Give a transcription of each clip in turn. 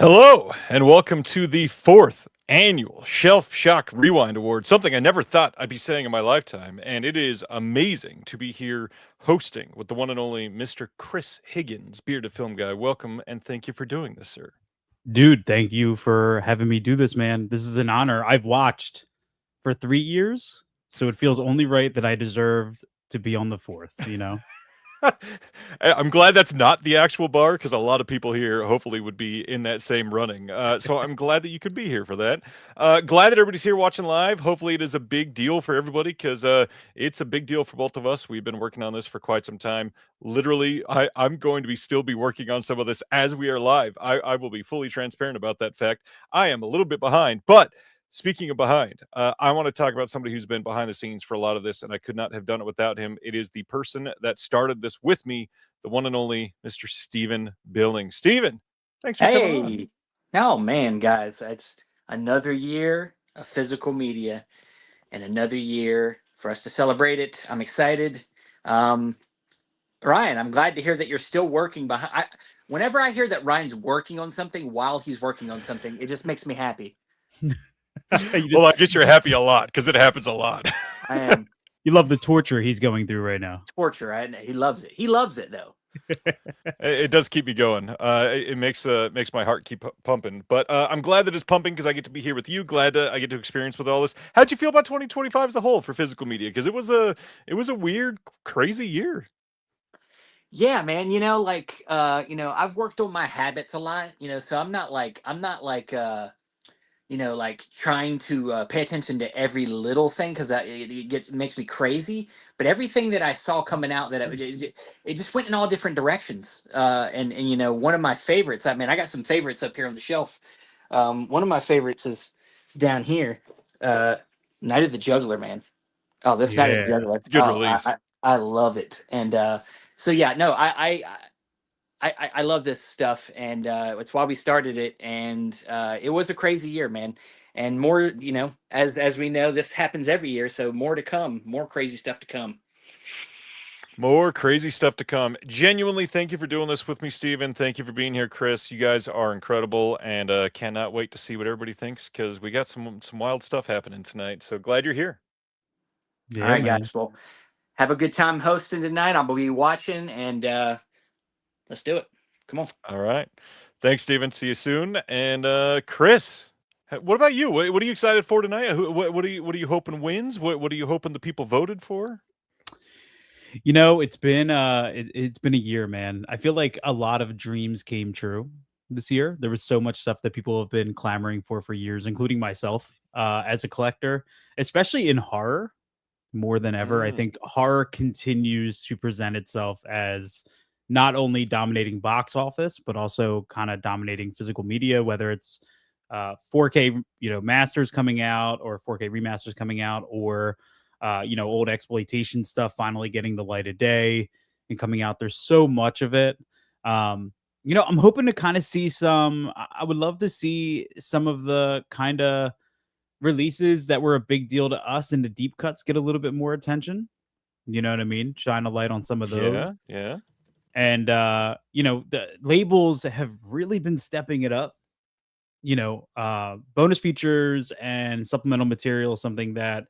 Hello, and welcome to the fourth annual Shelf Shock Rewind Award, something I never thought I'd be saying in my lifetime. And it is amazing to be here hosting with the one and only Mr. Chris Higgins, bearded film guy. Welcome, and thank you for doing this, sir. Dude, thank you for having me do this, man. This is an honor. I've watched for 3 years, so it feels only right that I deserved to be on the fourth. I'm glad that's not the actual bar because a lot of people here hopefully would be in that same running. So I'm glad that you could be here for that. Glad that everybody's here watching live. Hopefully it is a big deal for everybody because it's a big deal for both of us. We've been working on this for quite some time. Literally, I'm going to still be working on some of this as we are live. I will be fully transparent about that fact. I am a little bit behind, but speaking of behind, I want to talk about somebody who's been behind the scenes for a lot of this, and I could not have done it without him. It is the person that started this with me, the one and only Mr. Stephen Billing. Stephen, thanks for coming on. Hey, oh man, guys, it's another year of physical media and another year for us to celebrate it. I'm excited. Ryan, I'm glad to hear that you're still working behind. Whenever I hear that Ryan's working on something while he's working on something, it just makes me happy. Well, I guess you're happy a lot because it happens a lot. I am. You love the torture he's going through right now. Torture, right? He loves it. He loves it, though. It does keep me going. It makes my heart keep pumping. But I'm glad that it's pumping because I get to be here with you. Glad I get to experience with all this. How'd you feel about 2025 as a whole for physical media? Because it was a weird, crazy year. Yeah, man. I've worked on my habits a lot. So I'm not like trying to pay attention to every little thing because it makes me crazy. But everything that I saw coming out, it just went in all different directions. And one of my favorites. I mean, I got some favorites up here on the shelf. One of my favorites is down here. Night of the Juggler, man. Oh, this Night of the Juggler. It's a good release. I love it. And so yeah, no, I love this stuff, and it's why we started it. And it was a crazy year, man. And more, as we know, this happens every year. So more to come, more crazy stuff to come. More crazy stuff to come. Genuinely, thank you for doing this with me, Steven. Thank you for being here, Chris. You guys are incredible, and cannot wait to see what everybody thinks because we got some wild stuff happening tonight. So glad you're here. Yeah, all right, man. Guys. Well, have a good time hosting tonight. I'll be watching, and let's do it. Come on. All right. Thanks, Steven. See you soon. And Chris, what about you? What are you excited for tonight? What are you hoping wins? What are you hoping the people voted for? It's been it's been a year, man. I feel like a lot of dreams came true this year. There was so much stuff that people have been clamoring for years, including myself as a collector, especially in horror more than ever. I think horror continues to present itself as not only dominating box office, but also kind of dominating physical media, whether it's 4K, masters coming out or 4K remasters coming out, or old exploitation stuff finally getting the light of day and coming out. There's so much of it. I'm hoping to kind of see I would love to see some of the kind of releases that were a big deal to us and the deep cuts get a little bit more attention. You know what I mean? Shine a light on some of those. Yeah. And, the labels have really been stepping it up. Bonus features and supplemental material, something that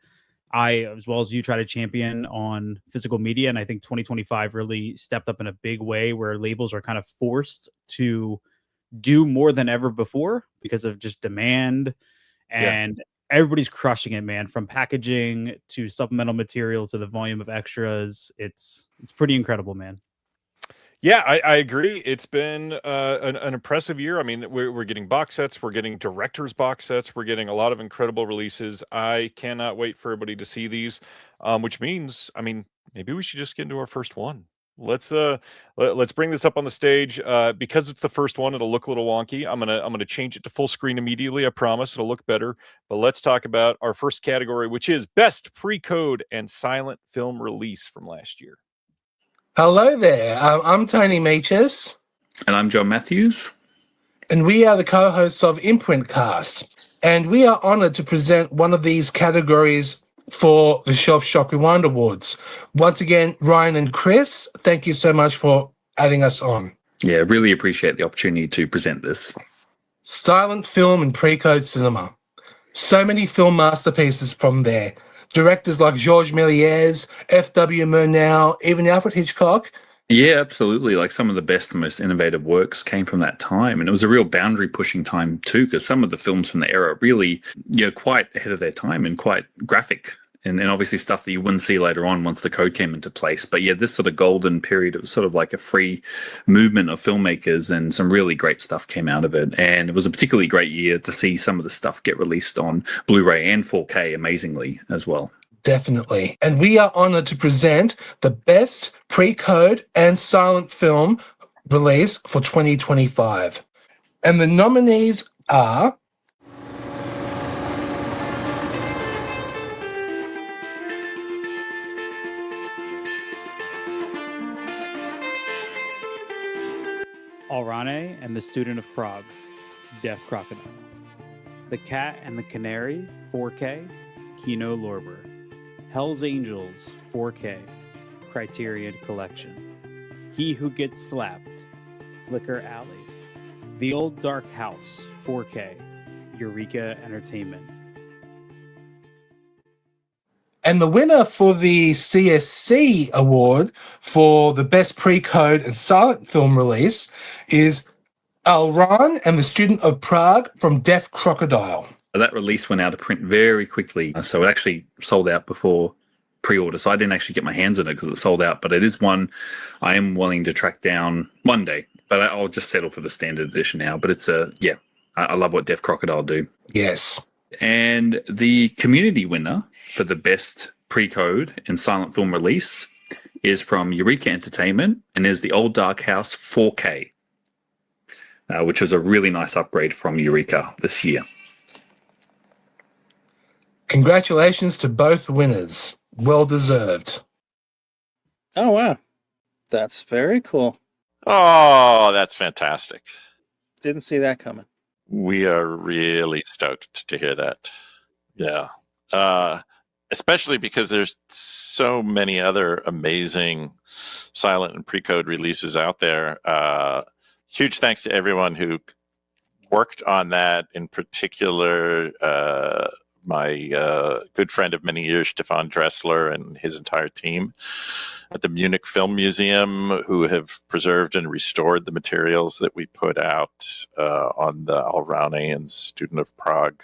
I, as well as you, try to champion on physical media. And I think 2025 really stepped up in a big way where labels are kind of forced to do more than ever before because of just demand. And everybody's crushing it, man, from packaging to supplemental material to the volume of extras. It's pretty incredible, man. Yeah, I agree. It's been an impressive year. I mean, we're getting box sets, we're getting director's box sets, we're getting a lot of incredible releases. I cannot wait for everybody to see these, which means, I mean, maybe we should just get into our first one. Let's bring this up on the stage because it's the first one. It'll look a little wonky. I'm gonna change it to full screen immediately. I promise it'll look better. But let's talk about our first category, which is best pre-code and silent film release from last year. Hello there, I'm Tony Meaches. And I'm John Matthews. And we are the co-hosts of Imprint Cast. And we are honored to present one of these categories for the Shelf Shock Rewind Awards. Once again, Ryan and Chris, thank you so much for adding us on. Yeah, really appreciate the opportunity to present this. silent film and pre-code cinema. So many film masterpieces from there. Directors like Georges Méliès, F.W. Murnau, even Alfred Hitchcock. Yeah, absolutely. Like some of the best and most innovative works came from that time. And it was a real boundary pushing time too, because some of the films from the era are really, quite ahead of their time and quite graphic. And obviously stuff that you wouldn't see later on once the code came into place. But yeah, this sort of golden period, it was sort of like a free movement of filmmakers, and some really great stuff came out of it. And it was a particularly great year to see some of the stuff get released on Blu-ray and 4K amazingly as well. Definitely. And we are honored to present the best pre-code and silent film release for 2025. And the nominees are Alrane and the Student of Prague, Deaf Crocodile. The Cat and the Canary, 4K, Kino Lorber. Hell's Angels, 4K, Criterion Collection. He Who Gets Slapped, Flicker Alley. The Old Dark House, 4K, Eureka Entertainment. and the winner for the CSC award for the best pre-code and silent film release is Alran and the Student of Prague from Deaf Crocodile. That release went out of print very quickly. So it actually sold out before pre-order. So I didn't actually get my hands on it because it sold out. But it is one I am willing to track down one day. But I'll just settle for the standard edition now. But it's I love what Deaf Crocodile do. Yes. And the community winner for the best pre-code and silent film release is from Eureka Entertainment, and is the Old Dark House 4K, which was a really nice upgrade from Eureka this year. Congratulations to both winners. Well deserved. Oh, wow. That's very cool. Oh, that's fantastic. Didn't see that coming. We are really stoked to hear that. Yeah. Especially because there's so many other amazing silent and pre-code releases out there. Huge thanks to everyone who worked on that. In particular, my good friend of many years, Stefan Dressler, and his entire team at the Munich Film Museum, who have preserved and restored the materials that we put out on the Alrane and Student of Prague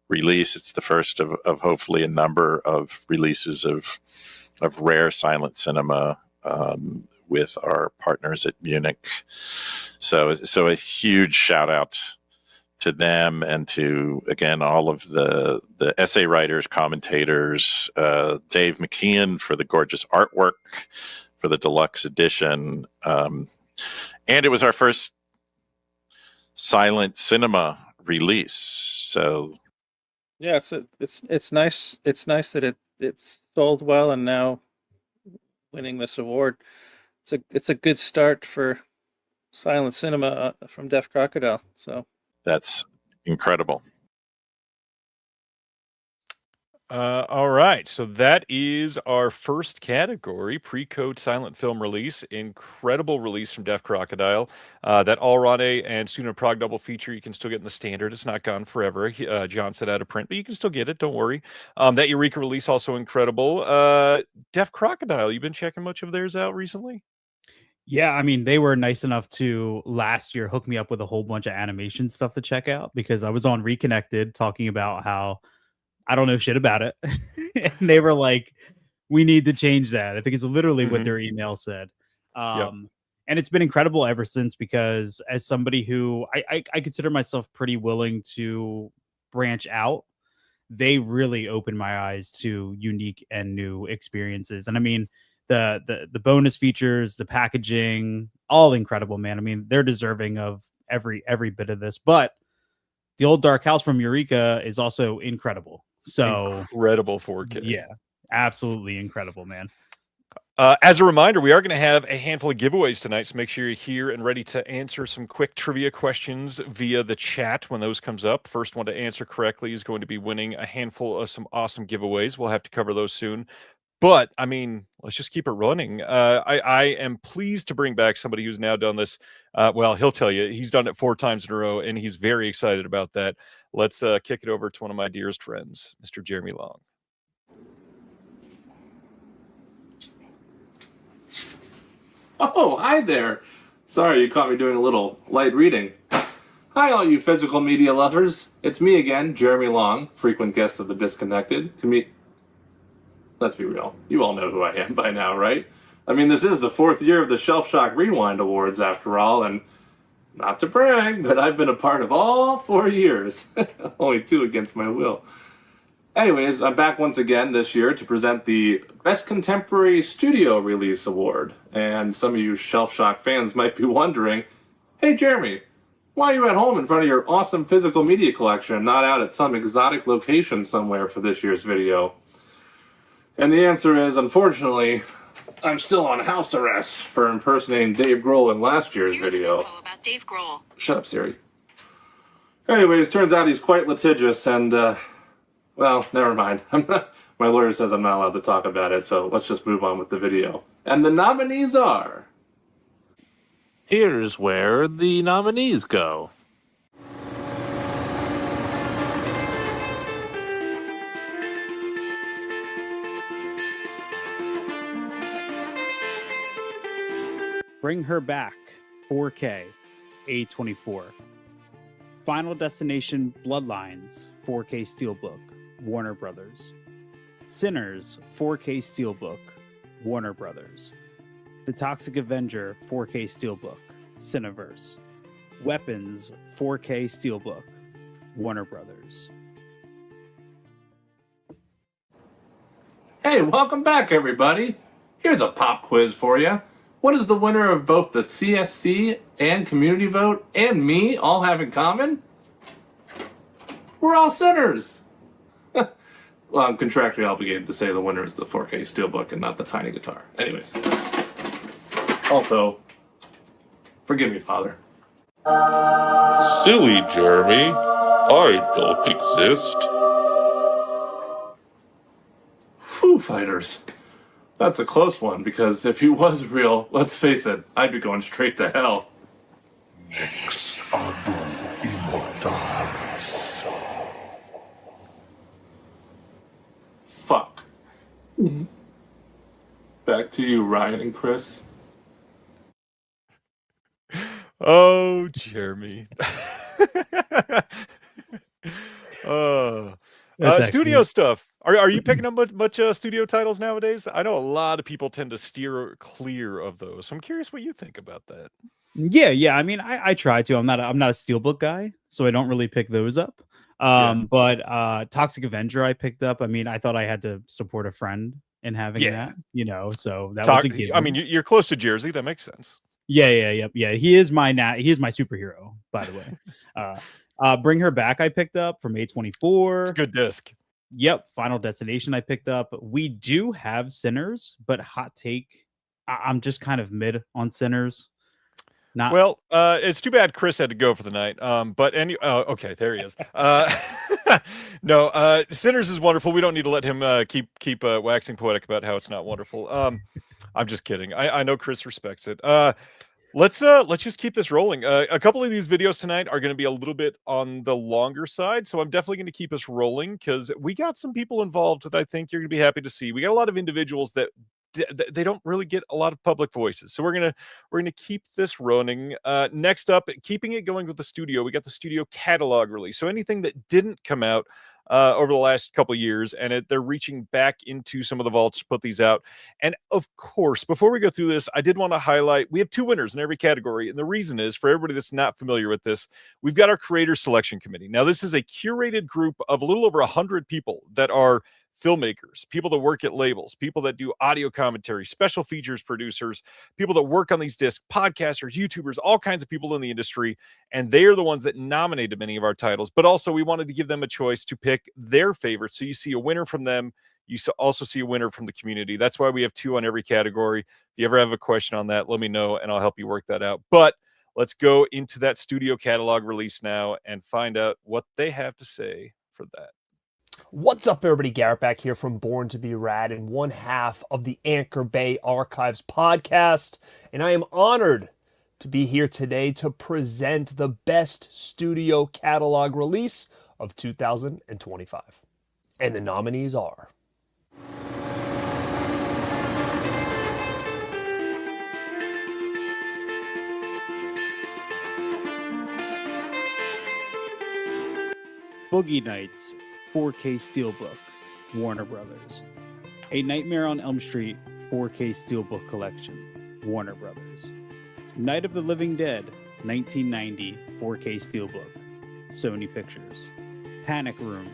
release. It's the first of hopefully a number of releases of rare silent cinema with our partners at Munich. So a huge shout out to them, and to, again, all of the essay writers, commentators, Dave McKeon for the gorgeous artwork for the deluxe edition. And it was our first silent cinema release. So yeah, it's nice. It's nice that it's sold well, and now winning this award. It's a good start for silent cinema from Deaf Crocodile. So that's incredible. All right, so that is our first category, pre-code silent film release. Incredible release from Deaf Crocodile. That Alrane and Student of Prague double feature you can still get in the standard. It's not gone forever. John said out of print, but you can still get it. Don't worry. That Eureka release also incredible. Deaf Crocodile, you been checking much of theirs out recently? Yeah, I mean, they were nice enough to last year hook me up with a whole bunch of animation stuff to check out, because I was on Reconnected talking about how I don't know shit about it. And they were like, we need to change that. I think it's literally what their email said. And it's been incredible ever since, because as somebody who I consider myself pretty willing to branch out, they really opened my eyes to unique and new experiences. And I mean, the bonus features, the packaging, all incredible, man. I mean, they're deserving of every bit of this. But the Old Dark House from Eureka is also incredible. So incredible 4K. Yeah, absolutely incredible, man. As a reminder, we are going to have a handful of giveaways tonight, so make sure you're here and ready to answer some quick trivia questions via the chat when those comes up. First one to answer correctly is going to be winning a handful of some awesome giveaways. We'll have to cover those soon. But I mean, let's just keep it running. I am pleased to bring back somebody who's now done this. Well, he'll tell you he's done it 4 times in a row, and he's very excited about that. Let's kick it over to one of my dearest friends, Mr. Jeremy Long. Oh, hi there. Sorry, you caught me doing a little light reading. Hi, all you physical media lovers. It's me again, Jeremy Long, frequent guest of The Disconnected. Let's be real. You all know who I am by now, right? I mean, this is the 4th year of the Shelf Shock Rewind Awards, after all, and not to brag, but I've been a part of all 4 years. Only 2 against my will. Anyways, I'm back once again this year to present the Best Contemporary Studio Release Award. And some of you Shelf Shock fans might be wondering, hey Jeremy, why are you at home in front of your awesome physical media collection and not out at some exotic location somewhere for this year's video? And the answer is, unfortunately, I'm still on house arrest for impersonating Dave Grohl in last year's video. Some info about Dave Grohl. Shut up, Siri. Anyways, turns out he's quite litigious and, well, never mind. My lawyer says I'm not allowed to talk about it, so let's just move on with the video. And the nominees are... Here's where the nominees go. Bring Her Back, 4K, A24. Final Destination Bloodlines, 4K Steelbook, Warner Brothers. Sinners, 4K Steelbook, Warner Brothers. The Toxic Avenger, 4K Steelbook, Cineverse. Weapons, 4K Steelbook, Warner Brothers. Hey, welcome back, everybody. Here's a pop quiz for you. What does the winner of both the CSC and community vote and me all have in common? We're all sinners. Well, I'm contractually obligated to say the winner is the 4K Steelbook and not the tiny guitar. Anyways. Also, forgive me, Father. Silly Jeremy, I don't exist. Foo Fighters. That's a close one, because if he was real, let's face it, I'd be going straight to hell. Ex adu immortalis. Fuck. Back to you, Ryan and Chris. Oh, Jeremy. Studio stuff. Are you picking up much studio titles nowadays? I know a lot of people tend to steer clear of those. So I'm curious what you think about that. Yeah. I mean, I try to. I'm not a Steelbook guy, so I don't really pick those up. But Toxic Avenger I picked up. I mean, I thought I had to support a friend in having that, so that was a given. I mean, you're close to Jersey. That makes sense. Yeah. He is my superhero, by the way. Bring Her Back I picked up from A24. It's a good disc. Yep. Final Destination I picked up. We do have Sinners, but hot take, I'm just kind of mid on Sinners. Well, it's too bad Chris had to go for the night. Okay, there he is. No, Sinners is wonderful. We don't need to let him keep waxing poetic about how it's not wonderful. I'm just kidding. I know Chris respects it. Let's just keep this rolling. A couple of these videos tonight are going to be a little bit on the longer side, so I'm definitely going to keep us rolling because we got some people involved that I think you're going to be happy to see. We got a lot of individuals that they don't really get a lot of public voices, so we're gonna keep this running. Next up, keeping it going with the studio, we got the studio catalog release. So anything that didn't come out over the last couple of years, and they're reaching back into some of the vaults to put these out. And of course, before we go through this, I did want to highlight we have 2 winners in every category, and the reason is for everybody that's not familiar with this, we've got our creator selection committee. Now, this is a curated group of a little over 100 people that are filmmakers, people that work at labels, people that do audio commentary, special features producers, people that work on these discs, podcasters, YouTubers, all kinds of people in the industry. And they are the ones that nominated many of our titles. But also we wanted to give them a choice to pick their favorites. So you see a winner from them. You also see a winner from the community. That's why we have 2 on every category. If you ever have a question on that, let me know and I'll help you work that out. But let's go into that studio catalog release now and find out what they have to say for that. What's up, everybody? Garrett back here from Born to Be Rad and one half of the Anchor Bay Archives podcast. And I am honored to be here today to present the best studio catalog release of 2025. And the nominees are... Boogie Nights 4K Steelbook, Warner Brothers. A Nightmare on Elm Street 4K Steelbook Collection, Warner Brothers. Night of the Living Dead 1990 4K Steelbook, Sony Pictures. Panic Room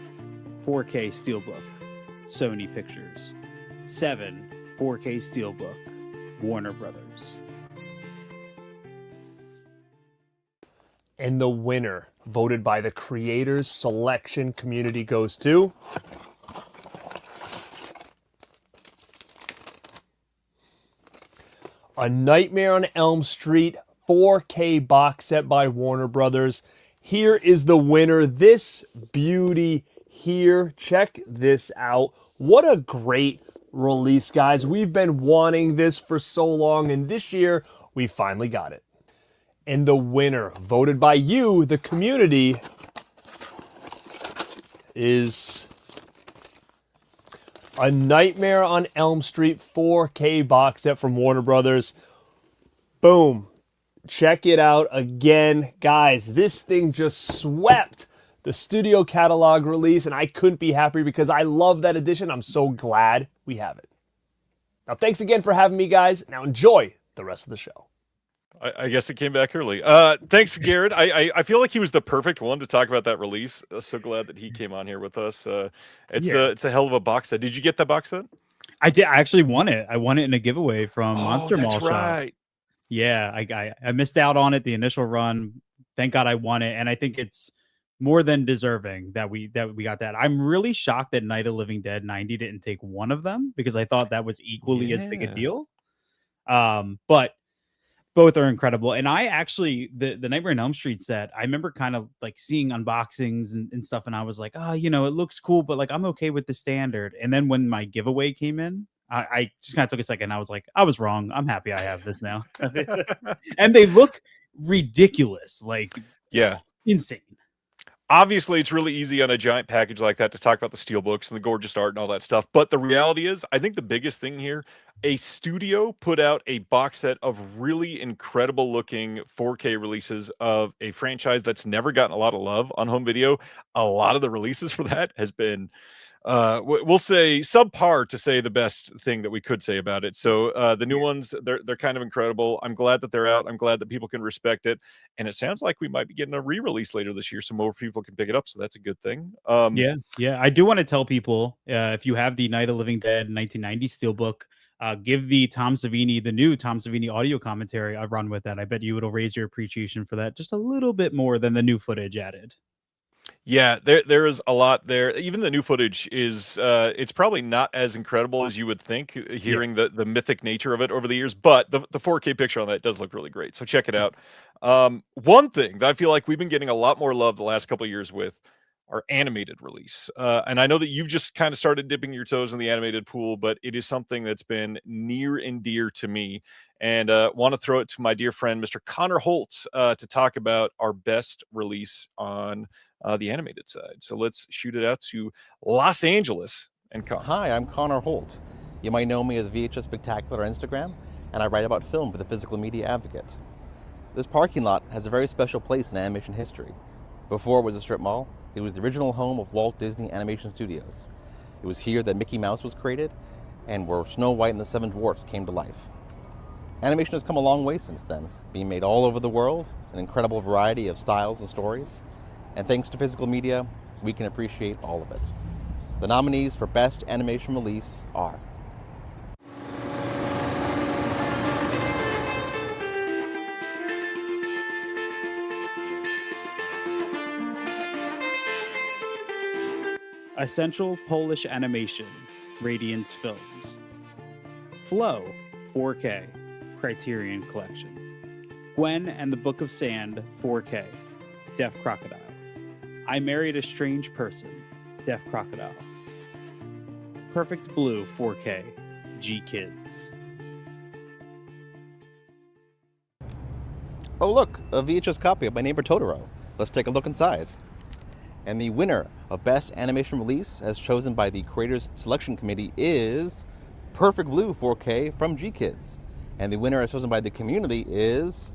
4K Steelbook, Sony Pictures. 7 4K Steelbook, Warner Brothers. And the winner, voted by the Creators Selection Community, goes to... A Nightmare on Elm Street 4K box set by Warner Brothers. Here is the winner. This beauty here. Check this out. What a great release, guys. We've been wanting this for so long, and this year we finally got it. And the winner, voted by you, the community, is A Nightmare on Elm Street 4K box set from Warner Brothers. Boom. Check it out again. Guys, this thing just swept the studio catalog release, and I couldn't be happier because I love that edition. I'm so glad we have it. Now, thanks again for having me, guys. Now, enjoy the rest of the show. I guess it came back early. Thanks, Garrett. I feel like he was the perfect one to talk about that release. So glad that he came on here with us. It's a hell of a box set. Did you get that box set? I did. I actually won it. I won it in a giveaway from Monster Mall that's Shop. right. Yeah, I missed out on it the initial run. Thank God I won it, and I think it's more than deserving that we got that. I'm really shocked that Night of Living Dead 90 didn't take one of them because I thought that was equally as big a deal. But both are incredible. And I actually, the Nightmare on Elm Street set, I remember kind of like seeing unboxings and stuff. And I was like, oh, it looks cool, but like, I'm okay with the standard. And then when my giveaway came in, I just kind of took a second. I was like, I was wrong. I'm happy I have this now. And they look ridiculous. Like, yeah, insane. Obviously, it's really easy on a giant package like that to talk about the steelbooks and the gorgeous art and all that stuff. But the reality is, I think the biggest thing here, a studio put out a box set of really incredible looking 4K releases of a franchise that's never gotten a lot of love on home video. A lot of the releases for that has been, we'll say subpar to say the best thing that we could say about it. So the new ones, they're kind of incredible. I'm glad that they're out. I'm glad that people can respect it. And it sounds like we might be getting a re-release later this year, so more people can pick it up. So that's a good thing. Yeah. I do want to tell people, if you have the Night of Living Dead 1990 steelbook, give the new Tom Savini audio commentary a run with that. I bet you it'll raise your appreciation for that just a little bit more than the new footage added. Yeah, there is a lot there. Even the new footage is it's probably not as incredible as you would think, hearing the mythic nature of it over the years, but the 4K picture on that does look really great. So check it out. One thing that I feel like we've been getting a lot more love the last couple of years with our animated release. And I know that you've just kind of started dipping your toes in the animated pool, but it is something that's been near and dear to me. And want to throw it to my dear friend, Mr. Connor Holtz, to talk about our best release on the animated side. So let's shoot it out to Los Angeles and Connor. Hi, I'm Connor Holt. You might know me as VHS Spectacular on Instagram, and I write about film for the Physical Media Advocate. This parking lot has a very special place in animation history. Before it was a strip mall, it was the original home of Walt Disney Animation Studios. It was here that Mickey Mouse was created, and where Snow White and the Seven Dwarfs came to life. Animation has come a long way since then, being made all over the world, an incredible variety of styles and stories. And thanks to Physical Media, we can appreciate all of it. The nominees for Best Animation Release are Essential Polish Animation, Radiance Films. Flow, 4K, Criterion Collection. Gwen and the Book of Sand, 4K, Deaf Crocodile. I Married a Strange Person, Deaf Crocodile. Perfect Blue 4K, G Kids. Oh, look, a VHS copy of My Neighbor Totoro. Let's take a look inside. And the winner of Best Animation Release, as chosen by the Creators Selection Committee, is Perfect Blue 4K from G Kids. And the winner, as chosen by the community, is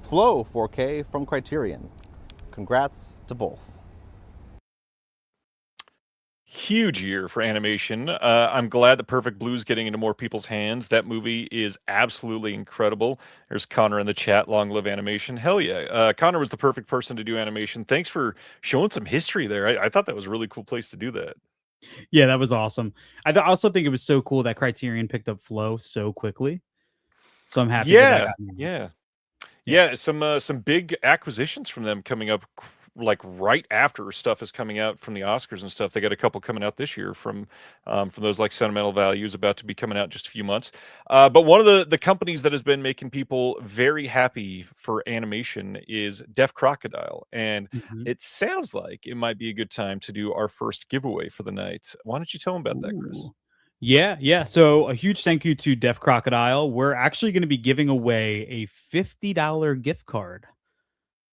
Flow 4K from Criterion. Congrats to both. Huge year for animation. I'm glad that Perfect Blue is getting into more people's hands. That movie is absolutely incredible. There's Connor in the chat. Long live animation. Hell yeah. Connor was the perfect person to do animation. Thanks for showing some history there. I thought that was a really cool place to do that. Yeah, that was awesome. I also think it was so cool that Criterion picked up Flow so quickly. So I'm happy that got me. Yeah, some big acquisitions from them coming up, like right after stuff is coming out from the Oscars and stuff. They got a couple coming out this year from those like Sentimental Values about to be coming out in just a few months. But one of the companies that has been making people very happy for animation is Deaf Crocodile, and it sounds like it might be a good time to do our first giveaway for the night. Why don't you tell them about that, Chris? Yeah. So a huge thank you to Deaf Crocodile. We're actually going to be giving away a $50 gift card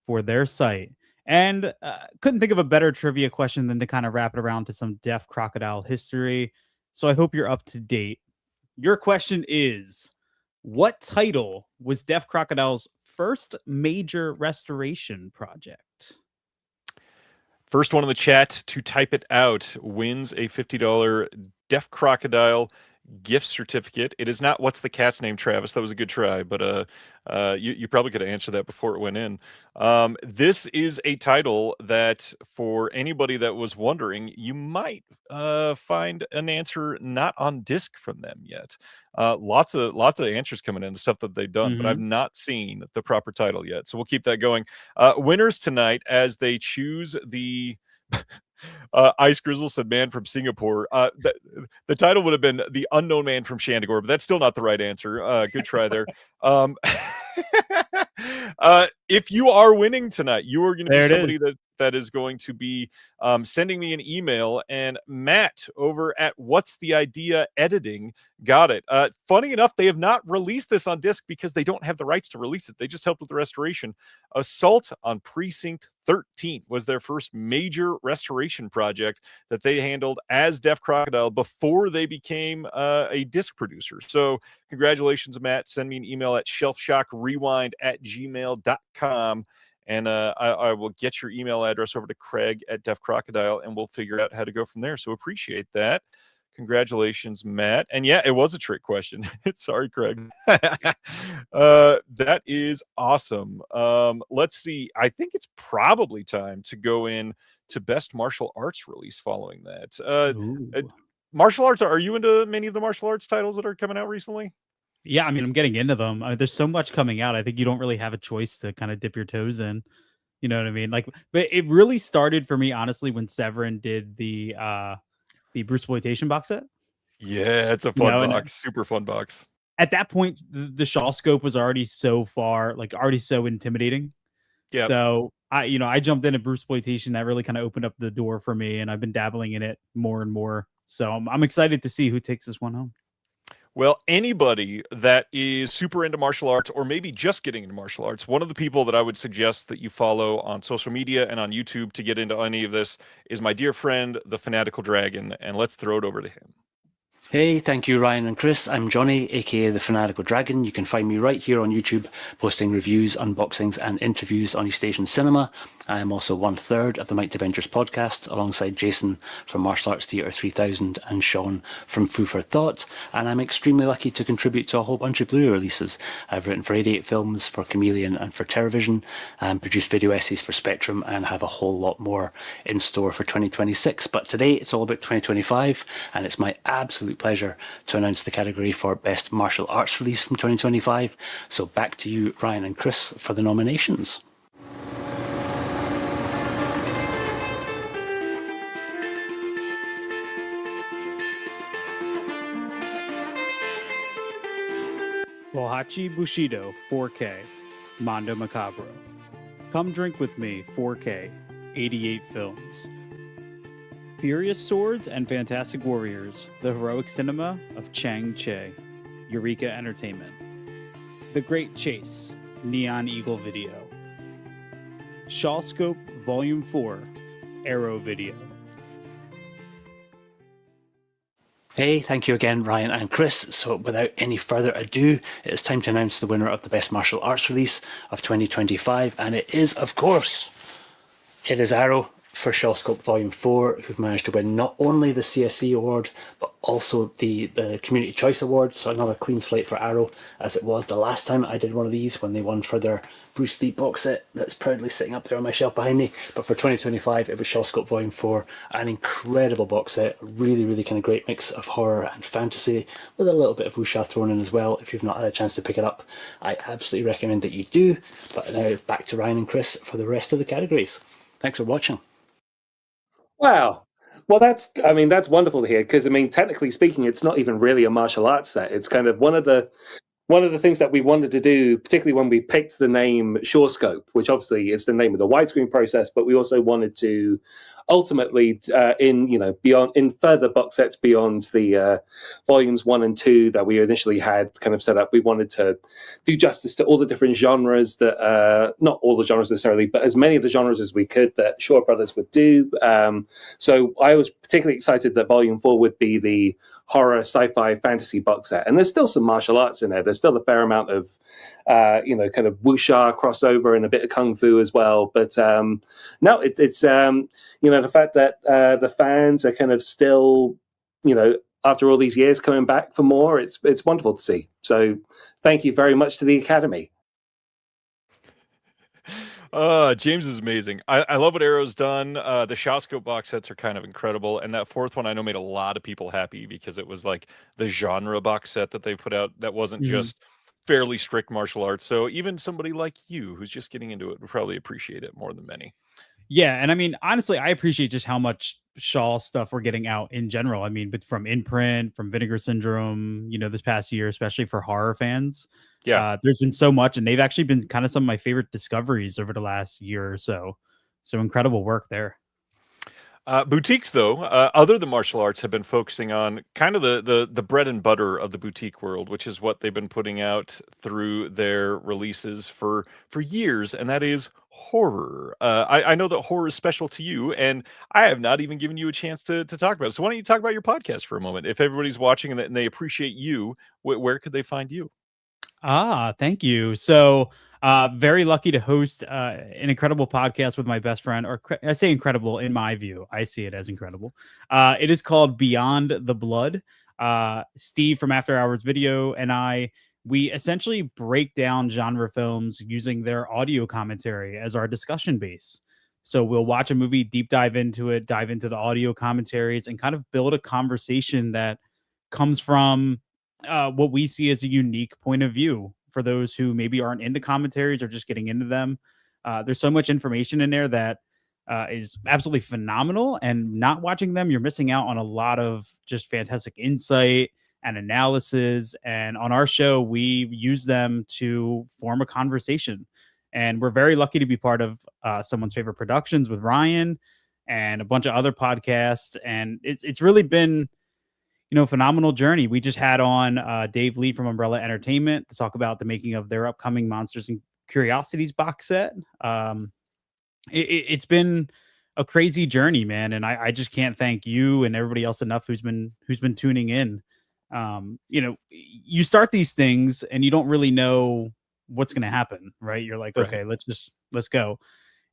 for their site. And couldn't think of a better trivia question than to kind of wrap it around to some Deaf Crocodile history. So I hope you're up to date. Your question is, what title was Deaf Crocodile's first major restoration project? First one in the chat to type it out wins a $50 Deaf Crocodile gift certificate. It is not What's the Cat's Name, Travis. That was a good try, but you probably could have answered that before it went in. This is a title that, for anybody that was wondering, you might find an answer not on disc from them yet. Lots of answers coming in, stuff that they've done, but I've not seen the proper title yet. So we'll keep that going. Winners tonight as they choose the Ice Grizzle said Man from Singapore. The title would have been The Unknown Man from Shandigore, but that's still not the right answer. Good try there. If you are winning tonight, you are going to be somebody that is going to be sending me an email, and Matt over at What's the Idea Editing got it. Funny enough, they have not released this on disc because they don't have the rights to release it. They just helped with the restoration. Assault on Precinct 13 was their first major restoration project that they handled as Deaf Crocodile before they became a disc producer. So congratulations, Matt. Send me an email at shelfshockrewind@gmail.com. And I will get your email address over to Craig at Deaf Crocodile, and we'll figure out how to go from there. So appreciate that. Congratulations, Matt. And yeah, it was a trick question. Sorry, Craig. That is awesome. Let's see. I think it's probably time to go in to Best Martial Arts release following that. Martial arts, are you into many of the martial arts titles that are coming out recently? Yeah, I mean, I'm getting into them. There's so much coming out. I think you don't really have a choice to kind of dip your toes in. You know what I mean? Like, but it really started for me, honestly, when Severin did the Bruceploitation box set. Yeah, it's a fun box. Super fun box. At that point, the Shaw scope was already so far, like already so intimidating. Yeah. So I jumped into Bruceploitation. That really kind of opened up the door for me, and I've been dabbling in it more and more. So I'm excited to see who takes this one home. Well, anybody that is super into martial arts, or maybe just getting into martial arts, one of the people that I would suggest that you follow on social media and on YouTube to get into any of this is my dear friend, the Fanatical Dragon, and let's throw it over to him. Hey, thank you, Ryan and Chris. I'm Johnny, aka the Fanatical Dragon. You can find me right here on YouTube, posting reviews, unboxings, and interviews on East Asian Cinema. I am also 1/3 of the Mighty Avengers podcast, alongside Jason from Martial Arts Theatre 3000 and Sean from Food for Thought. And I'm extremely lucky to contribute to a whole bunch of Blu-ray releases. I've written for 88 Films, for Chameleon, and for Terrorvision, and produced video essays for Spectrum, and have a whole lot more in store for 2026. But today it's all about 2025, and it's my absolute pleasure to announce the category for Best Martial Arts Release from 2025. So back to you, Ryan and Chris, for the nominations. Bohachi Bushido 4K, Mondo Macabro. Come Drink With Me 4K, 88 Films. Furious Swords and Fantastic Warriors, the heroic cinema of Chang Che, Eureka Entertainment. The Great Chase, Neon Eagle Video. Shawscope Volume 4, Arrow Video. Hey, thank you again, Ryan and Chris. So without any further ado, it is time to announce the winner of the Best Martial Arts release of 2025. And it is, of course, it is Arrow for Shawscope Volume 4, who've managed to win not only the CSC Award, but also the Community Choice Award. So another clean slate for Arrow, as it was the last time I did one of these when they won for their Bruce Lee box set that's proudly sitting up there on my shelf behind me. But for 2025, it was Shawscope Volume 4, an incredible box set, really, really kind of great mix of horror and fantasy, with a little bit of wuxia thrown in as well. If you've not had a chance to pick it up, I absolutely recommend that you do. But now back to Ryan and Chris for the rest of the categories. Thanks for watching. Wow. Well, that's wonderful to hear, because technically speaking, it's not even really a martial arts set. It's kind of one of the things that we wanted to do, particularly when we picked the name Shawscope, which obviously is the name of the widescreen process, but we also wanted to ultimately in further box sets beyond the volumes 1 and 2 that we initially had kind of set up, we wanted to do justice to all the different genres that not all the genres necessarily, but as many of the genres as we could that Shaw Brothers would do. So I was particularly excited that volume 4 would be the horror, sci-fi, fantasy box set, and there's still some martial arts in there. There's still a fair amount of kind of wuxia crossover and a bit of kung fu as well. But no, it's the fact that the fans are kind of still, after all these years coming back for more, it's wonderful to see. So thank you very much to the Academy. James is amazing. I love what Arrow's done. The Shawscope box sets are kind of incredible, and that fourth one I know made a lot of people happy because it was like the genre box set that they put out that wasn't just fairly strict martial arts. So even somebody like you who's just getting into it would probably appreciate it more than many. Yeah, and honestly, I appreciate just how much Shaw stuff we're getting out in general. But from Imprint, from Vinegar Syndrome, this past year, especially for horror fans. Yeah. There's been so much, and they've actually been kind of some of my favorite discoveries over the last year or so. So incredible work there. Boutiques, though, other than martial arts, have been focusing on kind of the bread and butter of the boutique world, which is what they've been putting out through their releases for years, and that is horror. I know that horror is special to you, and I have not even given you a chance to talk about it. So why don't you talk about your podcast for a moment? If everybody's watching and they appreciate you, where could they find you? Thank you. So, very lucky to host an incredible podcast with my best friend, or I say incredible in my view. I see it as incredible. It is called Beyond the Blood. Steve from After Hours Video and we essentially break down genre films using their audio commentary as our discussion base. So we'll watch a movie, deep dive into it, dive into the audio commentaries, and kind of build a conversation that comes from what we see as a unique point of view for those who maybe aren't into commentaries or just getting into them. There's so much information in there that is absolutely phenomenal, and not watching them, you're missing out on a lot of just fantastic insight and analysis. And on our show, we use them to form a conversation. And we're very lucky to be part of Someone's Favorite Productions with Ryan and a bunch of other podcasts. And it's really been phenomenal journey. We just had on Dave Lee from Umbrella Entertainment to talk about the making of their upcoming Monsters and Curiosities box set. It's been a crazy journey, man, and I just can't thank you and everybody else enough who's been tuning in. You start these things and you don't really know what's going to happen, right? You're like, okay, let's go.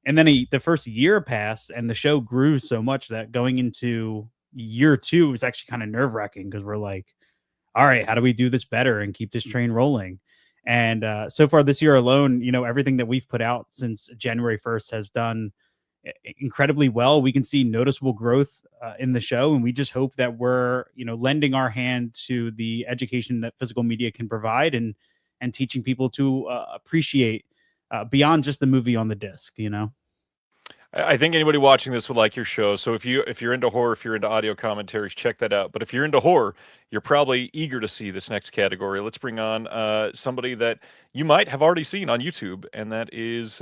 And then the first year passed, and the show grew so much that going into year 2 was actually kind of nerve-wracking, because we're like, all right, how do we do this better and keep this train rolling? And so far this year alone, everything that we've put out since January 1st has done incredibly well. We can see noticeable growth in the show, and we just hope that we're lending our hand to the education that physical media can provide, and teaching people to appreciate beyond just the movie on the disc. I think anybody watching this would like your show. So if you're into horror, if you're into audio commentaries, check that out. But if you're into horror, you're probably eager to see this next category. Let's bring on somebody that you might have already seen on YouTube, and that is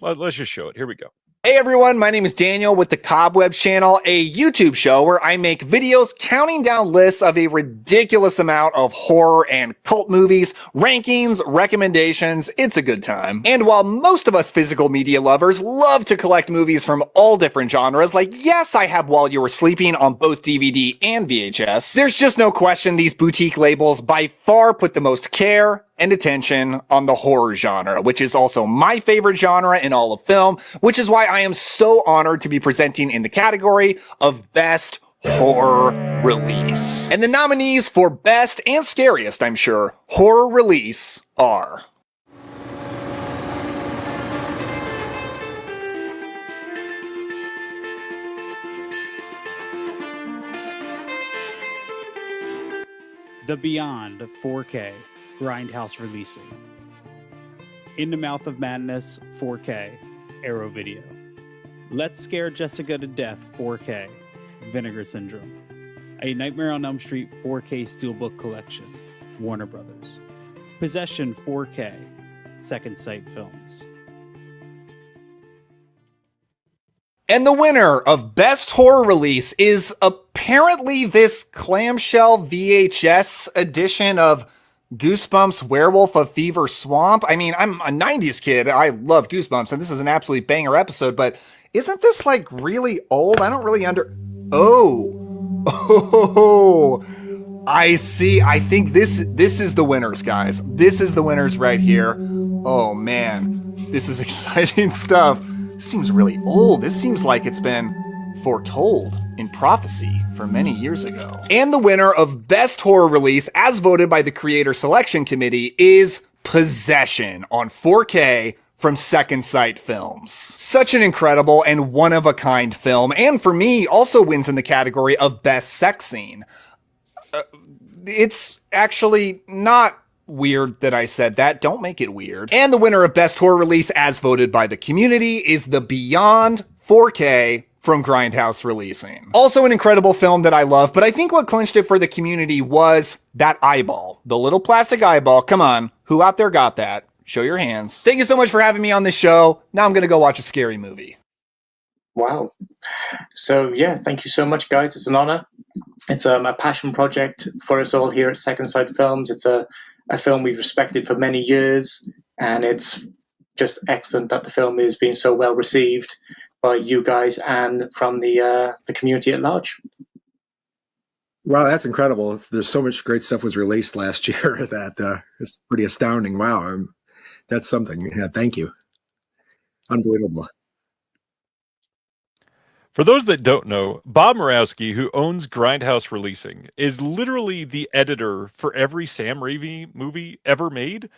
let's just show it. Here we go. Hey everyone, my name is Daniel with the Cobweb Channel, a YouTube show where I make videos counting down lists of a ridiculous amount of horror and cult movies, rankings, recommendations. It's a good time. And while most of us physical media lovers love to collect movies from all different genres, like yes, I have While You Were Sleeping on both DVD and VHS, there's just no question these boutique labels by far put the most care and attention on the horror genre, which is also my favorite genre in all of film, which is why I am so honored to be presenting in the category of Best Horror Release. And the nominees for Best and Scariest, I'm sure, Horror Release are... The Beyond 4K Grindhouse releasing. In the Mouth of Madness 4K Arrow Video. Let's Scare Jessica to Death 4K Vinegar Syndrome. A Nightmare on Elm Street 4K Steelbook Collection Warner Brothers. Possession 4K Second Sight Films. And the winner of Best Horror Release is apparently this clamshell VHS edition of Goosebumps Werewolf of Fever Swamp. I mean, I'm a 90s kid. I love Goosebumps, and this is an absolute banger episode, but isn't this like really old? I don't really Oh, I see. I think this is the winners, guys. This is the winners right here. Oh man, this is exciting stuff. This seems really old. This seems like it's been foretold in prophecy for many years ago. And the winner of Best Horror Release, as voted by the Creator Selection Committee, is Possession on 4K from Second Sight Films. Such an incredible and one-of-a-kind film, and for me, also wins in the category of Best Sex Scene. It's actually not weird that I said that. Don't make it weird. And the winner of Best Horror Release, as voted by the community, is The Beyond 4K from Grindhouse Releasing. Also an incredible film that I love, but I think what clinched it for the community was that eyeball. The little plastic eyeball. Come on, who out there got that? Show your hands. Thank you so much for having me on this show. Now I'm gonna go watch a scary movie. Wow. So yeah, thank you so much, guys. It's an honor. It's a passion project for us all here at Second Sight Films. It's a film we've respected for many years, and it's just excellent that the film is being so well received by you guys and from the community at large. Wow, that's incredible. There's so much great stuff was released last year that it's pretty astounding. Wow, that's something. Yeah, thank you. Unbelievable. For those that don't know, Bob Murawski, who owns Grindhouse Releasing, is literally the editor for every Sam Raimi movie ever made.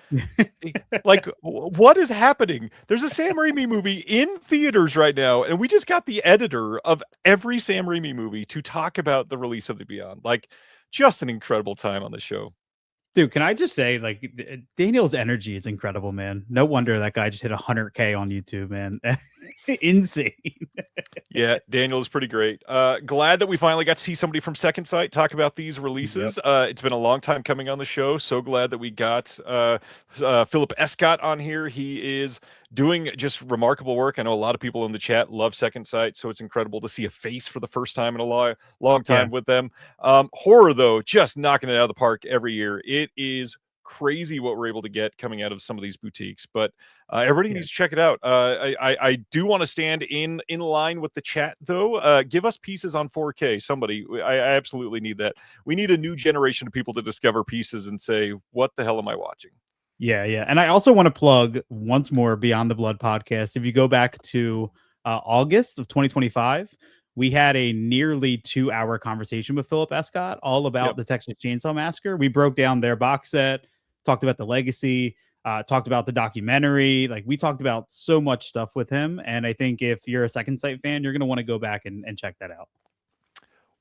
Like, what is happening? There's a Sam Raimi movie in theaters right now, and we just got the editor of every Sam Raimi movie to talk about the release of The Beyond. Like, just an incredible time on the show. Dude, can I just say, like, Daniel's energy is incredible, man. No wonder that guy just hit 100K on YouTube, man. Insane. Yeah, Daniel is pretty great. Glad that we finally got to see somebody from Second Sight talk about these releases. Yep. It's been a long time coming on the show. So glad that we got Philip Escott on here. He is doing just remarkable work. I know a lot of people in the chat love Second Sight, so it's incredible to see a face for the first time in a long time with them. Horror, though, just knocking it out of the park every year. It is crazy what we're able to get coming out of some of these boutiques, but everybody needs to check it out. I do want to stand in line with the chat, though. Give us pieces on 4K. Somebody, I absolutely need that. We need a new generation of people to discover pieces and say, what the hell am I watching? Yeah. And I also want to plug once more Beyond the Blood podcast. If you go back to August of 2025, we had a nearly 2-hour conversation with Philip Escott all about the Texas Chainsaw Massacre. We broke down their box set, talked about the legacy, talked about the documentary. Like, we talked about so much stuff with him. And I think if you're a Second Sight fan, you're going to want to go back and check that out.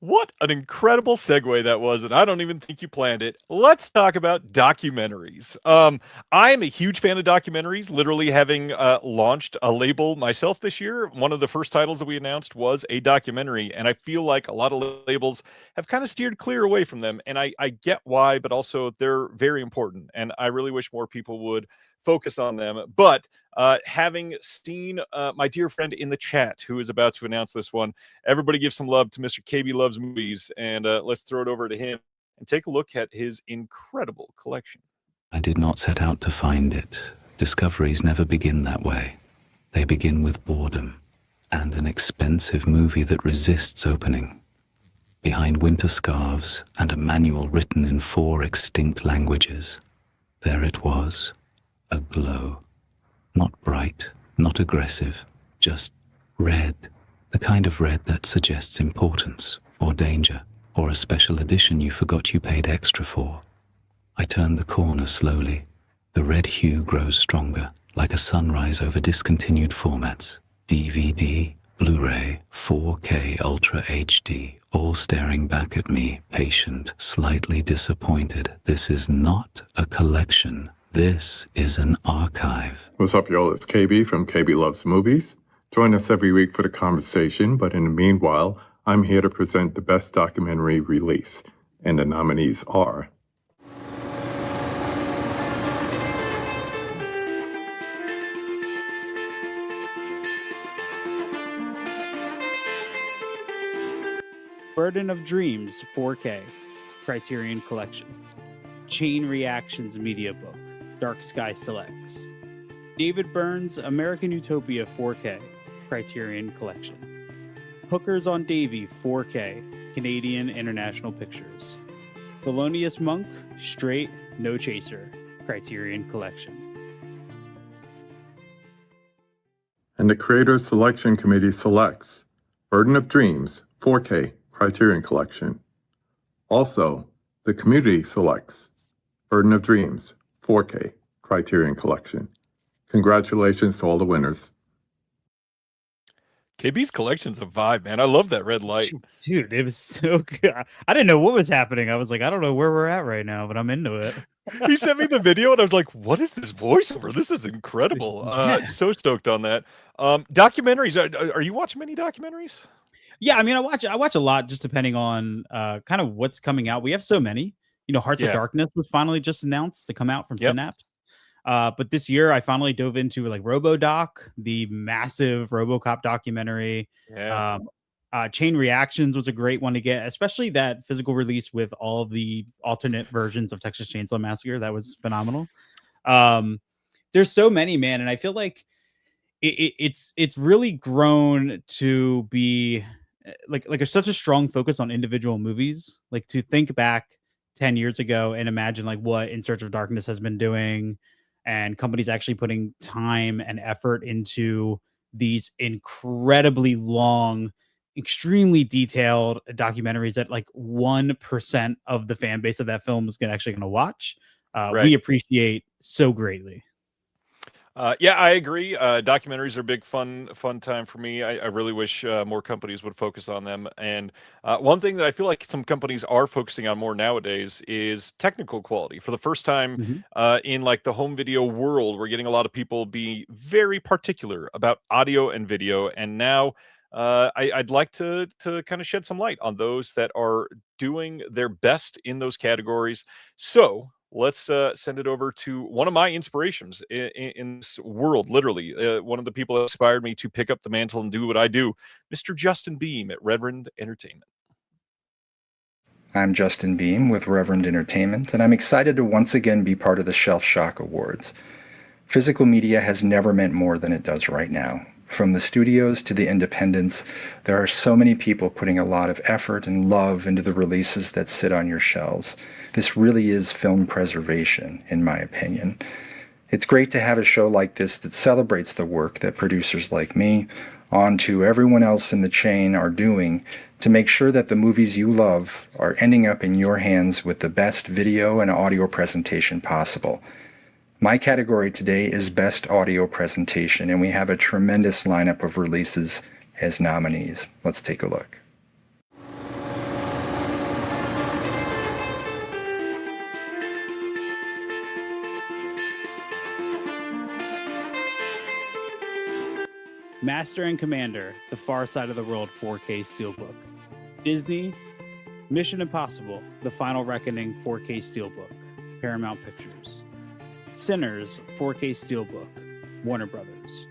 What an incredible segue that was, and I don't even think you planned it. Let's talk about documentaries. I am a huge fan of documentaries, literally having launched a label myself this year. One of the first titles that we announced was a documentary, and I feel like a lot of labels have kind of steered clear away from them, and I get why, but also they're very important, and I really wish more people would focus on them. But having seen my dear friend in the chat who is about to announce this one, everybody give some love to Mr. KB Loves Movies, and let's throw it over to him and take a look at his incredible collection. I did not set out to find it. Discoveries never begin that way. They begin with boredom and an expensive movie that resists opening. Behind winter scarves and a manual written in 4 extinct languages, there it was, a glow. Not bright, not aggressive, just red. The kind of red that suggests importance, or danger, or a special edition you forgot you paid extra for. I turned the corner slowly. The red hue grows stronger, like a sunrise over discontinued formats. DVD, Blu-ray, 4K Ultra HD, all staring back at me, patient, slightly disappointed. This is not a collection. This is an archive. What's up, y'all? It's KB from KB Loves Movies. Join us every week for the conversation, but in the meanwhile, I'm here to present the best documentary release, and the nominees are Burden of Dreams 4K, Criterion Collection. Chain Reactions Media Book, Dark Sky Selects. David Byrne's American Utopia 4K, Criterion Collection. Hookers on Davy 4K, Canadian International Pictures. Thelonious Monk, Straight, No Chaser, Criterion Collection. and the Creators Selection Committee selects Burden of Dreams 4K Criterion Collection. Also, the community selects Burden of Dreams 4K Criterion Collection. Congratulations to all the winners. KB's collection's a vibe, man. I love that red light. Dude, it was so good. I didn't know what was happening. I was like, I don't know where we're at right now, but I'm into it. He sent me the video and I was like, what is this voiceover? This is incredible. So stoked on that. Documentaries. Are you watching many documentaries? Yeah, I mean, I watch a lot just depending on kind of what's coming out. We have so many. You know, Hearts of Darkness was finally just announced to come out from Synapse. But this year I finally dove into like RoboDoc, the massive RoboCop documentary. Yeah. Chain Reactions was a great one to get, especially that physical release with all of the alternate versions of Texas Chainsaw Massacre. That was phenomenal. There's so many, man, and I feel like it's really grown to be like there's such a strong focus on individual movies. Like to think back 10 years ago and imagine like what In Search of Darkness has been doing, and companies actually putting time and effort into these incredibly long, extremely detailed documentaries that like 1% of the fan base of that film is actually going to watch. We appreciate so greatly. Yeah, I agree. Documentaries are a big fun time for me. I really wish more companies would focus on them. And one thing that I feel like some companies are focusing on more nowadays is technical quality. For the first time in like the home video world, we're getting a lot of people be very particular about audio and video. And now I'd like to kind of shed some light on those that are doing their best in those categories. So let's send it over to one of my inspirations in this world, literally. One of the people that inspired me to pick up the mantle and do what I do, Mr. Justin Beam at Reverend Entertainment. I'm Justin Beam with Reverend Entertainment, and I'm excited to once again be part of the Shelf Shock Awards. Physical media has never meant more than it does right now. From the studios to the independents, there are so many people putting a lot of effort and love into the releases that sit on your shelves. This really is film preservation, in my opinion. It's great to have a show like this that celebrates the work that producers like me, on to everyone else in the chain, are doing to make sure that the movies you love are ending up in your hands with the best video and audio presentation possible. My category today is Best Audio Presentation, and we have a tremendous lineup of releases as nominees. Let's take a look. Master and Commander, The Far Side of the World 4K Steelbook. Disney, Mission Impossible, The Final Reckoning 4K Steelbook. Paramount Pictures. Sinners 4K Steelbook, Warner Brothers.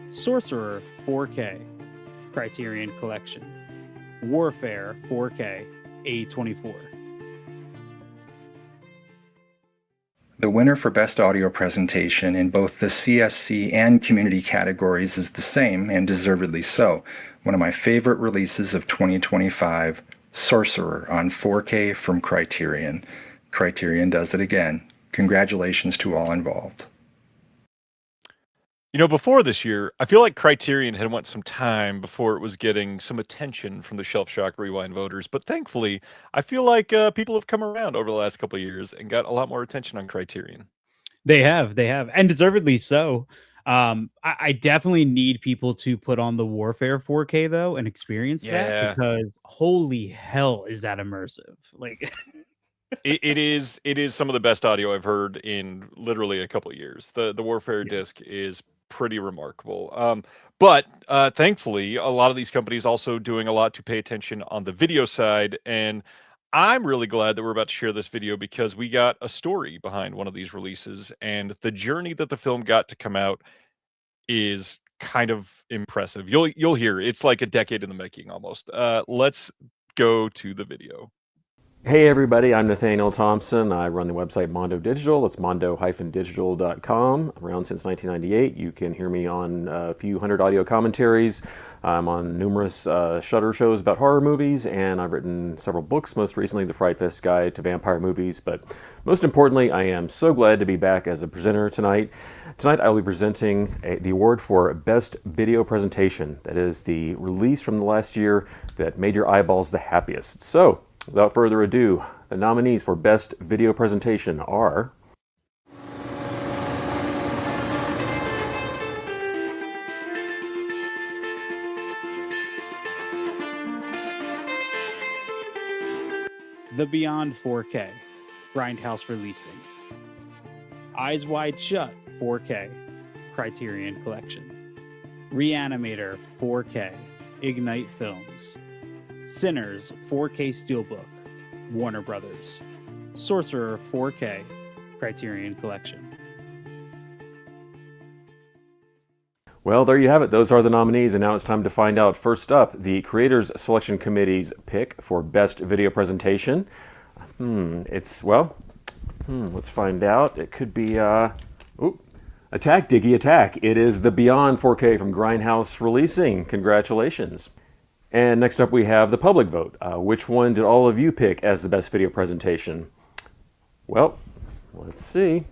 Sorcerer 4K, Criterion Collection. Warfare 4K, A24. The winner for Best Audio Presentation in both the CSC and Community categories is the same, and deservedly so. One of my favorite releases of 2025, Sorcerer on 4K from Criterion. Criterion does it again. Congratulations to all involved. You know, before this year, I feel like Criterion had went some time before it was getting some attention from the Shelf Shock Rewind voters, but thankfully, I feel like people have come around over the last couple of years and got a lot more attention on Criterion. They have, and deservedly so. I definitely need people to put on the Warfare 4K though and experience that, because holy hell, is that immersive? Like, it is some of the best audio I've heard in literally a couple of years. The Warfare disc is pretty remarkable. But thankfully, a lot of these companies also doing a lot to pay attention on the video side, and I'm really glad that we're about to share this video because we got a story behind one of these releases, and the journey that the film got to come out is kind of impressive. You'll hear it's like a decade in the making almost. Let's go to the video. Hey everybody, I'm Nathaniel Thompson. I run the website Mondo Digital. It's mondo-digital.com. Around since 1998. You can hear me on a few hundred audio commentaries. I'm on numerous Shudder shows about horror movies, and I've written several books, most recently The Fright Fest Guide to Vampire Movies. But most importantly, I am so glad to be back as a presenter tonight. Tonight I will be presenting the award for Best Video Presentation. That is the release from the last year that made your eyeballs the happiest. So, without further ado, the nominees for Best Video Presentation are The Beyond 4K, Grindhouse Releasing. Eyes Wide Shut 4K, Criterion Collection. Reanimator 4K, Ignite Films. Sinners 4K Steelbook, Warner Brothers. Sorcerer 4K, Criterion Collection. Well, there you have it. Those are the nominees, and now it's time to find out. First up, the Creators Selection Committee's pick for Best Video Presentation. Let's find out. It could be, Attack, Diggy, Attack. It is The Beyond 4K from Grindhouse Releasing. Congratulations. And next up we have the public vote. Which one did all of you pick as the best video presentation? Well, let's see.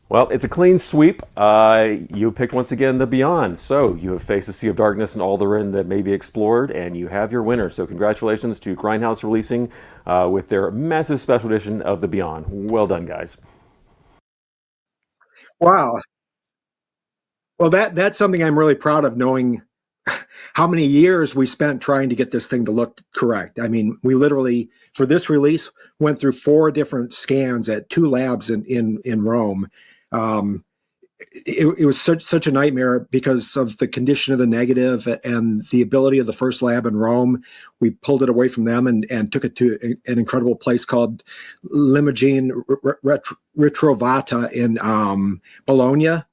Well, it's a clean sweep. You picked once again The Beyond. So you have faced a sea of darkness and all therein that may be explored, and you have your winner. So congratulations to Grindhouse Releasing with their massive special edition of The Beyond. Well done, guys. Wow. Well, that's something I'm really proud of, knowing how many years we spent trying to get this thing to look correct. I mean, we literally, for this release, went through 4 different scans at 2 labs in Rome. It was such a nightmare because of the condition of the negative and the ability of the first lab in Rome. We pulled it away from them and took it to an incredible place called Limagine Ritrovata in Bologna.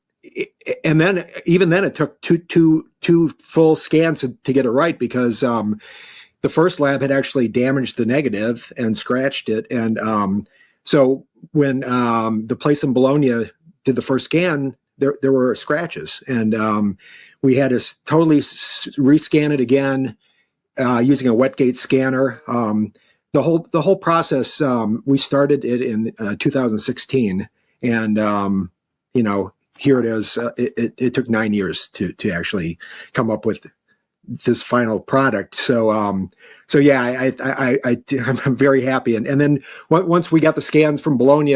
And then, even then, it took two full scans to get it right, because the first lab had actually damaged the negative and scratched it. And so when the place in Bologna did the first scan, there were scratches, and we had to totally rescan it again using a wet gate scanner. The whole process, we started it in 2016, and here it is. It took 9 years to actually come up with this final product. So yeah, I'm very happy. And then once we got the scans from Bologna,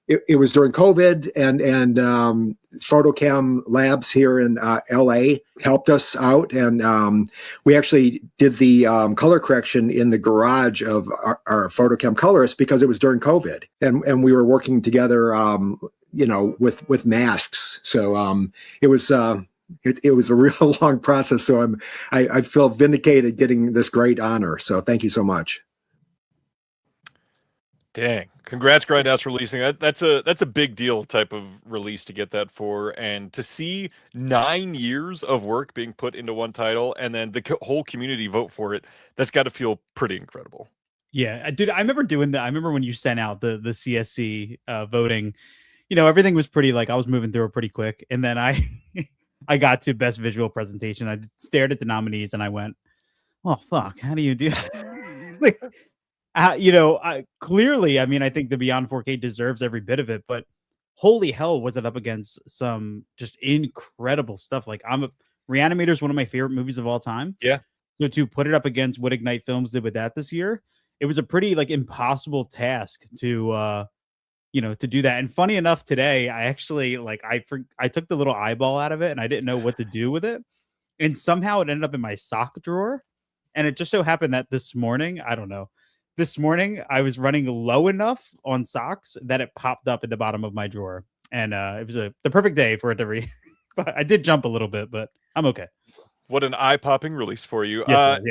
it was during COVID, and Photochem Labs here in LA helped us out, and we actually did the color correction in the garage of our Photochem colorist, because it was during COVID, and we were working together, with masks. So it was a real long process. So I feel vindicated getting this great honor. So thank you so much. Dang! Congrats, Grindhouse, for releasing that. That's a big deal type of release to get that for, and to see 9 years of work being put into one title, and then the whole community vote for it. That's got to feel pretty incredible. Yeah, dude, I remember doing that. I remember when you sent out the CSC voting. You know, everything was pretty like I was moving through it pretty quick, and then I I got to best visual presentation. I stared at the nominees and I went, "Oh fuck, how do you do?" like, clearly, I mean, I think the Beyond 4K deserves every bit of it, but holy hell, was it up against some just incredible stuff? Like, Reanimator is one of my favorite movies of all time. Yeah. So to put it up against what Ignite Films did with that this year, it was a pretty like impossible task to to do that. And funny enough, today I actually I took the little eyeball out of it and I didn't know what to do with it. And somehow it ended up in my sock drawer. And it just so happened that this morning, I don't know, this morning I was running low enough on socks that it popped up at the bottom of my drawer. And it was the perfect day for it to but I did jump a little bit, but I'm okay. What an eye-popping release for you. Yes,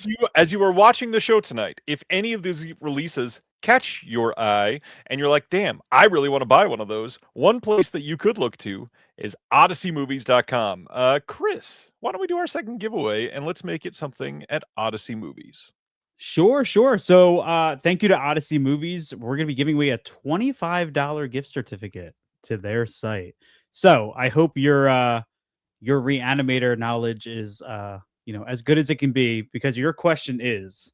yeah. As you are watching the show tonight, if any of these releases catch your eye and you're like, damn, I really want to buy one of those, one place that you could look to is odysseymovies.com. Chris, why don't we do our second giveaway and let's make it something at Odyssey Movies. Sure. So thank you to Odyssey Movies. We're going to be giving away a $25 gift certificate to their site. So I hope your Reanimator knowledge is as good as it can be, because your question is: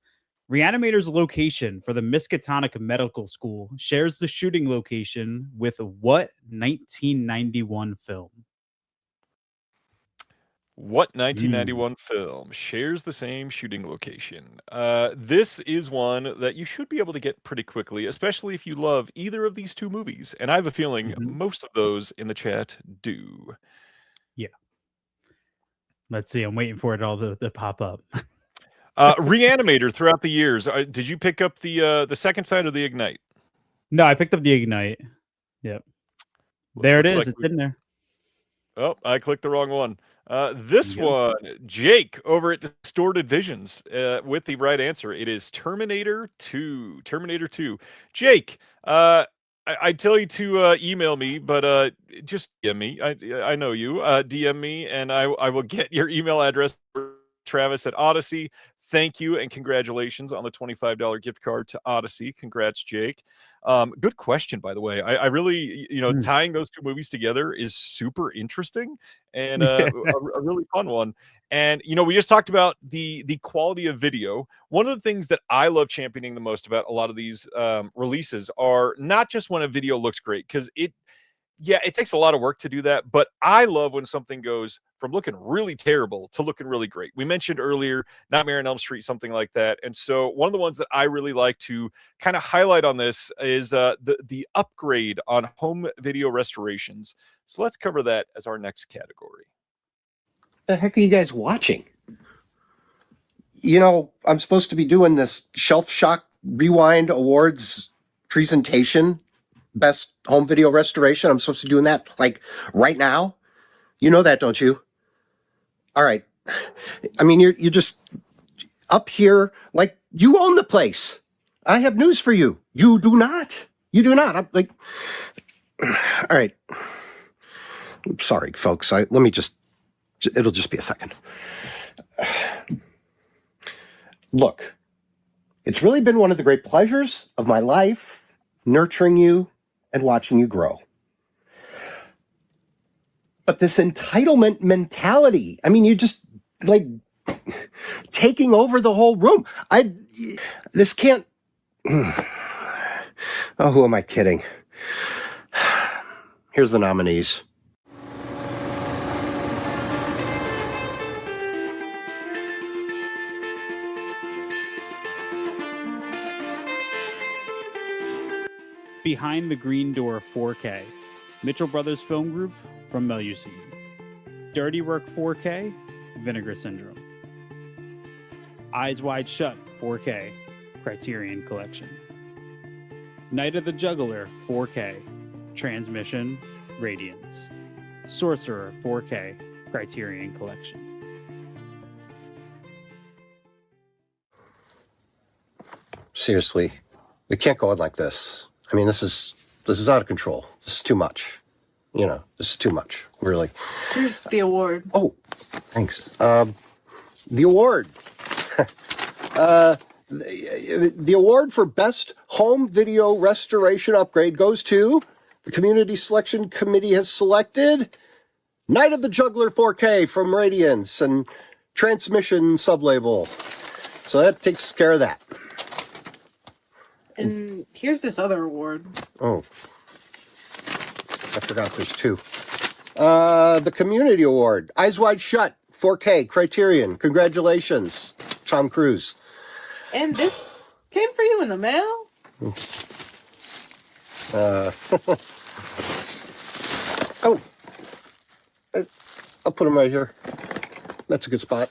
Reanimator's location for the Miskatonic Medical School shares the shooting location with what 1991 film? What 1991 film shares the same shooting location? This is one that you should be able to get pretty quickly, especially if you love either of these two movies. And I have a feeling most of those in the chat do. Yeah. Let's see. I'm waiting for it all to pop up. Reanimator throughout the years. Did you pick up the second side or the Ignite? No, I picked up the Ignite. Yep. There it is. Like it's in there. Oh, I clicked the wrong one. This one, Jake over at Distorted Visions with the right answer. It is Terminator 2. Terminator 2. Jake, I tell you to email me, but just DM me. I know you. DM me, and I will get your email address for Travis at Odyssey. Thank you and congratulations on the $25 gift card to Odyssey. Congrats, Jake. Good question, by the way. I really, tying those two movies together is super interesting and a really fun one. And, we just talked about the quality of video. One of the things that I love championing the most about a lot of these releases are not just when a video looks great, because it takes a lot of work to do that, but I love when something goes from looking really terrible to looking really great. We mentioned earlier Nightmare on Elm Street, something like that. And so one of the ones that I really like to kind of highlight on this is the upgrade on home video restorations. So let's cover that as our next category. The heck are you guys watching? I'm supposed to be doing this Shelf Shock Rewind Awards presentation, best home video restoration. I'm supposed to be doing that like right now. You know that, don't you? All right. I mean, you're just up here like you own the place. I have news for you. You do not. You do not. I'm like, all right. I'm sorry, folks. It'll just be a second. Look, it's really been one of the great pleasures of my life, nurturing you and watching you grow. But this entitlement mentality, I mean, you're just like taking over the whole room. This can't. Oh, who am I kidding? Here's the nominees. Behind the Green Door 4K, Mitchell Brothers Film Group from Melusine. Dirty Work 4K, Vinegar Syndrome. Eyes Wide Shut 4K, Criterion Collection. Night of the Juggler 4K, Transmission, Radiance. Sorcerer 4K, Criterion Collection. Seriously, We can't go on like this. I mean, this is out of control. This is too much. You know, this is too much. Really. Here's the award. Oh, thanks. The award. The award for Best Home Video Restoration Upgrade goes to the Community Selection Committee has selected Night of the Juggler 4K from Radiance and Transmission sublabel. So that takes care of that. And here's this other award. Oh, I forgot there's two. The Community Award, Eyes Wide Shut, 4K, Criterion. Congratulations, Tom Cruise. And this came for you in the mail? Oh, I'll put them right here. That's a good spot.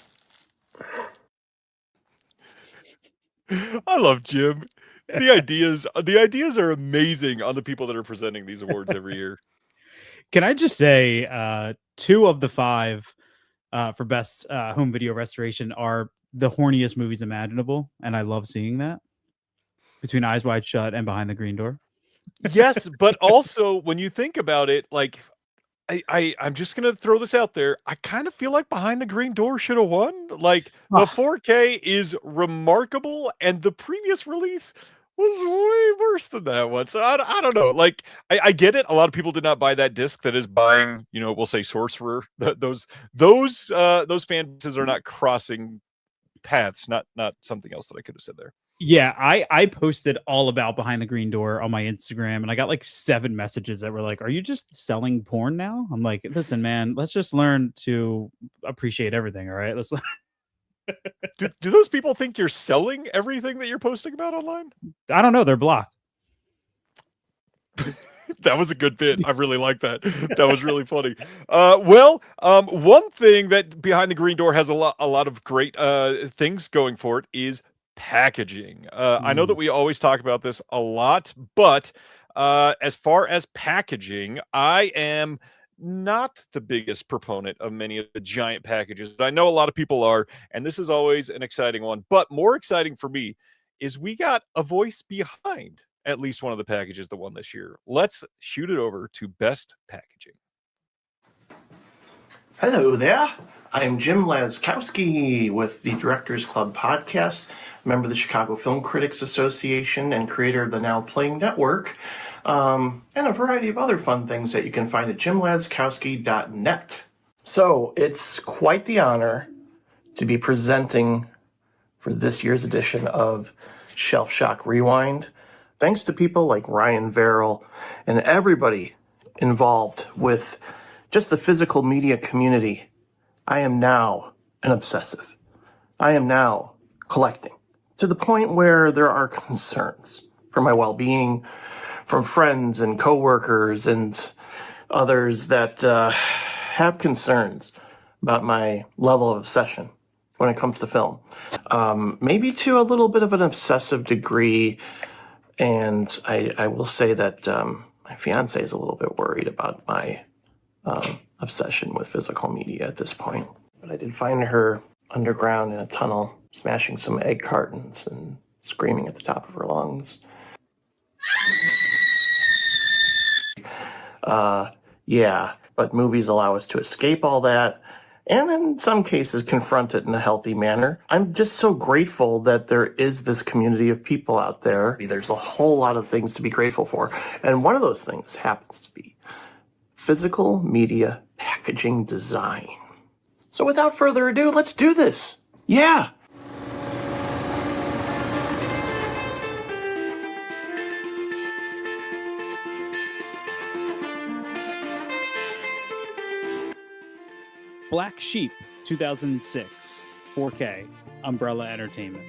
I love Jim. The ideas are amazing on the people that are presenting these awards every year. Can I just say, 2 of the 5 for best home video restoration are the horniest movies imaginable, and I love seeing that. Between Eyes Wide Shut and Behind the Green Door. Yes, but also when you think about it, like I'm just gonna throw this out there. I kind of feel like Behind the Green Door should have won. Like the 4K is remarkable, and the previous release was way worse than that one. So I don't know. Like I get it. A lot of people did not buy that disc. That is buying, we'll say Sorcerer. Those fan bases are not crossing paths. Not something else that I could have said there. Yeah, I posted all about Behind the Green Door on my Instagram, and I got like 7 messages that were like, "Are you just selling porn now?" I'm like, "Listen, man, let's just learn to appreciate everything. All right, let's." Do those people think you're selling everything that you're posting about online? I don't know. They're blocked. That was a good bit. I really like that. That was really funny. One thing that Behind the Green Door has a lot of great things going for it is packaging. I know that we always talk about this a lot, but as far as packaging, I am not the biggest proponent of many of the giant packages, but I know a lot of people are, and this is always an exciting one. But more exciting for me is we got a voice behind at least one of the packages that won this year. Let's shoot it over to Best Packaging. Hello there. I'm Jim Laskowski with the Directors Club podcast, member of the Chicago Film Critics Association, and creator of the Now Playing Network, and a variety of other fun things that you can find at jimlaskowski.net. So it's quite the honor to be presenting for this year's edition of Shelf Shock Rewind. Thanks to people like Ryan Verrill and everybody involved with just the physical media community, I am now an obsessive. I am now collecting to the point where there are concerns for my well-being from friends and coworkers and others that have concerns about my level of obsession when it comes to film. Maybe to a little bit of an obsessive degree. And I will say that my fiance is a little bit worried about my obsession with physical media at this point. But I did find her underground in a tunnel, smashing some egg cartons and screaming at the top of her lungs. Yeah, but movies allow us to escape all that, and in some cases confront it in a healthy manner. I'm just so grateful that there is this community of people out there. There's a whole lot of things to be grateful for, and one of those things happens to be physical media packaging design. So without further ado, let's do this. Yeah. Black Sheep, 2006, 4K, Umbrella Entertainment.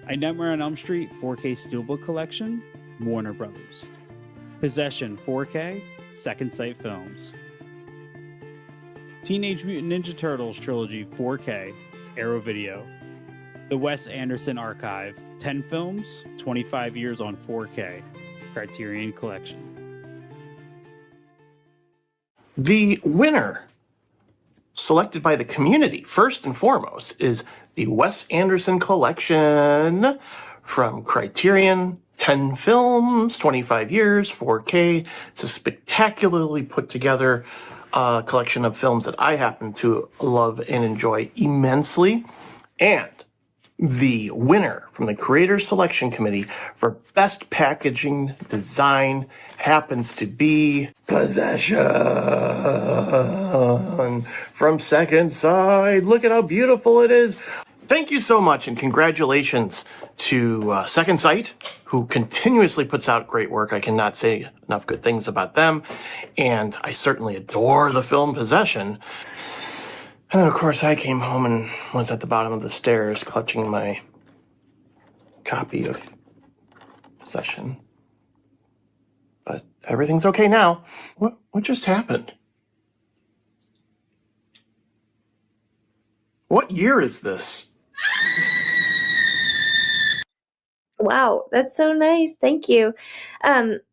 A Nightmare on Elm Street, 4K Steelbook Collection, Warner Brothers. Possession, 4K, Second Sight Films. Teenage Mutant Ninja Turtles Trilogy, 4K, Arrow Video. The Wes Anderson Archive, 10 films, 25 years on 4K, Criterion Collection. The winner, selected by the community, first and foremost, is the Wes Anderson Collection from Criterion 10 films, 25 years, 4K. It's a spectacularly put together collection of films that I happen to love and enjoy immensely. And the winner from the Creators Selection Committee for Best Packaging Design happens to be Possession from Second Sight. Look at how beautiful it is. Thank you so much, and congratulations to Second Sight, who continuously puts out great work. I cannot say enough good things about them, and I certainly adore the film Possession. And then, of course, I came home and was at the bottom of the stairs clutching my copy of Possession. But everything's okay now. What just happened? What year is this? Wow, that's so nice. Thank you.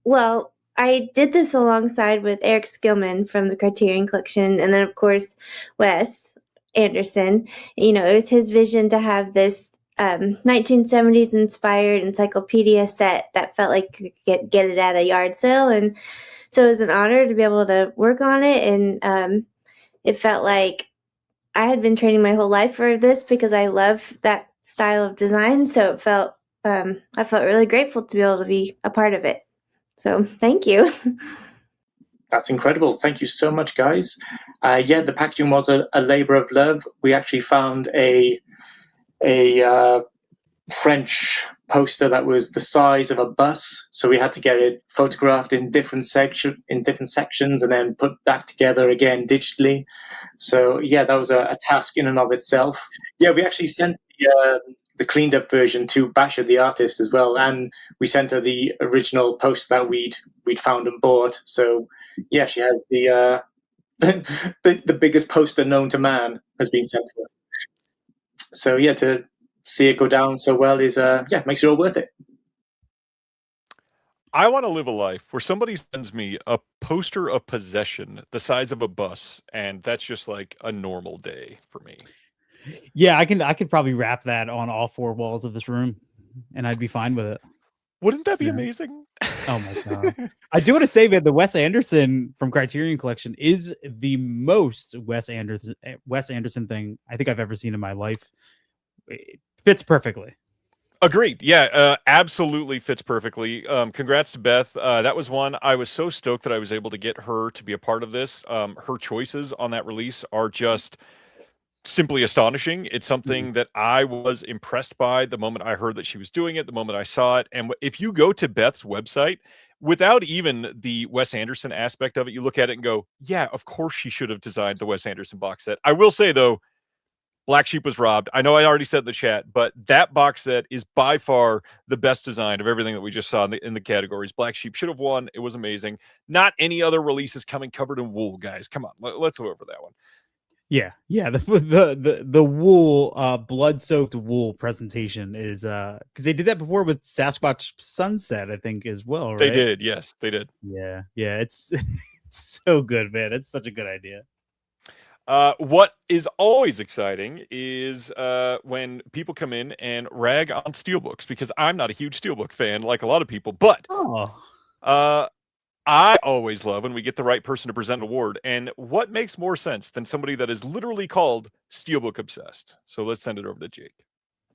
Well, I did this alongside with Eric Skillman from the Criterion Collection, and then of course Wes Anderson. You know, it was his vision to have this 1970s inspired encyclopedia set that felt like you could get it at a yard sale, and so it was an honor to be able to work on it, and it felt like I had been training my whole life for this because I love that style of design. So it felt I felt really grateful to be able to be a part of it. So thank you. That's incredible. Thank you so much, guys. Yeah, the packaging was a labor of love. We actually found a French poster that was the size of a bus, so we had to get it photographed in different sections and then put that together again digitally. So yeah, that was a task in and of itself. Yeah, we actually sent the cleaned up version to Basha, the artist, as well, and we sent her the original poster that we'd found and bought. So yeah, she has the the biggest poster known to man has been sent to her. So yeah, to see it go down so well is makes it all worth it. I want to live a life where somebody sends me a poster of Possession the size of a bus, and that's just like a normal day for me. Yeah, I could probably wrap that on all four walls of this room, and I'd be fine with it. Wouldn't that be amazing? Oh my god! I do want to say that the Wes Anderson from Criterion Collection is the most Wes Anderson thing I think I've ever seen in my life. It fits perfectly. Agreed. Yeah, absolutely fits perfectly. Congrats to Beth. That was one I was so stoked that I was able to get her to be a part of this. Her choices on that release are just simply astonishing. It's something that I was impressed by the moment I heard that she was doing it, the moment I saw it. And if you go to Beth's website, without even the Wes Anderson aspect of it, you look at it and go, yeah, of course she should have designed the Wes Anderson box set. I will say, though, Black Sheep was robbed. I know I already said in the chat, but that box set is by far the best design of everything that we just saw in the categories. Black Sheep should have won. It was amazing. Not any other releases coming covered in wool, guys. Come on, let's go over that one. Yeah, the wool, blood-soaked wool presentation is because they did that before with Sasquatch Sunset, I think, as well. Right? They did, yes, they did. Yeah, it's it's so good, man. It's such a good idea. What is always exciting is when people come in and rag on steelbooks, because I'm not a huge steelbook fan like a lot of people, but I always love when we get the right person to present an award. And what makes more sense than somebody that is literally called Steelbook Obsessed? So let's send it over to Jake.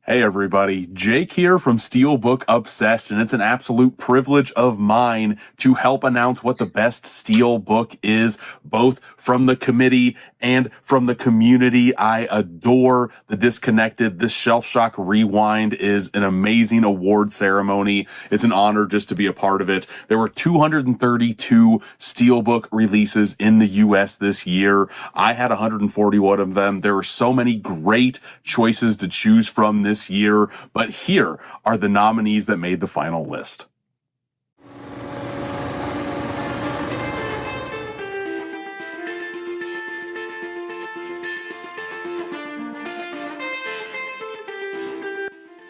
Hey everybody, Jake here from Steelbook Obsessed, and it's an absolute privilege of mine to help announce what the best Steelbook is, both from the committee and from the community. I adore The Disconnected. This Shelf Shock Rewind is an amazing award ceremony. It's an honor just to be a part of it. There were 232 Steelbook releases in the US this year. I had 141 of them. There were so many great choices to choose from this year, but here are the nominees that made the final list.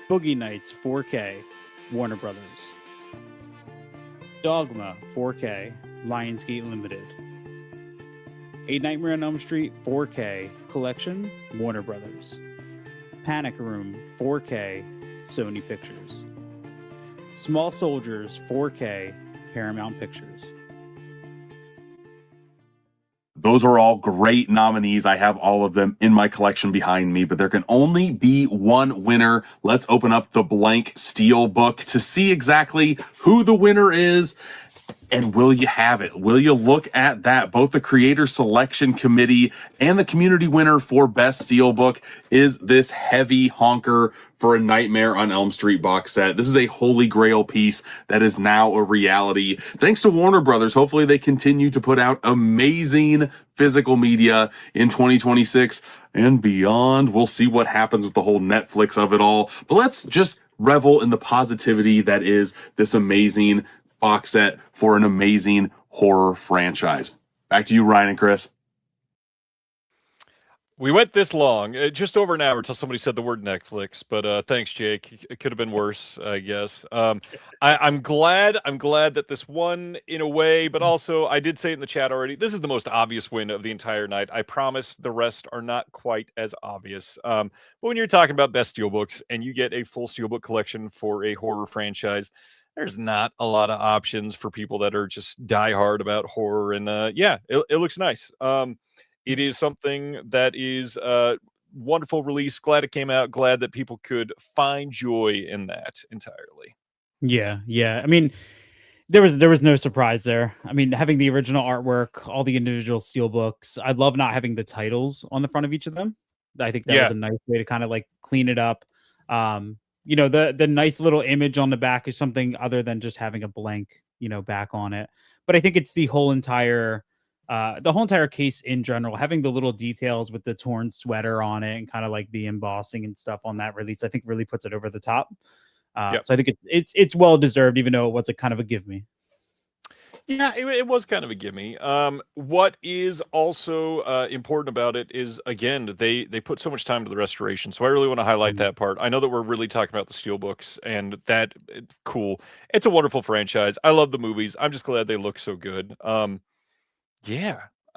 Boogie Nights 4K, Warner Brothers. Dogma 4K, Lionsgate Limited. A Nightmare on Elm Street 4K Collection, Warner Brothers. Panic Room 4K, Sony Pictures. Small Soldiers 4K, Paramount Pictures. Those are all great nominees. I have all of them in my collection behind me, but there can only be one winner. Let's open up the blank steel book to see exactly who the winner is. And will you have it? Will you look at that? Both the Creator Selection Committee and the community winner for Best Steelbook is this heavy honker for A Nightmare on Elm Street box set. This is a holy grail piece that is now a reality. Thanks to Warner Brothers, hopefully they continue to put out amazing physical media in 2026 and beyond. We'll see what happens with the whole Netflix of it all. But let's just revel in the positivity that is this amazing box set for an amazing horror franchise. Back to you, Ryan and Chris. We went this long, just over an hour until somebody said the word Netflix. But thanks, Jake. It could have been worse, I guess. I'm glad that this won in a way, but also I did say it in the chat already. This is the most obvious win of the entire night. I promise the rest are not quite as obvious. But when you're talking about best steelbooks and you get a full steelbook collection for a horror franchise, there's not a lot of options for people that are just diehard about horror. And it looks nice. It is something that is a wonderful release. Glad it came out. Glad that people could find joy in that entirely. Yeah. I mean, there was no surprise there. I mean, having the original artwork, all the individual steelbooks. I love not having the titles on the front of each of them. I think that was a nice way to kind of like clean it up. The nice little image on the back is something other than just having a blank, back on it. But I think it's the whole entire case in general, having the little details with the torn sweater on it and kind of like the embossing and stuff on that release, I think really puts it over the top. So I think it's well deserved, even though it was a kind of a give me. Yeah, it was kind of a gimme. What is also important about it is, again, they put so much time to the restoration. So I really want to highlight that part. I know that we're really talking about the steelbooks, and cool. It's a wonderful franchise. I love the movies. I'm just glad they look so good.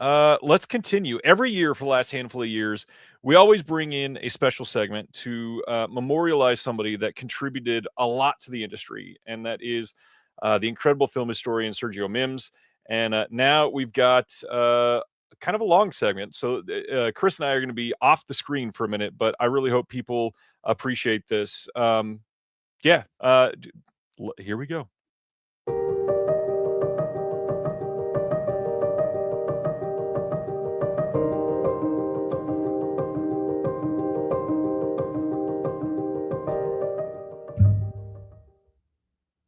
Let's continue. Every year for the last handful of years, we always bring in a special segment to memorialize somebody that contributed a lot to the industry, and that is the incredible film historian Sergio Mims. And now we've got kind of a long segment. So Chris and I are going to be off the screen for a minute, but I really hope people appreciate this. Here we go.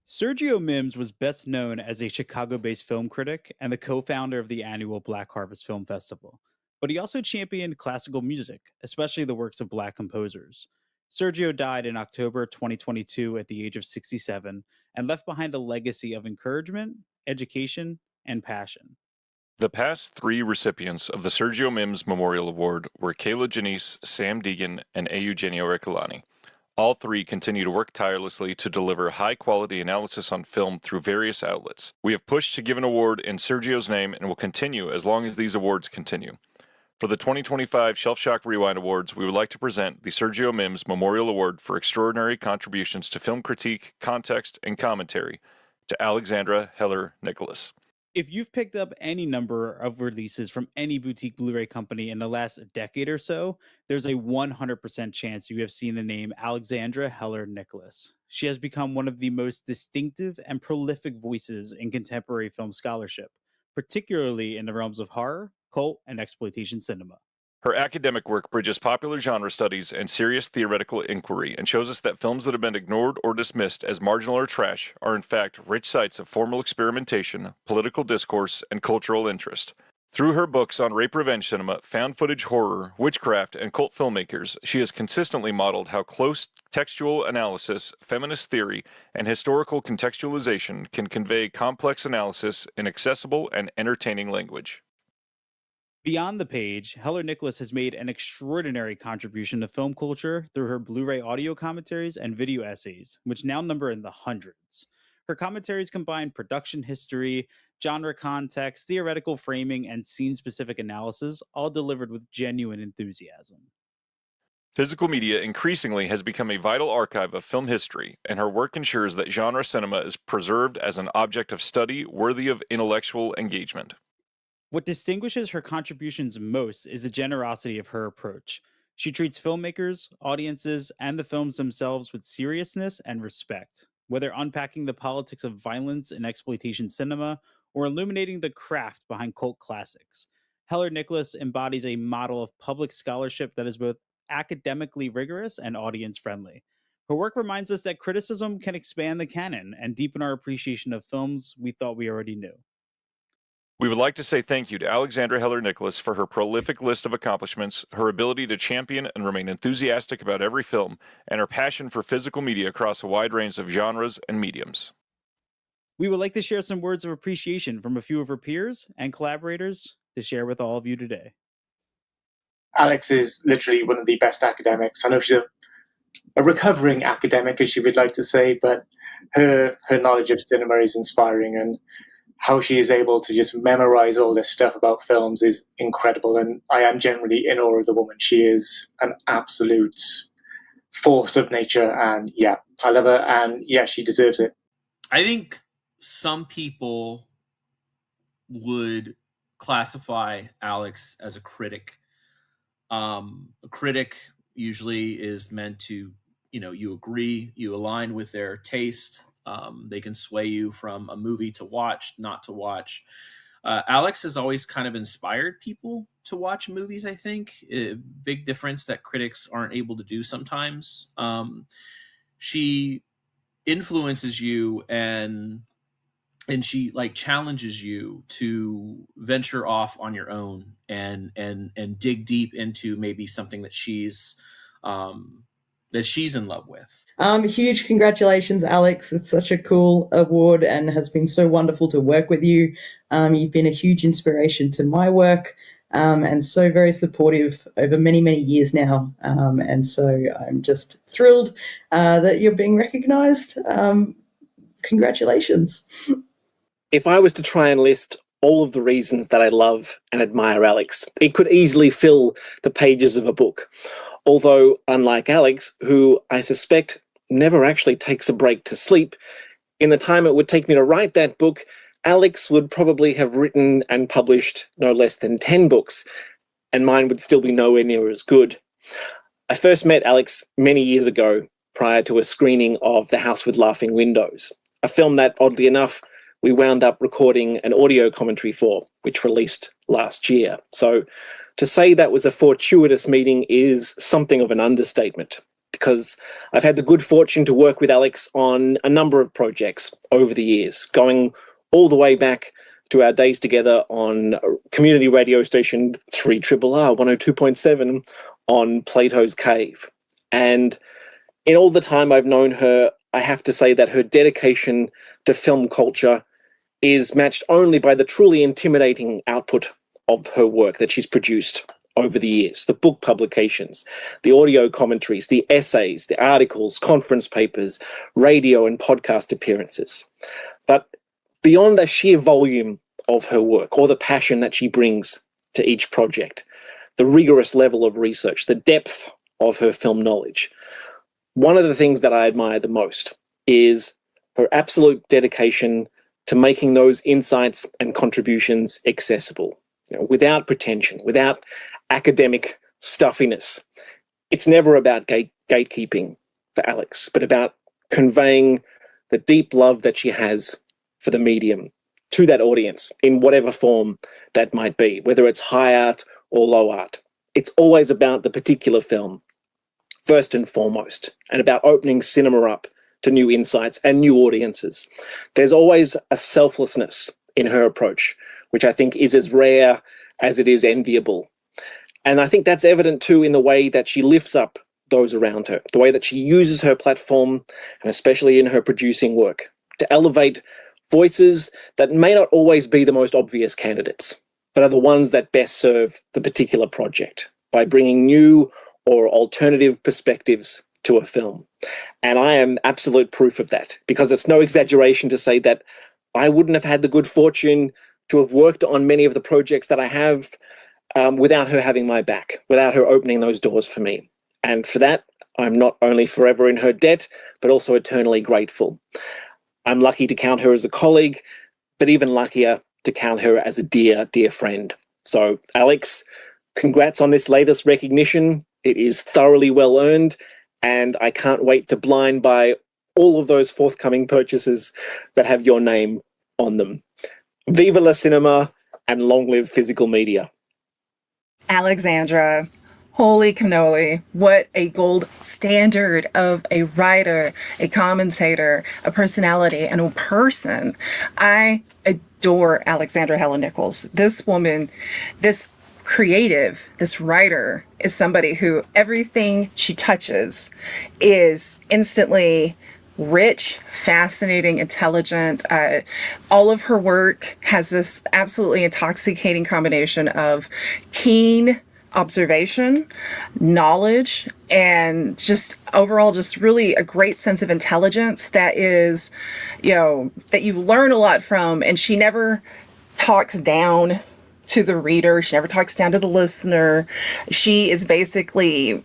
Sergio Mims was best known as a Chicago-based film critic and the co-founder of the annual Black Harvest Film Festival. But he also championed classical music, especially the works of Black composers. Sergio died in October 2022 at the age of 67 and left behind a legacy of encouragement, education, and passion. The past three recipients of the Sergio Mims Memorial Award were Kayla Janice, Sam Deegan, and Eugenio Ricolani. All three continue to work tirelessly to deliver high-quality analysis on film through various outlets. We have pushed to give an award in Sergio's name and will continue as long as these awards continue. For the 2025 Shelf Shock Rewind Awards, we would like to present the Sergio Mims Memorial Award for extraordinary contributions to film critique, context, and commentary to Alexandra Heller Nicholas. If you've picked up any number of releases from any boutique Blu-ray company in the last decade or so, there's a 100% chance you have seen the name Alexandra Heller Nicholas. She has become one of the most distinctive and prolific voices in contemporary film scholarship, particularly in the realms of horror, cult, and exploitation cinema. Her academic work bridges popular genre studies and serious theoretical inquiry and shows us that films that have been ignored or dismissed as marginal or trash are in fact rich sites of formal experimentation, political discourse, and cultural interest. Through her books on rape revenge cinema, found footage horror, witchcraft, and cult filmmakers, she has consistently modeled how close textual analysis, feminist theory, and historical contextualization can convey complex analysis in accessible and entertaining language. Beyond the page, Heller Nicholas has made an extraordinary contribution to film culture through her Blu-ray audio commentaries and video essays, which now number in the hundreds. Her commentaries combine production history, genre context, theoretical framing, and scene-specific analysis, all delivered with genuine enthusiasm. Physical media increasingly has become a vital archive of film history, and her work ensures that genre cinema is preserved as an object of study worthy of intellectual engagement. What distinguishes her contributions most is the generosity of her approach. She treats filmmakers, audiences, and the films themselves with seriousness and respect. Whether unpacking the politics of violence in exploitation cinema or illuminating the craft behind cult classics, Heller Nicholas embodies a model of public scholarship that is both academically rigorous and audience friendly. Her work reminds us that criticism can expand the canon and deepen our appreciation of films we thought we already knew. We would like to say thank you to Alexandra Heller Nicholas for her prolific list of accomplishments, her ability to champion and remain enthusiastic about every film, and her passion for physical media across a wide range of genres and mediums. We would like to share some words of appreciation from a few of her peers and collaborators to share with all of you today. Alex is literally one of the best academics. I know she's a recovering academic, as she would like to say, but her knowledge of cinema is inspiring, and how she is able to just memorize all this stuff about films is incredible. And I am generally in awe of the woman. She is an absolute force of nature, and yeah, I love her, and yeah, she deserves it. I think some people would classify Alex as a critic. A critic usually is meant to, you agree, you align with their taste. They can sway you from a movie to watch, not to watch. Alex has always kind of inspired people to watch movies, I think. Big difference that critics aren't able to do sometimes. She influences you and she challenges you to venture off on your own and dig deep into maybe something that she's in love with. Huge congratulations, Alex. It's such a cool award and has been so wonderful to work with you. You've been a huge inspiration to my work and so very supportive over many, many years now. And so I'm just thrilled that you're being recognized. Congratulations. If I was to try and list all of the reasons that I love and admire Alex, it could easily fill the pages of a book. Although, unlike Alex, who I suspect never actually takes a break to sleep, in the time it would take me to write that book, Alex would probably have written and published no less than 10 books, and mine would still be nowhere near as good. I first met Alex many years ago, prior to a screening of The House with Laughing Windows, a film that, oddly enough, we wound up recording an audio commentary for, which released last year. So to say that was a fortuitous meeting is something of an understatement, because I've had the good fortune to work with Alex on a number of projects over the years, going all the way back to our days together on community radio station 3RRR 102.7 on Plato's Cave. And in all the time I've known her, I have to say that her dedication to film culture is matched only by the truly intimidating output of her work that she's produced over the years. The book publications, the audio commentaries, the essays, the articles, conference papers, radio and podcast appearances. But beyond the sheer volume of her work or the passion that she brings to each project, the rigorous level of research, the depth of her film knowledge, one of the things that I admire the most is her absolute dedication to making those insights and contributions accessible, without pretension, without academic stuffiness. It's never about gatekeeping for Alex, but about conveying the deep love that she has for the medium to that audience in whatever form that might be, whether it's high art or low art. It's always about the particular film, first and foremost, and about opening cinema up to new insights and new audiences. There's always a selflessness in her approach, which I think is as rare as it is enviable. And I think that's evident too in the way that she lifts up those around her, the way that she uses her platform, and especially in her producing work, to elevate voices that may not always be the most obvious candidates, but are the ones that best serve the particular project by bringing new or alternative perspectives to a film. And I am absolute proof of that, because it's no exaggeration to say that I wouldn't have had the good fortune to have worked on many of the projects that I have without her having my back, without her opening those doors for me. And for that, I'm not only forever in her debt, but also eternally grateful. I'm lucky to count her as a colleague, but even luckier to count her as a dear, dear friend. So, Alex, congrats on this latest recognition. It is thoroughly well earned, and I can't wait to blind buy all of those forthcoming purchases that have your name on them. Viva la cinema, and long live physical media. Alexandra, holy cannoli, what a gold standard of a writer, a commentator, a personality, and a person. I adore Alexandra Helen Nichols. This woman, this creative, this writer, is somebody who everything she touches is instantly rich, fascinating, intelligent. All of her work has this absolutely intoxicating combination of keen observation, knowledge, and just overall just really a great sense of intelligence that is, that you learn a lot from. And she never talks down to the reader. She never talks down to the listener. She is basically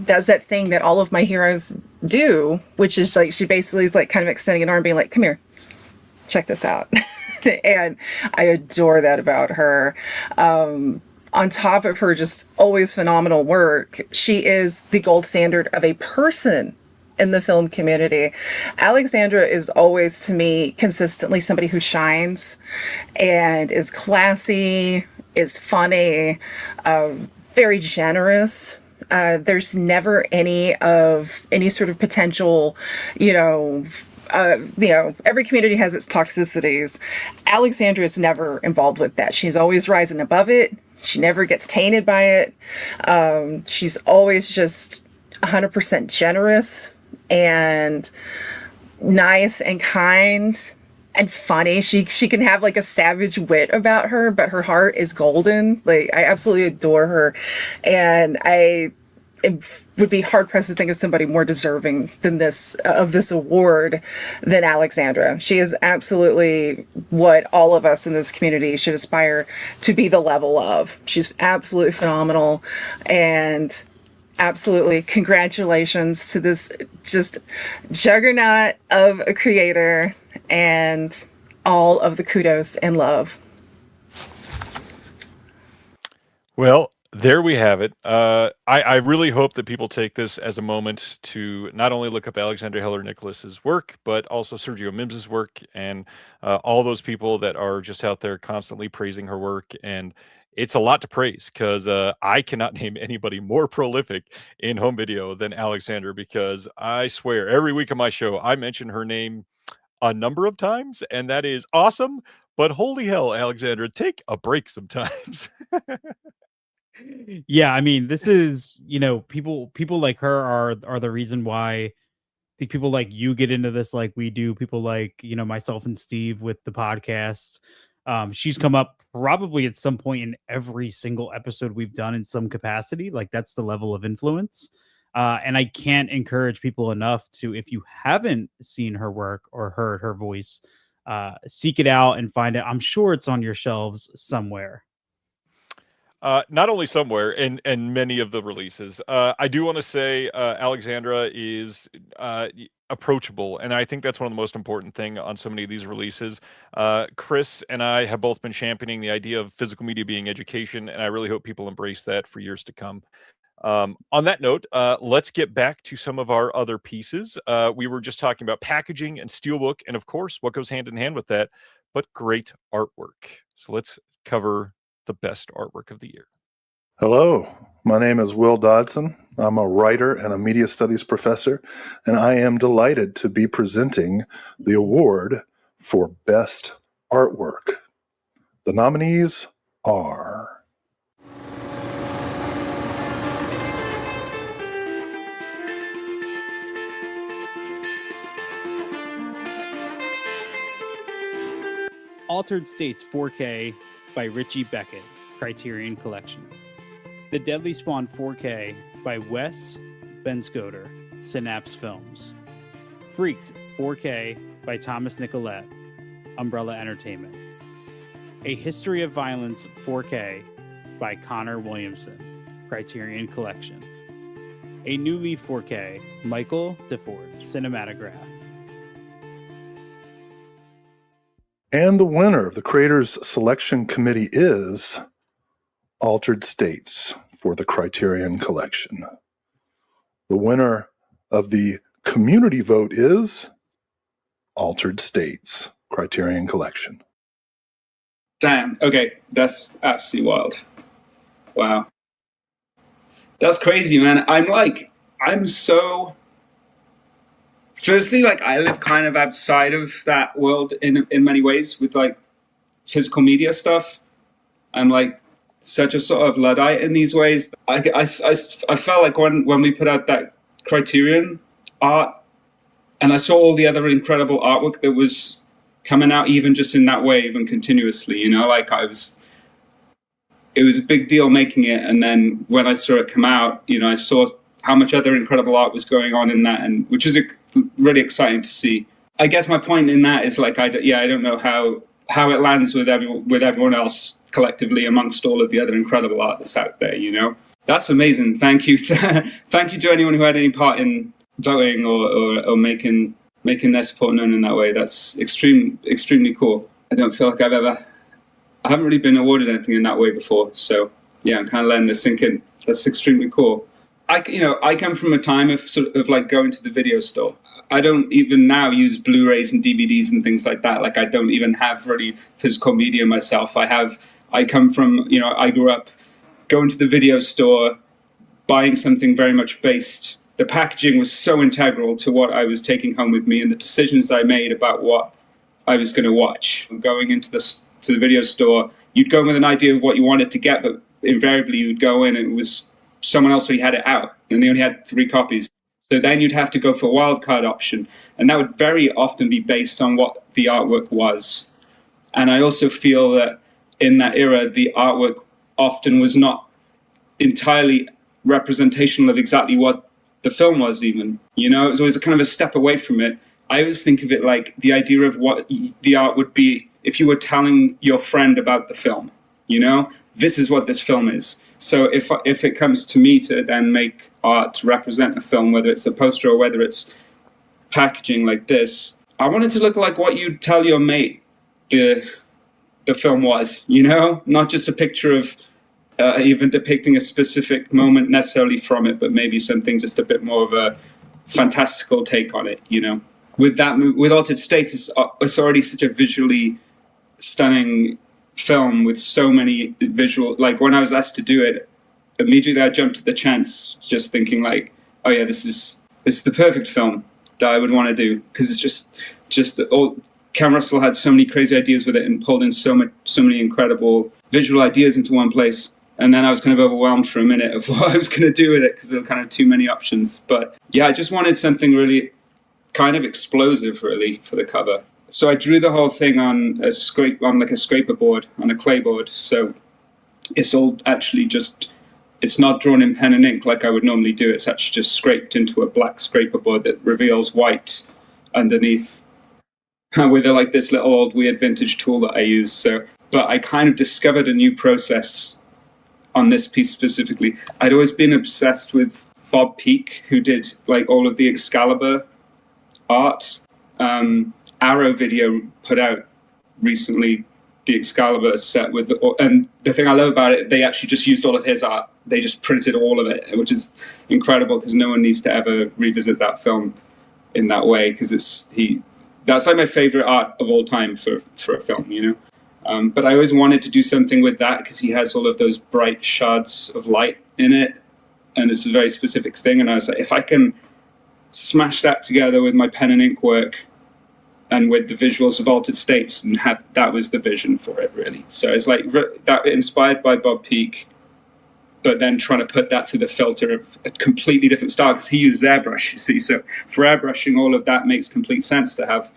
does that thing that all of my heroes do, which is like, she basically is like kind of extending an arm being like, come here, check this out. And I adore that about her. On top of her just always phenomenal work, she is the gold standard of a person in the film community. Alexandra is always, to me, consistently somebody who shines and is classy, is funny, very generous. There's never any sort of potential, every community has its toxicities. Alexandra is never involved with that. She's always rising above it. She never gets tainted by it. She's always just 100% generous and nice and kind and funny. She can have like a savage wit about her, but her heart is golden. Like, I absolutely adore her. And it would be hard pressed to think of somebody more deserving than this award than Alexandra. She is absolutely what all of us in this community should aspire to be the level of. She's absolutely phenomenal, and absolutely congratulations to this just juggernaut of a creator, and all of the kudos and love. Well, there we have it. I really hope that people take this as a moment to not only look up Alexandra Heller Nicholas's work, but also Sergio Mims's work, and all those people that are just out there constantly praising her work. And it's a lot to praise, because I cannot name anybody more prolific in home video than Alexandra, because I swear every week on my show I mention her name a number of times, and that is awesome. But holy hell, Alexandra, take a break sometimes. Yeah, I mean, this is, people like her are the reason why I think people like you get into this like we do. People like, myself and Steve with the podcast. She's come up probably at some point in every single episode we've done in some capacity. Like, that's the level of influence. And I can't encourage people enough to, if you haven't seen her work or heard her voice, seek it out and find it. I'm sure it's on your shelves somewhere. Not only somewhere, and many of the releases. I do want to say Alexandra is approachable, and I think that's one of the most important thing on so many of these releases. Chris and I have both been championing the idea of physical media being education, and I really hope people embrace that for years to come. On that note, let's get back to some of our other pieces. We were just talking about packaging and steelbook, and of course, what goes hand in hand with that, but great artwork. So let's cover the best artwork of the year. Hello, my name is Will Dodson. I'm a writer and a media studies professor, and I am delighted to be presenting the award for Best Artwork. The nominees are Altered States 4K by Richie Beckett, Criterion Collection. The Deadly Spawn 4K by Wes Benscoter, Synapse Films. Freaked 4K by Thomas Nicolette, Umbrella Entertainment. A History of Violence 4K by Connor Williamson, Criterion Collection. A New Leaf 4K, Michael DeFord, Cinematograph. And the winner of the Creators Selection Committee is Altered States for the Criterion Collection. The winner of the community vote is Altered States, Criterion Collection. Damn. Okay, that's absolutely wild. Wow. That's crazy, man. I'm so. Firstly, like I live kind of outside of that world in many ways with like physical media stuff. I'm like such a sort of Luddite in these ways. I felt like when we put out that Criterion art, and I saw all the other incredible artwork that was coming out, even just in that wave and continuously, you know, like it was a big deal making it. And then when I saw it come out, you know, I saw how much other incredible art was going on in that, and which was really exciting to see. I guess my point in that is like, I don't know how it lands with everyone else collectively amongst all of the other incredible art that's out there, you know? That's amazing. Thank you. Thank you to anyone who had any part in voting or making their support known in that way. That's extremely cool. I don't feel like I haven't really been awarded anything in that way before. So yeah, I'm kind of letting this sink in. That's extremely cool. I come from a time of sort of like going to the video store. I don't even now use Blu-rays and DVDs and things like that. Like I don't even have really physical media myself. I come from, you know, I grew up going to the video store, buying something very much based. The packaging was so integral to what I was taking home with me and the decisions I made about what I was going to watch. Going into the video store, you'd go in with an idea of what you wanted to get, but invariably you'd go in and it was someone else who had it out and they only had 3 copies. So then you'd have to go for a wildcard option. And that would very often be based on what the artwork was. And I also feel that in that era, the artwork often was not entirely representational of exactly what the film was even. You know, it was always a kind of a step away from it. I always think of it like the idea of what the art would be if you were telling your friend about the film. You know, this is what this film is. So if it comes to me to then make art to represent a film, whether it's a poster or whether it's packaging like this, I want it to look like what you'd tell your mate the film was, you know? Not just a picture of even depicting a specific moment necessarily from it, but maybe something just a bit more of a fantastical take on it, you know? With Altered States, it's already such a visually stunning film with so many visual, like when I was asked to do it, immediately I jumped at the chance, just thinking like, oh yeah, this is the perfect film that I would want to do, because it's just Cam Russell had so many crazy ideas with it and pulled in so many incredible visual ideas into one place. And then I was kind of overwhelmed for a minute of what I was going to do with it because there were kind of too many options. But yeah, I just wanted something really kind of explosive, really, for the cover. So I drew the whole thing on like a scraper board, on a clay board. So it's all actually just, it's not drawn in pen and ink like I would normally do. It's actually just scraped into a black scraper board that reveals white underneath with like this little old weird vintage tool that I use. So, but I kind of discovered a new process on this piece specifically. I'd always been obsessed with Bob Peak, who did like all of the Excalibur art. Arrow Video put out recently the Excalibur set with, and the thing I love about it, they actually just used all of his art. They just printed all of it, which is incredible because no one needs to ever revisit that film in that way, because that's like my favorite art of all time for a film, you know. But I always wanted to do something with that because he has all of those bright shards of light in it, and it's a very specific thing. And I was like, if I can smash that together with my pen and ink work and with the visuals of Altered States, and that was the vision for it, really. So it's like that inspired by Bob Peak, but then trying to put that through the filter of a completely different style, because he uses airbrush, you see. So for airbrushing, all of that makes complete sense to have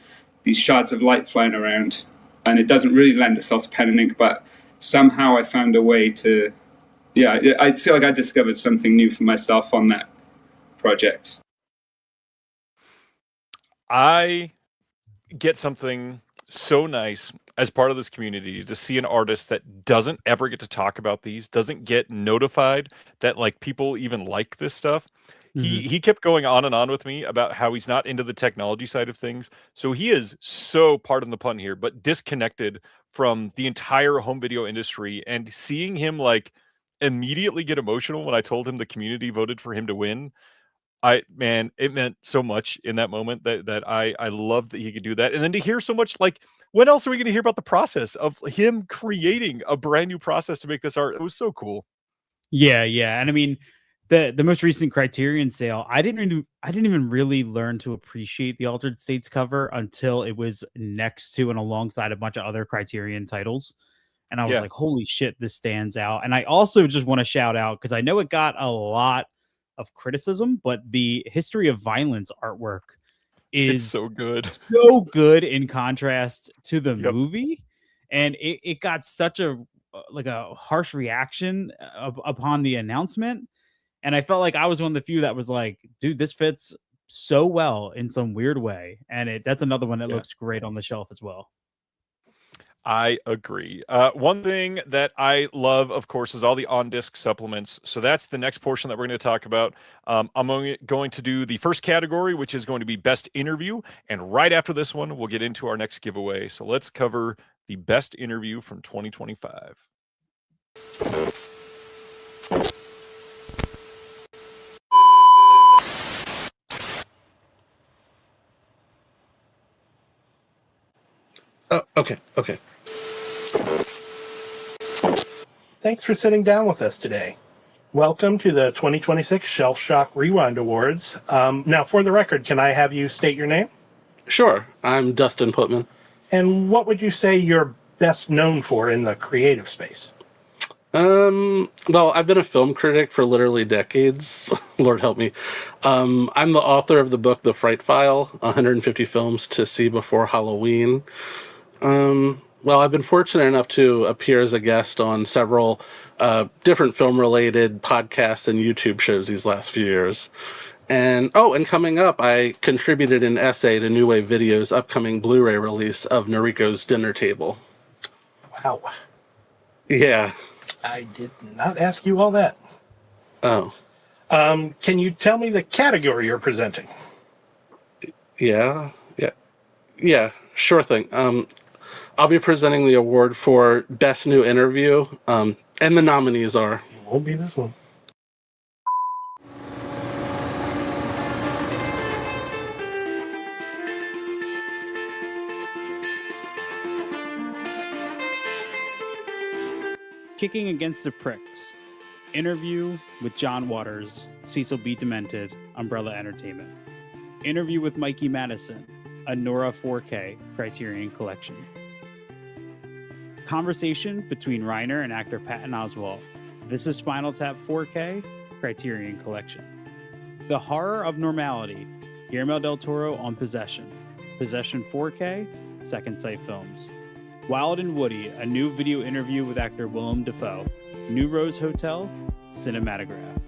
these shards of light flying around. And it doesn't really lend itself to pen and ink, but somehow I found a way to, yeah, I feel like I discovered something new for myself on that project. I get something so nice as part of this community to see an artist that doesn't ever get to talk about these, doesn't get notified that like people even like this stuff. He kept going on and on with me about how he's not into the technology side of things. So he is so, pardon the pun here, but disconnected from the entire home video industry. And seeing him like immediately get emotional when I told him the community voted for him to win, man, it meant so much in that moment that I love that he could do that. And then to hear so much, like, when else are we going to hear about the process of him creating a brand new process to make this art? It was so cool. Yeah, yeah. And I mean, the most recent Criterion sale, I didn't even really learn to appreciate the Altered States cover until it was next to and alongside a bunch of other Criterion titles. And I was Yeah. like, holy shit, this stands out. And I also just want to shout out, because I know it got a lot of criticism, but the History of Violence artwork It's is so good. so good in contrast to the movie. And it got such a like a harsh reaction upon the announcement. And I felt like I was one of the few that was like, dude, this fits so well in some weird way. And that's another one that Yeah. looks great on the shelf as well. I agree. One thing that I love, of course, is all the on-disc supplements. So that's the next portion that we're going to talk about. I'm going to do the first category, which is going to be Best Interview. And right after this one, we'll get into our next giveaway. So let's cover the Best Interview from 2025. Oh, okay. Thanks for sitting down with us today. Welcome to the 2026 Shelf Shock Rewind Awards. Now, for the record, can I have you state your name? Sure. I'm Dustin Putman. And what would you say you're best known for in the creative space? Well, I've been a film critic for literally decades. Lord help me. I'm the author of the book The Fright File, 150 films to see before Halloween. Well, I've been fortunate enough to appear as a guest on several different film-related podcasts and YouTube shows these last few years. And coming up, I contributed an essay to New Wave Video's upcoming Blu-ray release of Noriko's Dinner Table. Wow. Yeah. I did not ask you all that. Oh. Can you tell me the category you're presenting? Yeah, sure thing. I'll be presenting the award for Best New Interview, and the nominees are... It won't be this one. Kicking Against the Pricks. Interview with John Waters, Cecil B. Demented, Umbrella Entertainment. Interview with Mikey Madison, a Nora 4K Criterion Collection. Conversation between Reiner and actor Patton Oswalt, This is Spinal Tap 4K Criterion Collection. The Horror of Normality, Guillermo del Toro on Possession, Possession 4K, Second Sight Films. Wild and Woody, a new video interview with actor Willem Dafoe, New Rose Hotel, Cinematograph.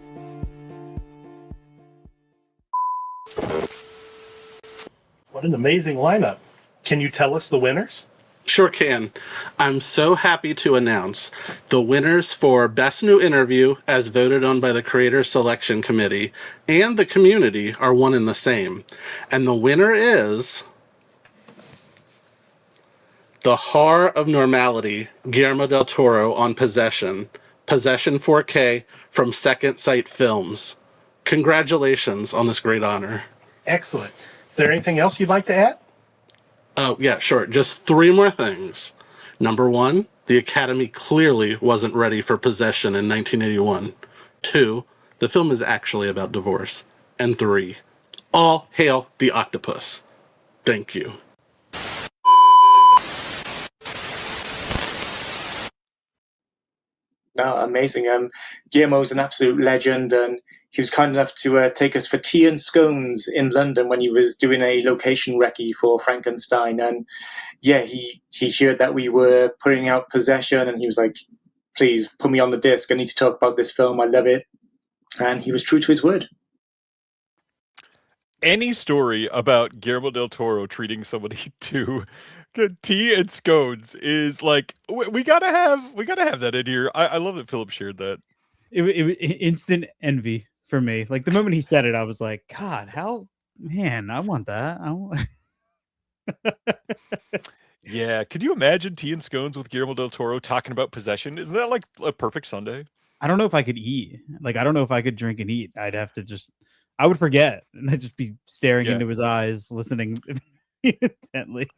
What an amazing lineup. Can you tell us the winners? Sure can. I'm so happy to announce the winners for Best New Interview, as voted on by the Creator Selection Committee, and the community are one and the same. And the winner is... The Horror of Normality, Guillermo del Toro on Possession, Possession 4K from Second Sight Films. Congratulations on this great honor. Excellent. Is there anything else you'd like to add? Oh, yeah, sure. Just 3 more things. Number 1, the Academy clearly wasn't ready for Possession in 1981. 2, the film is actually about divorce. And 3, all hail the octopus. Thank you. No, amazing. Guillermo's an absolute legend, and he was kind enough to take us for tea and scones in London when he was doing a location recce for Frankenstein. And yeah, he heard that we were putting out Possession, and he was like, please put me on the disc. I need to talk about this film. I love it. And he was true to his word. Any story about Guillermo del Toro treating somebody to good tea and scones is like, we gotta have that in here. I love that Philip shared that. It instant envy. for me. Like the moment he said it, I was like, God, how man, I want that. I want... Yeah, could you imagine tea and scones with Guillermo del Toro talking about possession? Isn't that like a perfect Sunday? I don't know if I could eat. Like I don't know if I could drink and eat. I'd have to just I would forget and I'd just be staring Yeah. into his eyes, listening intently.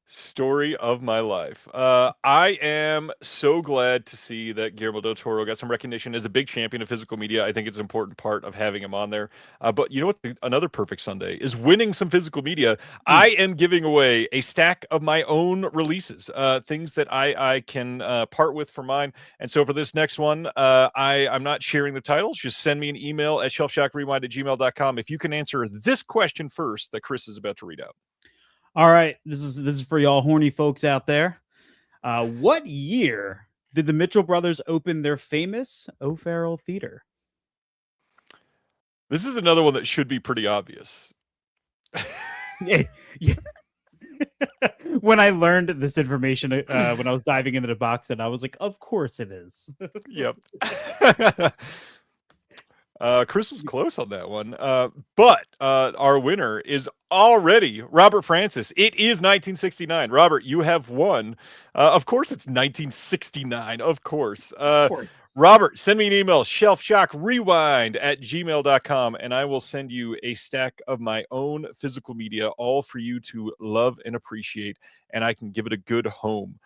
Story of my life. I am so glad to see that Guillermo del Toro got some recognition as a big champion of physical media. I think it's an important part of having him on there. But you know what? Another perfect Sunday is winning some physical media. I am giving away a stack of my own releases, things that I can part with for mine. And so for this next one, I'm not sharing the titles. Just send me an email at shelfshockrewind@gmail.com if you can answer this question first that Chris is about to read out. All right, this is for y'all horny folks out there. What year did the Mitchell brothers open their famous O'Farrell Theater? This is another one that should be pretty obvious. Yeah. When I learned this information when I was diving into the box, and I was like, "Of course it is." Yep. Chris was close on that one, but our winner is already Robert Francis. It is 1969. Robert, you have won. Of course, it's 1969. Of course. Robert, send me an email, shelfshockrewind@gmail.com, and I will send you a stack of my own physical media, all for you to love and appreciate, and I can give it a good home.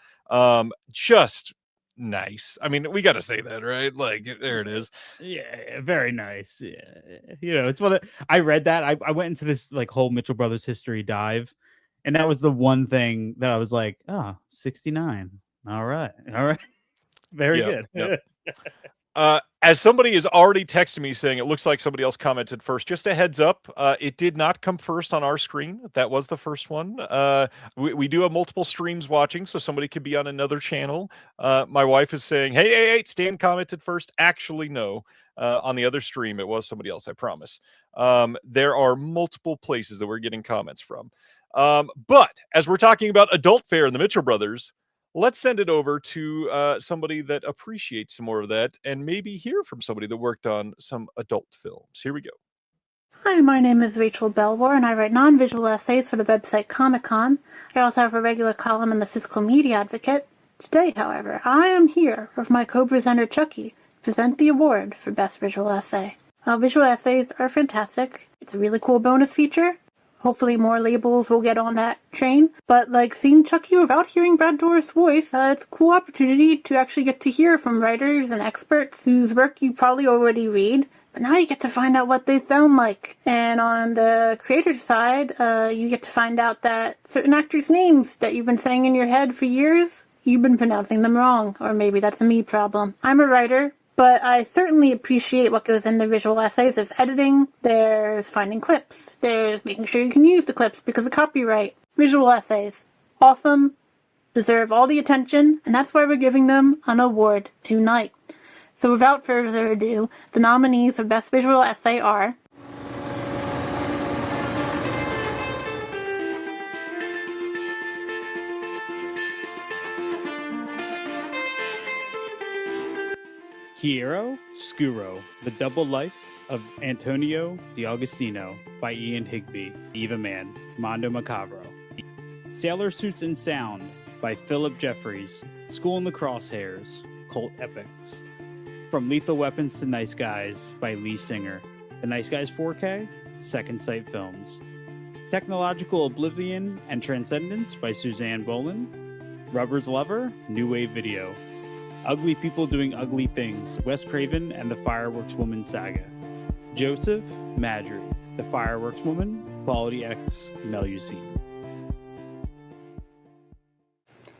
Just nice. I mean, we got to say that, right? Like, there it is. Yeah, very nice. Yeah, you know, it's one that I read that I went into this like whole Mitchell Brothers history dive, and that was the one thing that I was like, oh, 69. All right, very good. Yep. As somebody is already texting me saying it looks like somebody else commented first, just a heads up, it did not come first on our screen. That was the first one. We do have multiple streams watching, so somebody could be on another channel. My wife is saying, hey, Stan commented first. Actually, no. On the other stream, it was somebody else, I promise. There are multiple places that we're getting comments from. But as we're talking about adult fare in the Mitchell Brothers, let's send it over to somebody that appreciates some more of that and maybe hear from somebody that worked on some adult films. Here we go. Hi, my name is Rachel Belwar, and I write non-visual essays for the website Comic-Con. I also have a regular column in the Physical Media Advocate. Today, however, I am here with my co-presenter Chucky to present the award for Best Visual Essay. Visual essays are fantastic. It's a really cool bonus feature. Hopefully more labels will get on that train. But like seeing Chucky without hearing Brad Dourif's voice, it's a cool opportunity to actually get to hear from writers and experts whose work you probably already read. But now you get to find out what they sound like. And on the creator side, you get to find out that certain actors' names that you've been saying in your head for years, you've been pronouncing them wrong. Or maybe that's a me problem. I'm a writer, but I certainly appreciate what goes into visual essays. There's editing, there's finding clips, there's making sure you can use the clips because of copyright. Visual essays, awesome, deserve all the attention, and that's why we're giving them an award tonight. So without further ado, the nominees for Best Visual Essay are Chiaro Scuro, The Double Life of Antonio D'Agostino by Ian Higby, Eva Mann, Mondo Macabro. Sailor Suits and Sound by Philip Jeffries, School in the Crosshairs, Cult Epics. From Lethal Weapons to Nice Guys by Lee Singer, The Nice Guys 4K, Second Sight Films. Technological Oblivion and Transcendence by Suzanne Boland. Rubber's Lover, New Wave Video. Ugly People Doing Ugly Things, Wes Craven and the Fireworks Woman Saga. Joseph, Madry, The Fireworks Woman, Quality X, Melusine.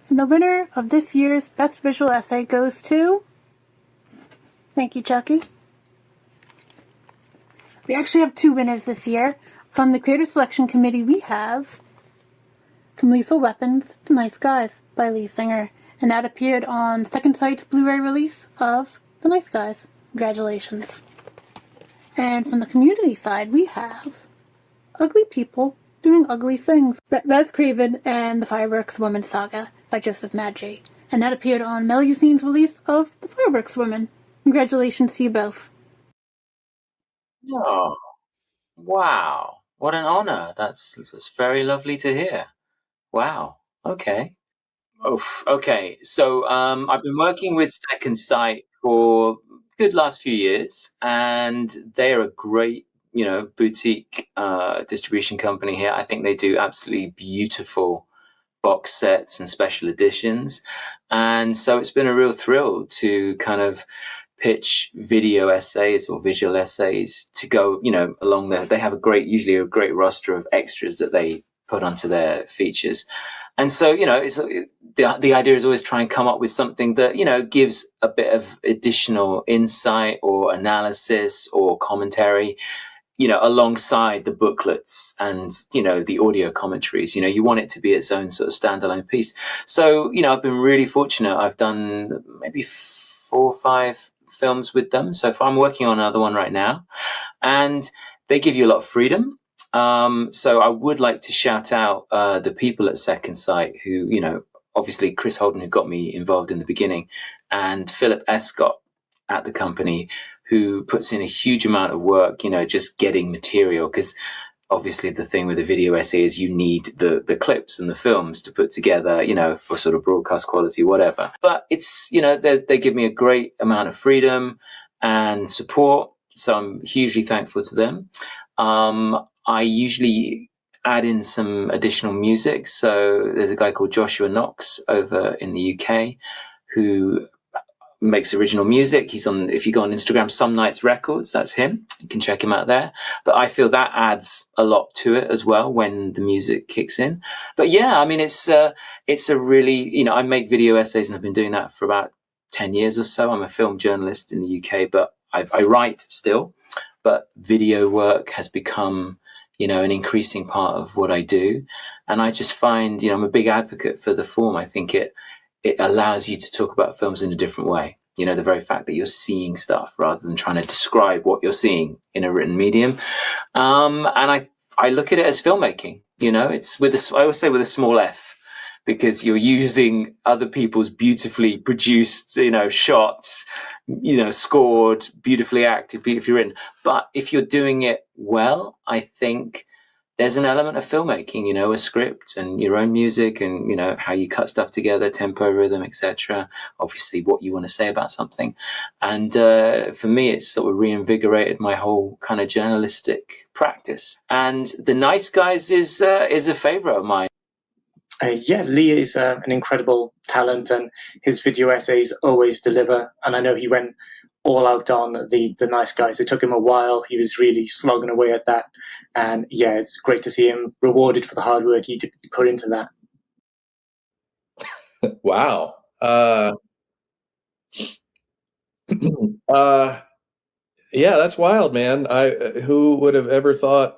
And the winner of this year's Best Visual Essay goes to... Thank you, Chucky. We actually have two winners this year. From the Creator Selection Committee, we have From Lethal Weapons to Nice Guys by Lee Singer. And that appeared on Second Sight's Blu-ray release of The Nice Guys. Congratulations. And from the community side, we have Ugly People Doing Ugly Things. Wes Craven and the Fireworks Woman Saga by Joseph Madry. And that appeared on Melusine's release of The Fireworks Woman. Congratulations to you both. Oh, wow. What an honor. That's very lovely to hear. Wow. Okay. Oof. Okay. So I've been working with Second Sight for good last few years, and they're a great, boutique distribution company here. I think they do absolutely beautiful box sets and special editions. And so it's been a real thrill to kind of pitch video essays or visual essays to go, along there. They have usually a great roster of extras that they put onto their features. And so, it's the idea is always try and come up with something that, gives a bit of additional insight or analysis or commentary, alongside the booklets and, the audio commentaries. You want it to be its own sort of standalone piece. So, I've been really fortunate. I've done maybe 4 or 5 films with them so far. I'm working on another one right now, and they give you a lot of freedom. So I would like to shout out the people at Second Sight who, obviously Chris Holden, who got me involved in the beginning, and Philip Escott at the company, who puts in a huge amount of work, just getting material. Because obviously the thing with a video essay is you need the clips and the films to put together, for sort of broadcast quality, whatever. But it's, they give me a great amount of freedom and support. So I'm hugely thankful to them. I usually add in some additional music. So there's a guy called Joshua Knox over in the UK who makes original music. He's on, if you go on Instagram, Some Nights Records, that's him. You can check him out there. But I feel that adds a lot to it as well when the music kicks in. But yeah, I mean, it's a really, I make video essays and I've been doing that for about 10 years or so. I'm a film journalist in the UK, but I write still. But video work has become, an increasing part of what I do. And I just find, I'm a big advocate for the form. I think it allows you to talk about films in a different way. The very fact that you're seeing stuff rather than trying to describe what you're seeing in a written medium. And I look at it as filmmaking. It's I always say with a small f, because you're using other people's beautifully produced, shots, scored, beautifully acted, beautifully written. But if you're doing it well, I think there's an element of filmmaking, a script and your own music and, how you cut stuff together, tempo, rhythm, etc. Obviously what you want to say about something. And for me, it's sort of reinvigorated my whole kind of journalistic practice. And The Nice Guys is a favorite of mine. Lee is an incredible talent, and his video essays always deliver. And I know he went all out on the Nice Guys. It took him a while. He was really slogging away at that. And yeah, it's great to see him rewarded for the hard work he put into that. Wow. Yeah, that's wild, man. Who would have ever thought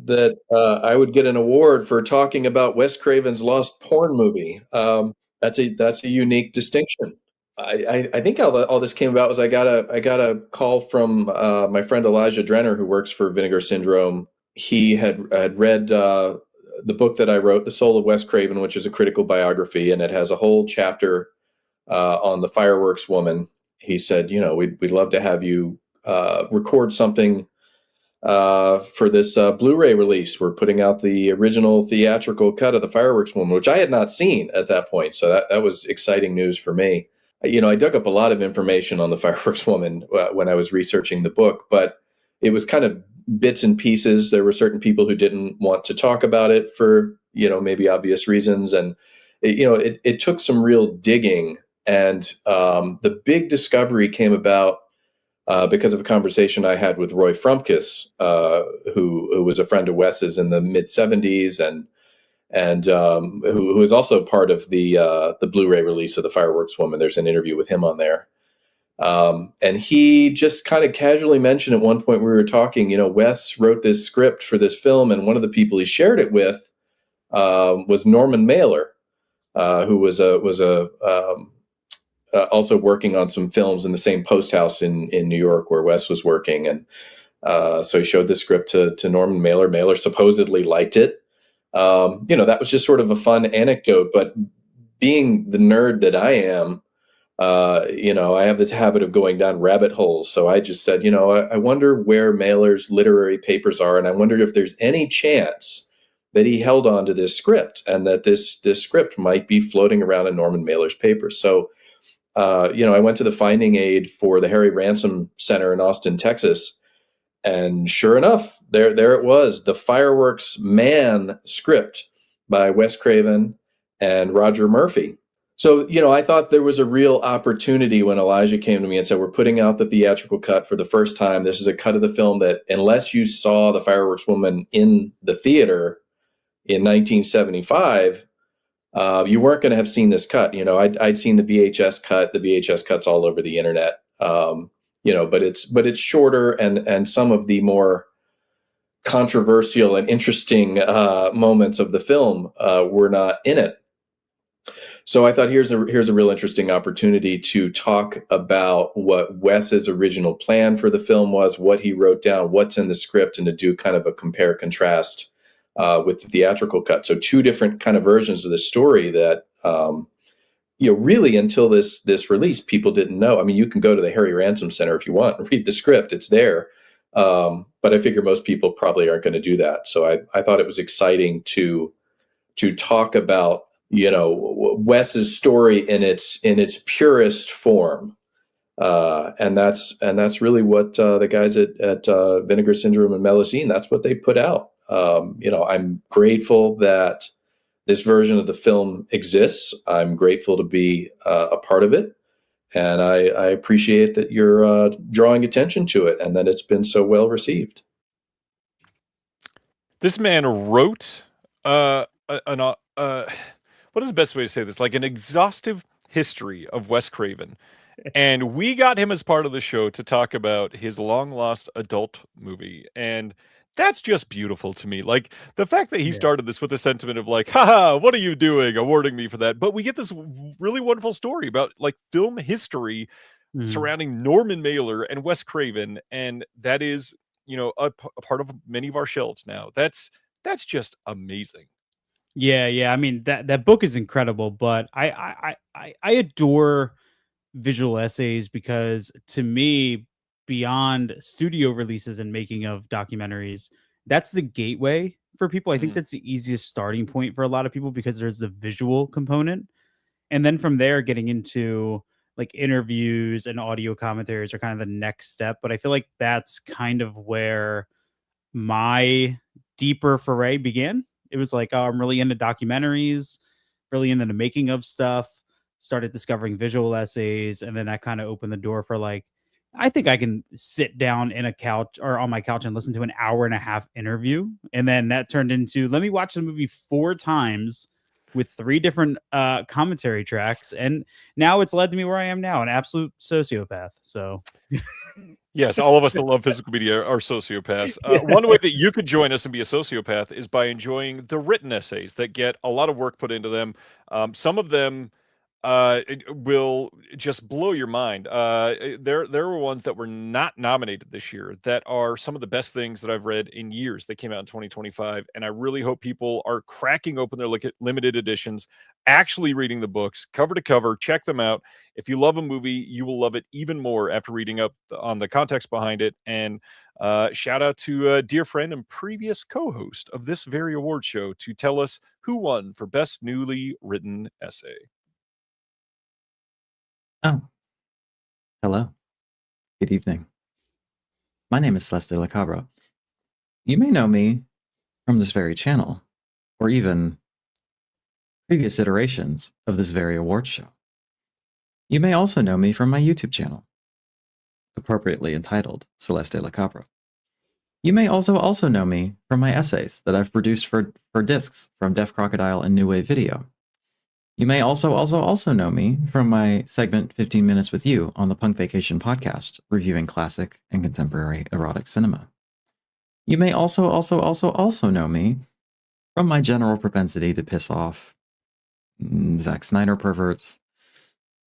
that I would get an award for talking about Wes Craven's lost porn movie? That's a unique distinction. I think how all this came about was I got a call from my friend Elijah Drenner, who works for Vinegar Syndrome. He had read the book that I wrote, The Soul of Wes Craven, which is a critical biography, and it has a whole chapter on the fireworks woman. He said, we'd love to have you record something for this Blu-ray release. We're putting out the original theatrical cut of the fireworks woman, which I had not seen at that point. So that was exciting news for me. I dug up a lot of information on the fireworks woman when I was researching the book, but it was kind of bits and pieces. There were certain people who didn't want to talk about it for, maybe obvious reasons. And, it took some real digging. And the big discovery came about because of a conversation I had with Roy Frumkes, who was a friend of Wes's in the mid '70s, and who is also part of the Blu-ray release of The Fireworks Woman. There's an interview with him on there, and he just kind of casually mentioned at one point we were talking. Wes wrote this script for this film, and one of the people he shared it with was Norman Mailer, who was also working on some films in the same post house in New York where Wes was working. And so he showed the script to Norman Mailer. Mailer supposedly liked it. That was just sort of a fun anecdote. But being the nerd that I am, I have this habit of going down rabbit holes. So I just said, I wonder where Mailer's literary papers are, and I wondered if there's any chance that he held on to this script and that this script might be floating around in Norman Mailer's papers. So, I went to the finding aid for the Harry Ransom Center in Austin, Texas, and sure enough, there it was, the Fireworks Man script by Wes Craven and Roger Murphy. So, I thought there was a real opportunity when Elijah came to me and said, we're putting out the theatrical cut for the first time. This is a cut of the film that, unless you saw The Fireworks Woman in the theater in 1975, you weren't going to have seen this cut. I'd seen the VHS cut. The VHS cut's all over the internet. But it's shorter, and some of the more controversial and interesting moments of the film were not in it. So I thought here's a real interesting opportunity to talk about what Wes's original plan for the film was, what he wrote down, what's in the script, and to do kind of a compare contrast with the theatrical cut. So two different kind of versions of the story that really until this release, people didn't know. I mean, you can go to the Harry Ransom Center if you want and read the script; it's there. But I figure most people probably aren't going to do that. So I thought it was exciting to talk about Wes's story in its purest form, and that's really what the guys at Vinegar Syndrome and Melusine, that's what they put out. I'm grateful that this version of the film exists. I'm grateful to be a part of it, and I appreciate that you're drawing attention to it and that it's been so well received. This man wrote what is the best way to say this? Like an exhaustive history of Wes Craven. And we got him as part of the show to talk about his long lost adult movie. And that's just beautiful to me. Like the fact that he started this with a sentiment of like, haha, what are you doing awarding me for that? But we get this really wonderful story about like film history surrounding Norman Mailer and Wes Craven. And that is, a part of many of our shelves now. That's just amazing. Yeah. I mean, that book is incredible, but I adore visual essays because to me, beyond studio releases and making of documentaries, that's the gateway for people. I think that's the easiest starting point for a lot of people because there's the visual component. And then from there, getting into like interviews and audio commentaries are kind of the next step. But I feel like that's kind of where my deeper foray began. It was like, oh, I'm really into documentaries, really into the making of stuff, started discovering visual essays, and then that kind of opened the door for like, I think I can sit down in a couch or on my couch and listen to an hour and a half interview. And then that turned into, let me watch the movie 4 times with 3 different commentary tracks. And now it's led to me where I am now, an absolute sociopath. So yes, all of us that love physical media are sociopaths. One way that you could join us and be a sociopath is by enjoying the written essays that get a lot of work put into them. Some of them it will just blow your mind. There were ones that were not nominated this year that are some of the best things that I've read in years that came out in 2025. And I really hope people are cracking open their limited editions, actually reading the books cover to cover. Check them out. If you love a movie, you will love it even more after reading up on the context behind it. And shout out to a dear friend and previous co-host of this very award show to tell us who won for best newly written essay. Oh, hello. Good evening. My name is Celeste de la Cabra. You may know me from this very channel, or even previous iterations of this very award show. You may also know me from my YouTube channel, appropriately entitled Celeste de la Cabra. You may also know me from my essays that I've produced for discs from Deaf Crocodile and New Wave Video. You may also know me from my segment 15 Minutes with You on the Punk Vacation podcast, reviewing classic and contemporary erotic cinema. You may also know me from my general propensity to piss off Zack Snyder perverts,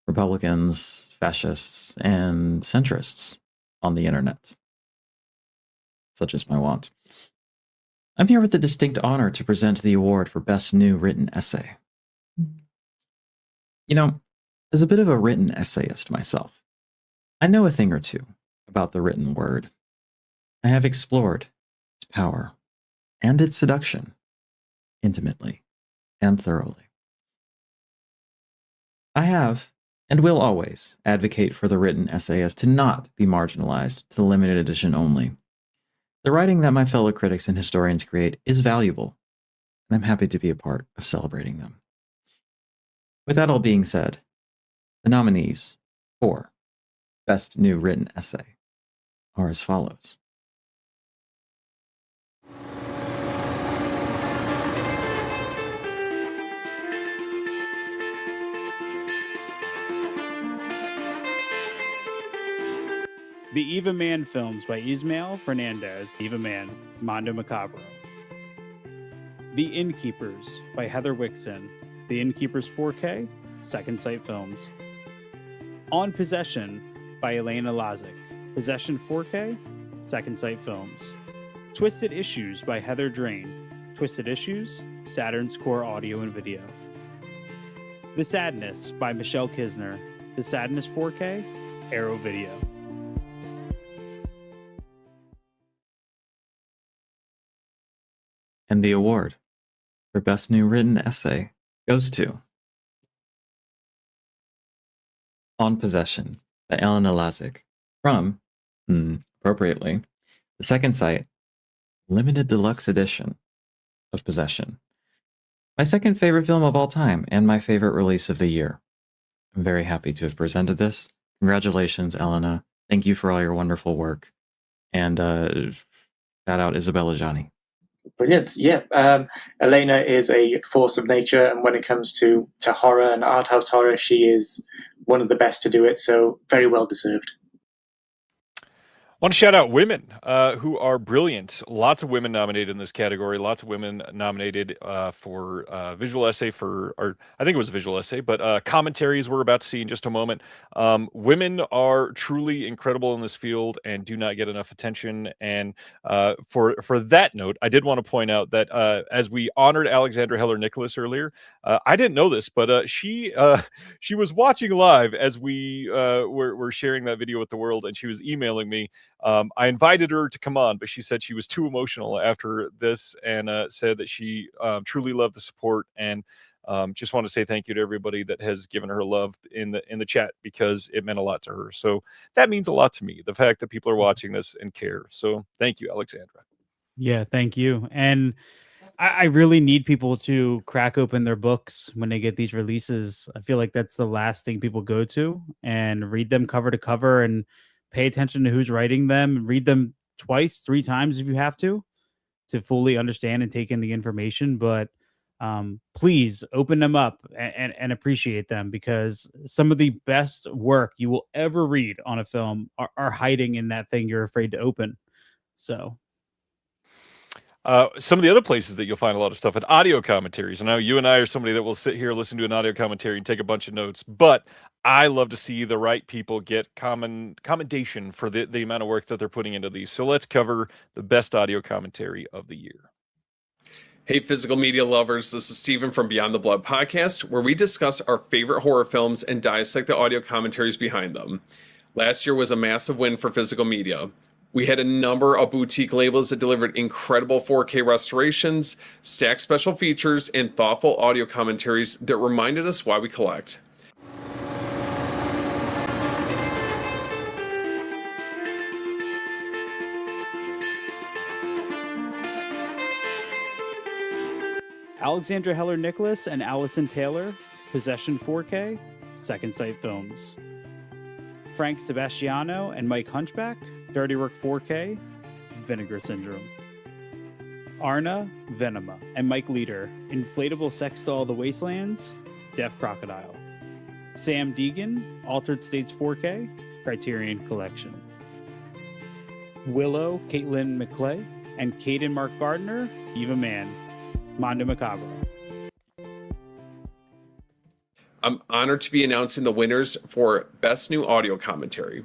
Republicans, fascists, and centrists on the internet, such as my wont. I'm here with the distinct honor to present the award for Best New Written Essay. You know, As a bit of a written essayist myself, I know a thing or two about the written word. I have explored its power and its seduction intimately and thoroughly. I have and will always advocate for the written essayist to not be marginalized to the limited edition only. The writing that my fellow critics and historians create is valuable, and I'm happy to be a part of celebrating them. With that all being said, the nominees for Best New Written Essay are as follows. The Eva Man films by Ismael Fernandez, Eva Man, Mondo Macabro. The Innkeepers by Heather Wixson, The Innkeepers 4K, Second Sight Films. On Possession by Elena Lazic, Possession 4K, Second Sight Films. Twisted Issues by Heather Drain, Twisted Issues, Saturn's Core Audio and Video. The Sadness by Michelle Kisner, The Sadness 4K, Arrow Video. And the award for Best New Written Essay goes to On Possession by Elena Lazic from, appropriately, the Second Sight Limited Deluxe Edition of Possession. My second favorite film of all time and my favorite release of the year. I'm very happy to have presented this. Congratulations, Elena. Thank you for all your wonderful work. And shout out Isabella Gianni. Brilliant. Yeah. Elena is a force of nature, and when it comes to horror and art house horror, she is one of the best to do it. So very well deserved. I want to shout out women who are brilliant. Lots of women nominated in this category. Lots of women nominated for visual essay or I think it was a visual essay, but commentaries we're about to see in just a moment. Women are truly incredible in this field and do not get enough attention. And for that note, I did want to point out that as we honored Alexandra Heller-Nicholas earlier, I didn't know this, but she was watching live as we were sharing that video with the world, and she was emailing me. I invited her to come on, but she said she was too emotional after this and said that she truly loved the support and just want to say thank you to everybody that has given her love in the chat because it meant a lot to her. So that means a lot to me, the fact that people are watching this and care. So thank you, Alexandra. Yeah, thank you. And I really need people to crack open their books when they get these releases. I feel like that's the last thing people go to, and read them cover to cover and pay attention to who's writing them. Read them twice, 3 times if you have to fully understand and take in the information. But please open them up and appreciate them, because some of the best work you will ever read on a film are hiding in that thing you're afraid to open. So some of the other places that you'll find a lot of stuff at audio commentaries. I know you and I are somebody that will sit here, listen to an audio commentary and take a bunch of notes, but I love to see the right people get commendation for the amount of work that they're putting into these. So let's cover the best audio commentary of the year. Hey, physical media lovers, this is Steven from Beyond the Blood podcast, where we discuss our favorite horror films and dissect the audio commentaries behind them. Last year was a massive win for physical media. We had a number of boutique labels that delivered incredible 4K restorations, stacked special features, and thoughtful audio commentaries that reminded us why we collect. Alexandra Heller-Nicholas and Allison Taylor, Possession 4K, Second Sight Films. Frank Sebastiano and Mike Hunchback, Dirty Work 4K, Vinegar Syndrome. Arna Venema and Mike Leader, Inflatable Sex Doll of the Wastelands, Deaf Crocodile. Sam Deegan, Altered States 4K, Criterion Collection. Willow Caitlin McClay and Caden Mark Gardner, Eva Man, Mondo Macabro. I'm honored to be announcing the winners for Best New Audio Commentary.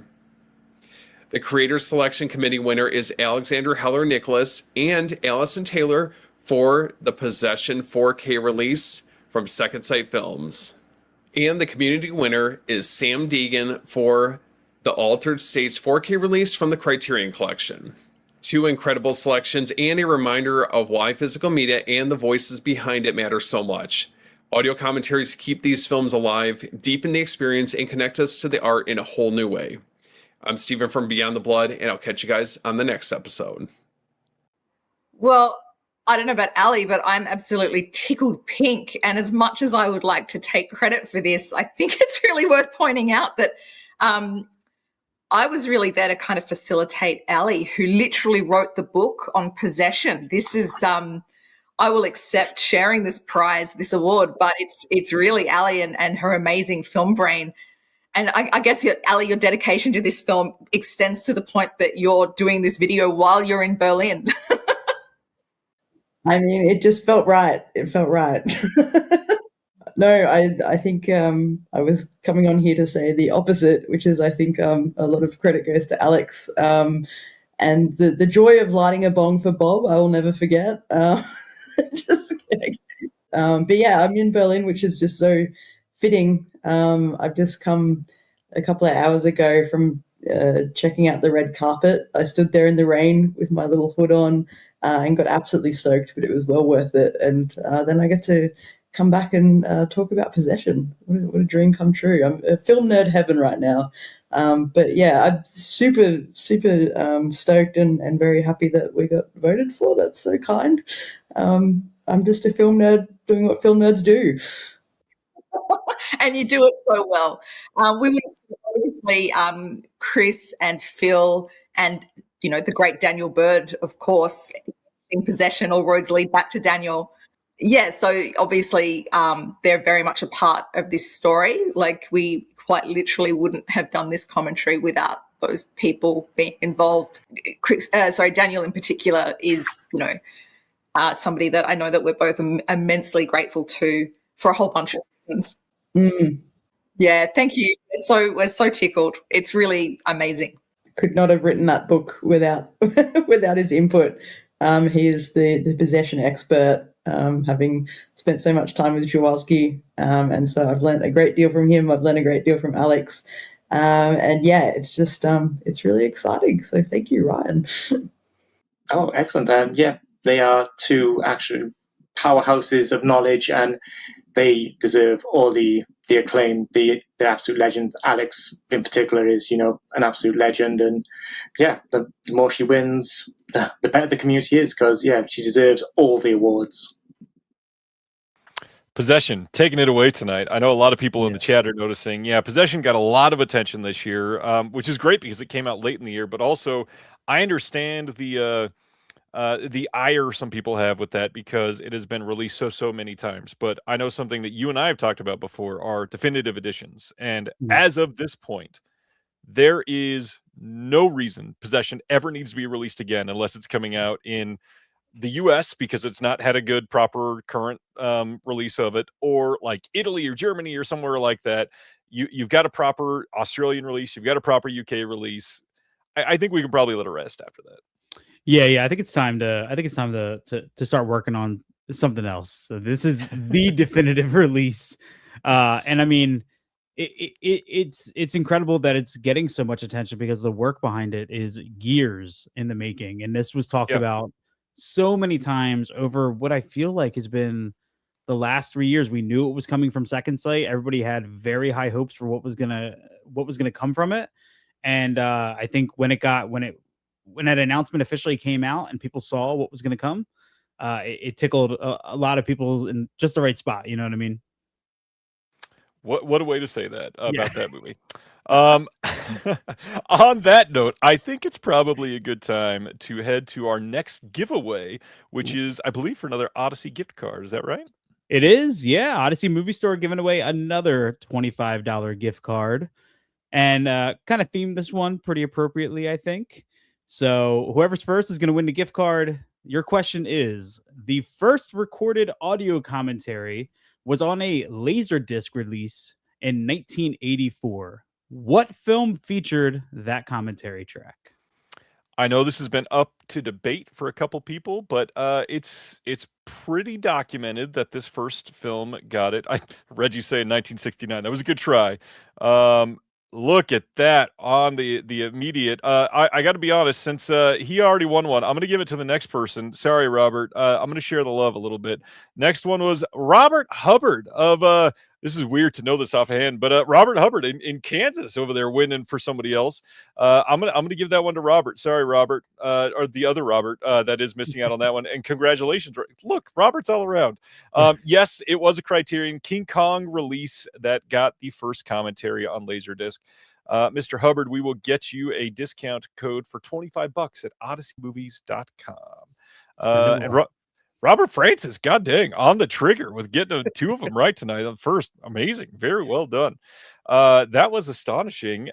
The Creators Selection Committee winner is Alexandra Heller-Nicholas and Allison Taylor for the Possession 4K release from Second Sight Films. And the community winner is Sam Deegan for the Altered States 4K release from the Criterion Collection. Two incredible selections and a reminder of why physical media and the voices behind it matter so much. Audio commentaries keep these films alive, deepen the experience, and connect us to the art in a whole new way. I'm Steven from Beyond the Blood, and I'll catch you guys on the next episode. Well, I don't know about Ali, but I'm absolutely tickled pink. And as much as I would like to take credit for this, I think it's really worth pointing out that I was really there to kind of facilitate Ali, who literally wrote the book on possession. This is, I will accept sharing this prize, this award, but it's really Ali and her amazing film brain. And I guess, Ali, your dedication to this film extends to the point that you're doing this video while you're in Berlin. I mean, it just felt right. It felt right. No, I think I was coming on here to say the opposite, which is I think a lot of credit goes to Alex. And the joy of lighting a bong for Bob, I will never forget. Just kidding. But yeah, I'm in Berlin, which is just so fitting. I've just come a couple of hours ago from checking out the red carpet. I stood there in the rain with my little hood on and got absolutely soaked, but it was well worth it. And then I get to come back and talk about Possession. What a dream come true. I'm a film nerd heaven right now. But yeah, I'm super stoked and very happy that we got voted for. That's so kind. I'm just a film nerd doing what film nerds do. And you do it so well. We would have obviously Chris and Phil and, the great Daniel Bird, of course, in Possession. All roads lead back to Daniel. Yeah, so obviously they're very much a part of this story. Like, we quite literally wouldn't have done this commentary without those people being involved. Daniel in particular is, somebody that I know that we're both immensely grateful to for a whole bunch of reasons. Mm. Yeah, thank you. We're so tickled. It's really amazing. Could not have written that book without without his input. He is the possession expert, having spent so much time with Jaworski, and so I've learned a great deal from him. I've learned a great deal from Alex, and yeah, it's just it's really exciting. So thank you, Ryan. Oh, excellent. Yeah, they are two actual powerhouses of knowledge, and they deserve all the acclaim, the absolute legend. Alex in particular is, an absolute legend. And yeah, the more she wins, the better the community is, because yeah, she deserves all the awards. Possession, taking it away tonight. I know a lot of people in the chat are noticing, Possession got a lot of attention this year, which is great because it came out late in the year, but also I understand the ire some people have with that because it has been released so many times. But I know something that you and I have talked about before are definitive editions. And as of this point, there is no reason Possession ever needs to be released again unless it's coming out in the US because it's not had a good, proper, current release of it, or like Italy or Germany or somewhere like that. You've got a proper Australian release. You've got a proper UK release. I think we can probably let it rest after that. Yeah. I think it's time to start working on something else. So this is the definitive release, and I mean, it's incredible that it's getting so much attention because the work behind it is years in the making, and this was talked about so many times over what I feel like has been the last 3 years. We knew it was coming from Second Sight. Everybody had very high hopes for what was gonna come from it, and I think when that announcement officially came out and people saw what was going to come, it tickled a lot of people in just the right spot. You know what I mean? What a way to say that about that movie. On that note, I think it's probably a good time to head to our next giveaway, which is, I believe, for another Odyssey gift card. Is that right? It is. Yeah. Odyssey Movie Store giving away another $25 gift card, and kind of themed this one pretty appropriately, I think. So whoever's first is going to win the gift card. Your question is, the first recorded audio commentary was on a Laserdisc release in 1984. What film featured that commentary track? I know this has been up to debate for a couple people, but it's pretty documented that this first film got it. I read you say in 1969. That was a good try. Um, Look at that on the immediate. I got to be honest, since he already won one, I'm going to give it to the next person. Sorry, Robert. I'm going to share the love a little bit. Next one was Robert Hubbard of this is weird to know this offhand, but Robert Hubbard in Kansas over there winning for somebody else. I'm gonna give that one to Robert. Sorry, Robert, or the other Robert that is missing out on that one. And congratulations! Look, Robert's all around. Yes, it was a Criterion King Kong release that got the first commentary on Laserdisc. Mr. Hubbard, we will get you a discount code for $25 at odysseymovies.com. And Robert Francis, god dang, on the trigger with getting two of them right tonight. The first, amazing, very well done. That was astonishing.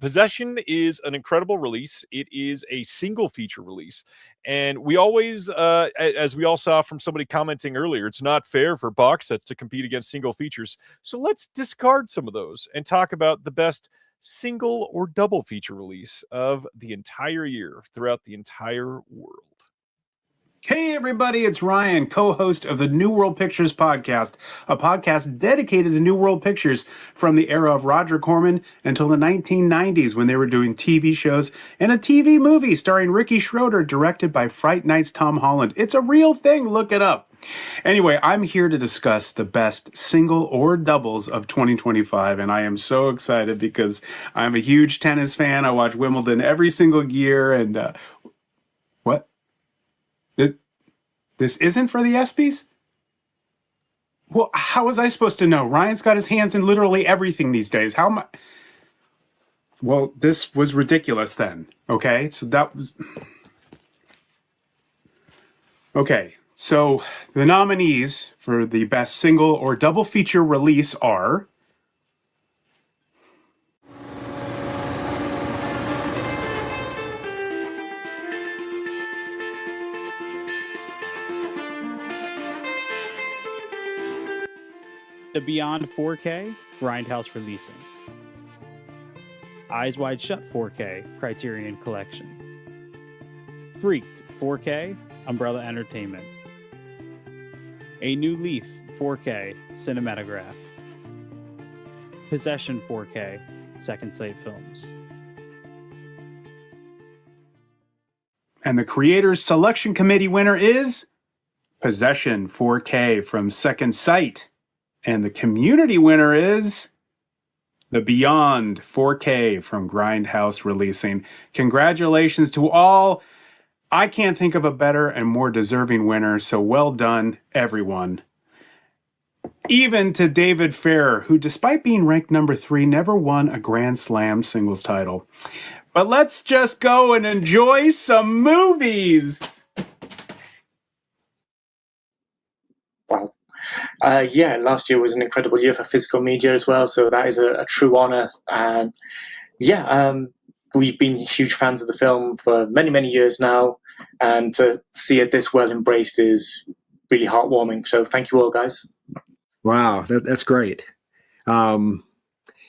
Possession is an incredible release. It is a single feature release, and we always, as we all saw from somebody commenting earlier, it's not fair for box sets to compete against single features. So let's discard some of those and talk about the best single or double feature release of the entire year throughout the entire world. Hey everybody, it's Ryan, co-host of the New World Pictures podcast, a podcast dedicated to New World Pictures from the era of Roger Corman until the 1990s when they were doing TV shows and a TV movie starring Ricky Schroeder directed by Fright Night's Tom Holland. It's a real thing, look it up. Anyway, I'm here to discuss the best single or doubles of 2025, and I am so excited because I'm a huge tennis fan. I watch Wimbledon every single year, and what? This isn't for the ESPYs? Well, how was I supposed to know? Ryan's got his hands in literally everything these days. How am I? Well, this was ridiculous then. Okay, so that was... Okay, so the nominees for the best single or double feature release are... The Beyond 4K, Grindhouse releasing. Eyes Wide Shut 4K, Criterion Collection. Freaked 4K, Umbrella Entertainment. A New Leaf 4K, Cinematograph. Possession 4K, Second Sight Films. And the Creators Selection Committee winner is Possession 4K from Second Sight. And the community winner is The Beyond 4K from Grindhouse Releasing. Congratulations to all. I can't think of a better and more deserving winner, so well done, everyone. Even to David Fair, who despite being ranked number 3, never won a Grand Slam singles title. But let's just go and enjoy some movies. Wow. Last year was an incredible year for physical media as well, so that is a true honor. And we've been huge fans of the film for many, many years now, and to see it this well embraced is really heartwarming. So thank you all, guys. Wow, that's great.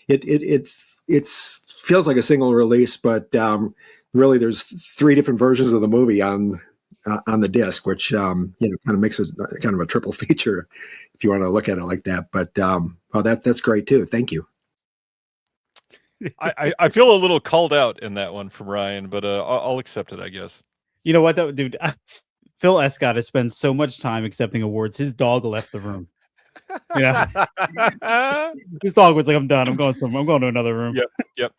It feels like a single release, but really there's 3 different versions of the movie on the disc, which kind of makes it kind of a triple feature if you want to look at it like that. But that's great too. Thank you. I feel a little called out in that one from Ryan, but I'll accept it, I guess. You know what, though, dude? Phil Escott has spent so much time accepting awards. His dog left the room. You know, his dog was like, "I'm done. I'm going to another room." Yep.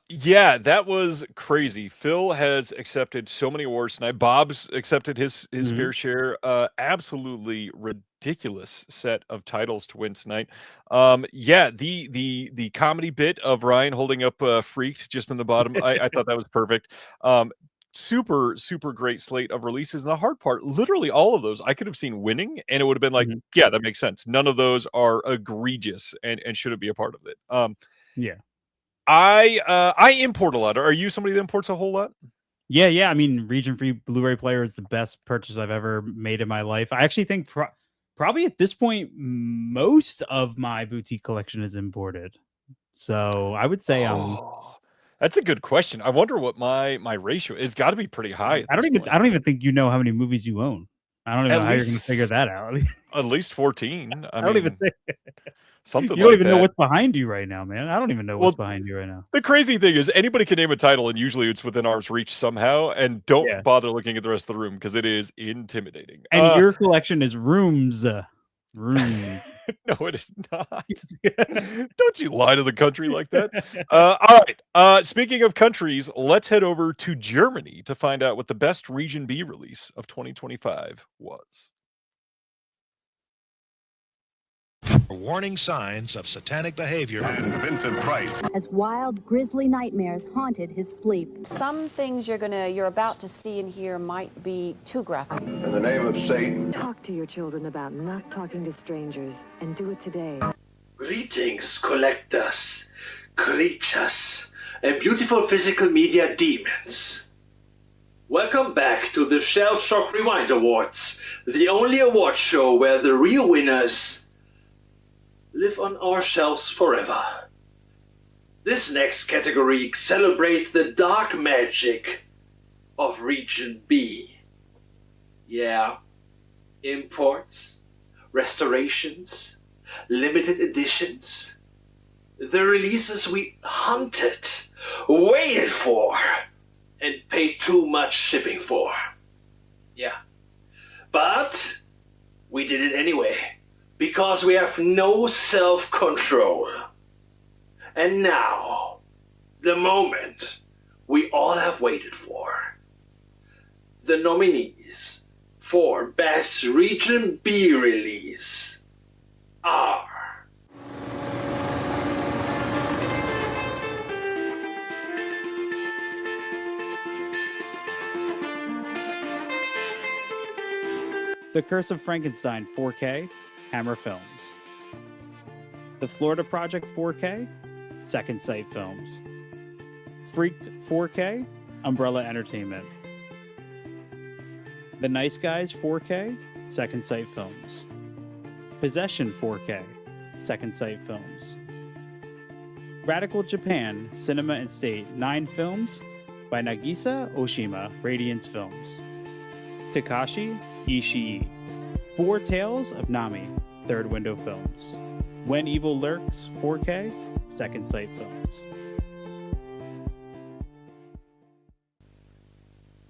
Yeah, that was crazy. Phil has accepted so many awards tonight. Bob's accepted his fair share. Absolutely ridiculous set of titles to win tonight. The comedy bit of Ryan holding up Freaked just in the bottom, I thought that was perfect. Super great slate of releases, and the hard part, literally all of those I could have seen winning and it would have been like, yeah, that makes sense. None of those are egregious and shouldn't be a part of it. Yeah. I import a lot. Are you somebody that imports a whole lot? Yeah. I mean, region free Blu-ray player is the best purchase I've ever made in my life. I actually think probably at this point most of my boutique collection is imported. So I would say That's a good question. I wonder what my ratio is. Got to be pretty high. I don't even think you know how many movies you own. I don't even know how you're going to figure that out. At least 14. I don't even think something you don't like even know that. what's behind you right now, man. I don't even know what's behind you right now. The crazy thing is anybody can name a title and usually it's within arm's reach somehow. And don't bother looking at the rest of the room because it is intimidating. And your collection is rooms. Rooms. No, it is not. Don't you lie to the country like that. All right. Speaking of countries, let's head over to Germany to find out what the best Region B release of 2025 was. Warning signs of satanic behavior. And Vincent Price. As wild, grisly nightmares haunted his sleep. Some things you're about to see and hear might be too graphic. In the name of Satan. Talk to your children about not talking to strangers, and do it today. Greetings, collectors, creatures, and beautiful physical media demons. Welcome back to the Shell Shock Rewind Awards, the only award show where the real winners live on our shelves forever. This next category celebrates the dark magic of Region B. Yeah, imports, restorations, limited editions, the releases we hunted, waited for, and paid too much shipping for. Yeah, but we did it anyway. Because we have no self-control. And now, the moment we all have waited for. The nominees for Best Region B Release are... The Curse of Frankenstein 4K, Hammer Films. The Florida Project 4K, Second Sight Films. Freaked 4K, Umbrella Entertainment. The Nice Guys 4K, Second Sight Films. Possession 4K, Second Sight Films. Radical Japan Cinema and State 9 Films by Nagisa Oshima, Radiance Films. Takashi Ishii, Four Tales of Nami, Third Window Films. When Evil Lurks 4K, Second Sight Films.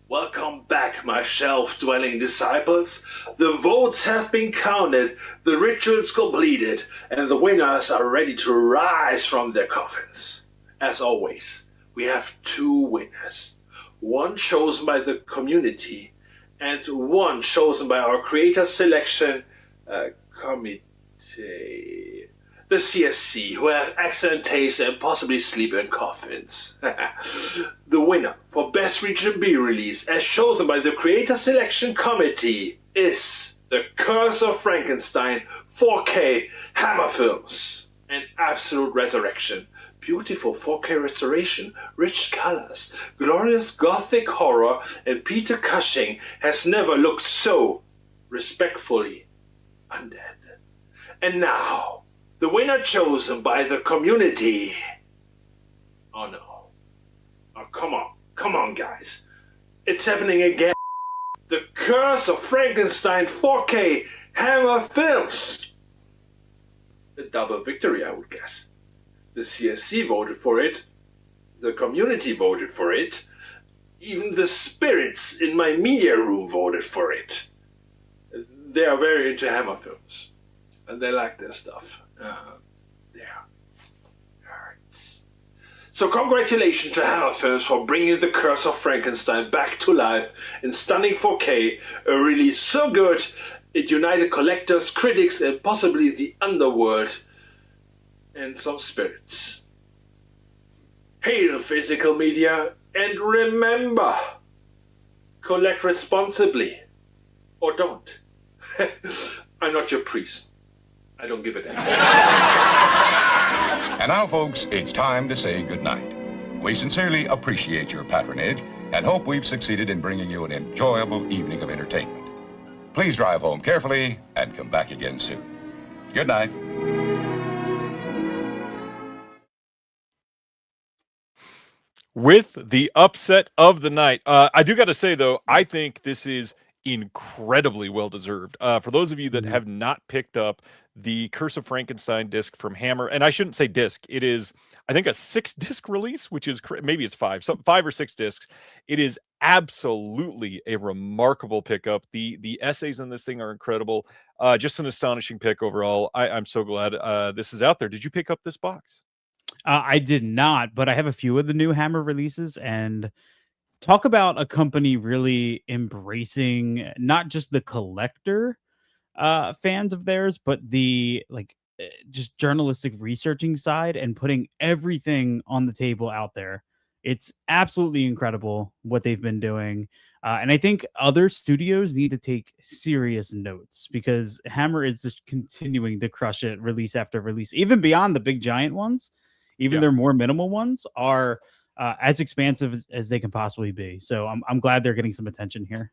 Welcome back, my shelf-dwelling disciples. The votes have been counted, the rituals completed, and the winners are ready to rise from their coffins. As always, we have two winners. One chosen by the community, and one chosen by our creator selection committee. The CSC, who have excellent taste and possibly sleep in coffins. The winner for Best Region B Release, as chosen by the Creator Selection Committee, is The Curse of Frankenstein 4K Hammer Films. An absolute resurrection. Beautiful 4K restoration, rich colors, glorious gothic horror, and Peter Cushing has never looked so respectfully undead. And now, the winner chosen by the community. Oh no. Oh, come on guys. It's happening again. The Curse of Frankenstein 4K Hammer Films. A double victory, I would guess. The CSC voted for it. The community voted for it. Even the spirits in my media room voted for it. They are very into Hammer films. And they like their stuff. So congratulations to Hammer Films for bringing The Curse of Frankenstein back to life in stunning 4K. A release so good, it united collectors, critics, and possibly the underworld. And some spirits. Hail physical media, and remember, collect responsibly, or don't. I'm not your priest. I don't give a damn. And now, folks, it's time to say goodnight. We sincerely appreciate your patronage and hope we've succeeded in bringing you an enjoyable evening of entertainment. Please drive home carefully and come back again soon. Good night. with the upset of the night. I do got to say, though, I think this is incredibly well deserved. For those of you that have not picked up the Curse of Frankenstein disc from Hammer, and I shouldn't say disc, it is, I think, a 6-disc release, which is maybe it's 5, so 5 or 6 discs. It is absolutely a remarkable pickup. The essays in this thing are incredible. Just an astonishing pick overall. I'm so glad this is out there. Did you pick up this box? I did not, but I have a few of the new Hammer releases, and talk about a company really embracing not just the collector fans of theirs, but the just journalistic researching side and putting everything on the table out there. It's absolutely incredible what they've been doing. And I think other studios need to take serious notes because Hammer is just continuing to crush it release after release, even beyond the big giant ones. Even Yeah. their more minimal ones are as expansive as they can possibly be. So I'm glad they're getting some attention here.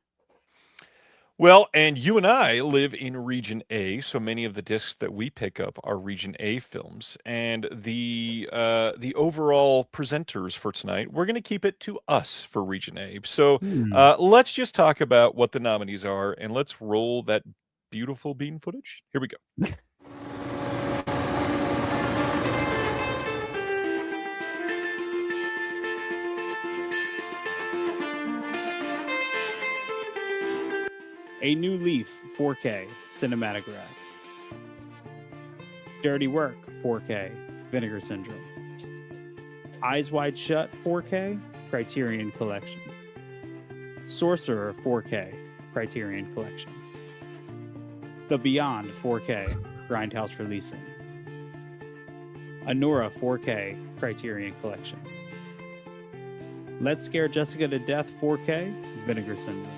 Well, and you and I live in Region A, so many of the discs that we pick up are Region A films. And the overall presenters for tonight, we're going to keep it to us for Region A. So let's just talk about what the nominees are, and let's roll that beautiful bean footage. Here we go. A New Leaf 4K Cinematograph. Dirty Work 4K Vinegar Syndrome. Eyes Wide Shut 4K Criterion Collection. Sorcerer 4K Criterion Collection. The Beyond 4K Grindhouse Releasing. Anura 4K Criterion Collection. Let's Scare Jessica to Death 4K Vinegar Syndrome.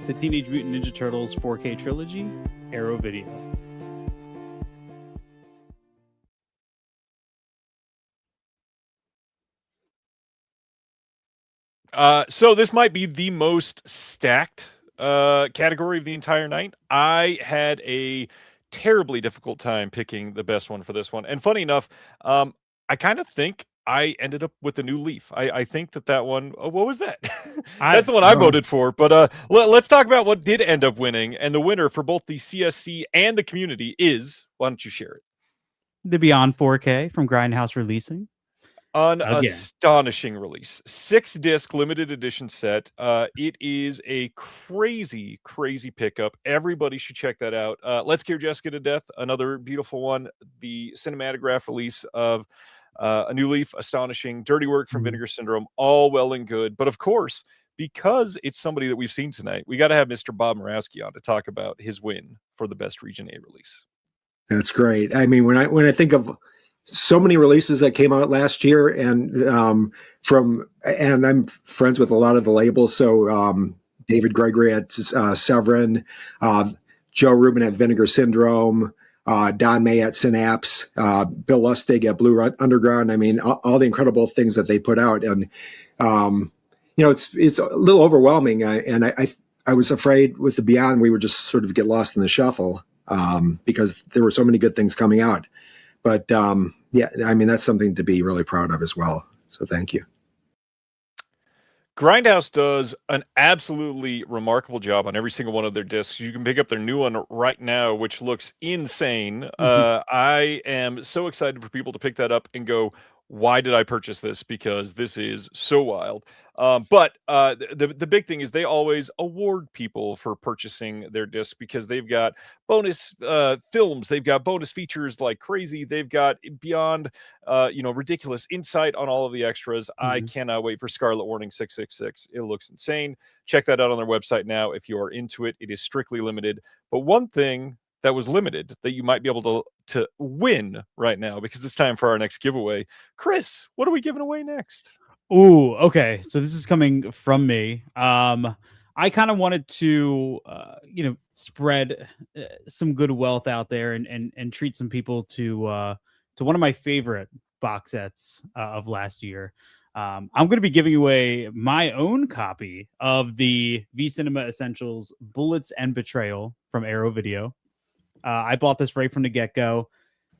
The Teenage Mutant Ninja Turtles 4K Trilogy, Arrow Video. So this might be the most stacked category of the entire night. I had a terribly difficult time picking the best one for this one. And funny enough, I kind of think I ended up with a New Leaf. I think that one, what was that? That's the one I voted for. But let's talk about what did end up winning. And the winner for both the CSC and the community is, why don't you share it? The Beyond 4K from Grindhouse Releasing. An Again. astonishing release. 6-disc limited edition set. It is a crazy, crazy pickup. Everybody should check that out. Let's Scare Jessica to Death, another beautiful one. The cinematograph release of A New Leaf, astonishing. Dirty Work from Vinegar Syndrome, all well and good. But of course, because it's somebody that we've seen tonight, we got to have Mr. Bob Murawski on to talk about his win for the best Region A release. That's great. I mean, when I think of so many releases that came out last year, and I'm friends with a lot of the labels. So David Gregory at Severin, Joe Rubin at Vinegar Syndrome, Don May at Synapse, Bill Lustig at Blue Underground. I mean, all the incredible things that they put out, and it's a little overwhelming. I was afraid with the Beyond we would just sort of get lost in the shuffle because there were so many good things coming out. But yeah, I mean, that's something to be really proud of as well. So thank you. Grindhouse does an absolutely remarkable job on every single one of their discs. You can pick up their new one right now, which looks insane. I am so excited for people to pick that up and go, why did I purchase this? Because this is so wild. But the big thing is they always award people for purchasing their disc because they've got bonus films, they've got bonus features like crazy, they've got beyond ridiculous insight on all of the extras. I cannot wait for Scarlet Warning 666. It looks insane. Check that out on their website now if you are into it. It is strictly limited. But one thing that was limited that you might be able to win right now, because it's time for our next giveaway. Chris, what are we giving away next? Ooh, okay. So this is coming from me. I kind of wanted to, spread some good wealth out there and treat some people to one of my favorite box sets of last year. I'm going to be giving away my own copy of the V Cinema Essentials Bullets and Betrayal from Arrow Video. I bought this right from the get-go.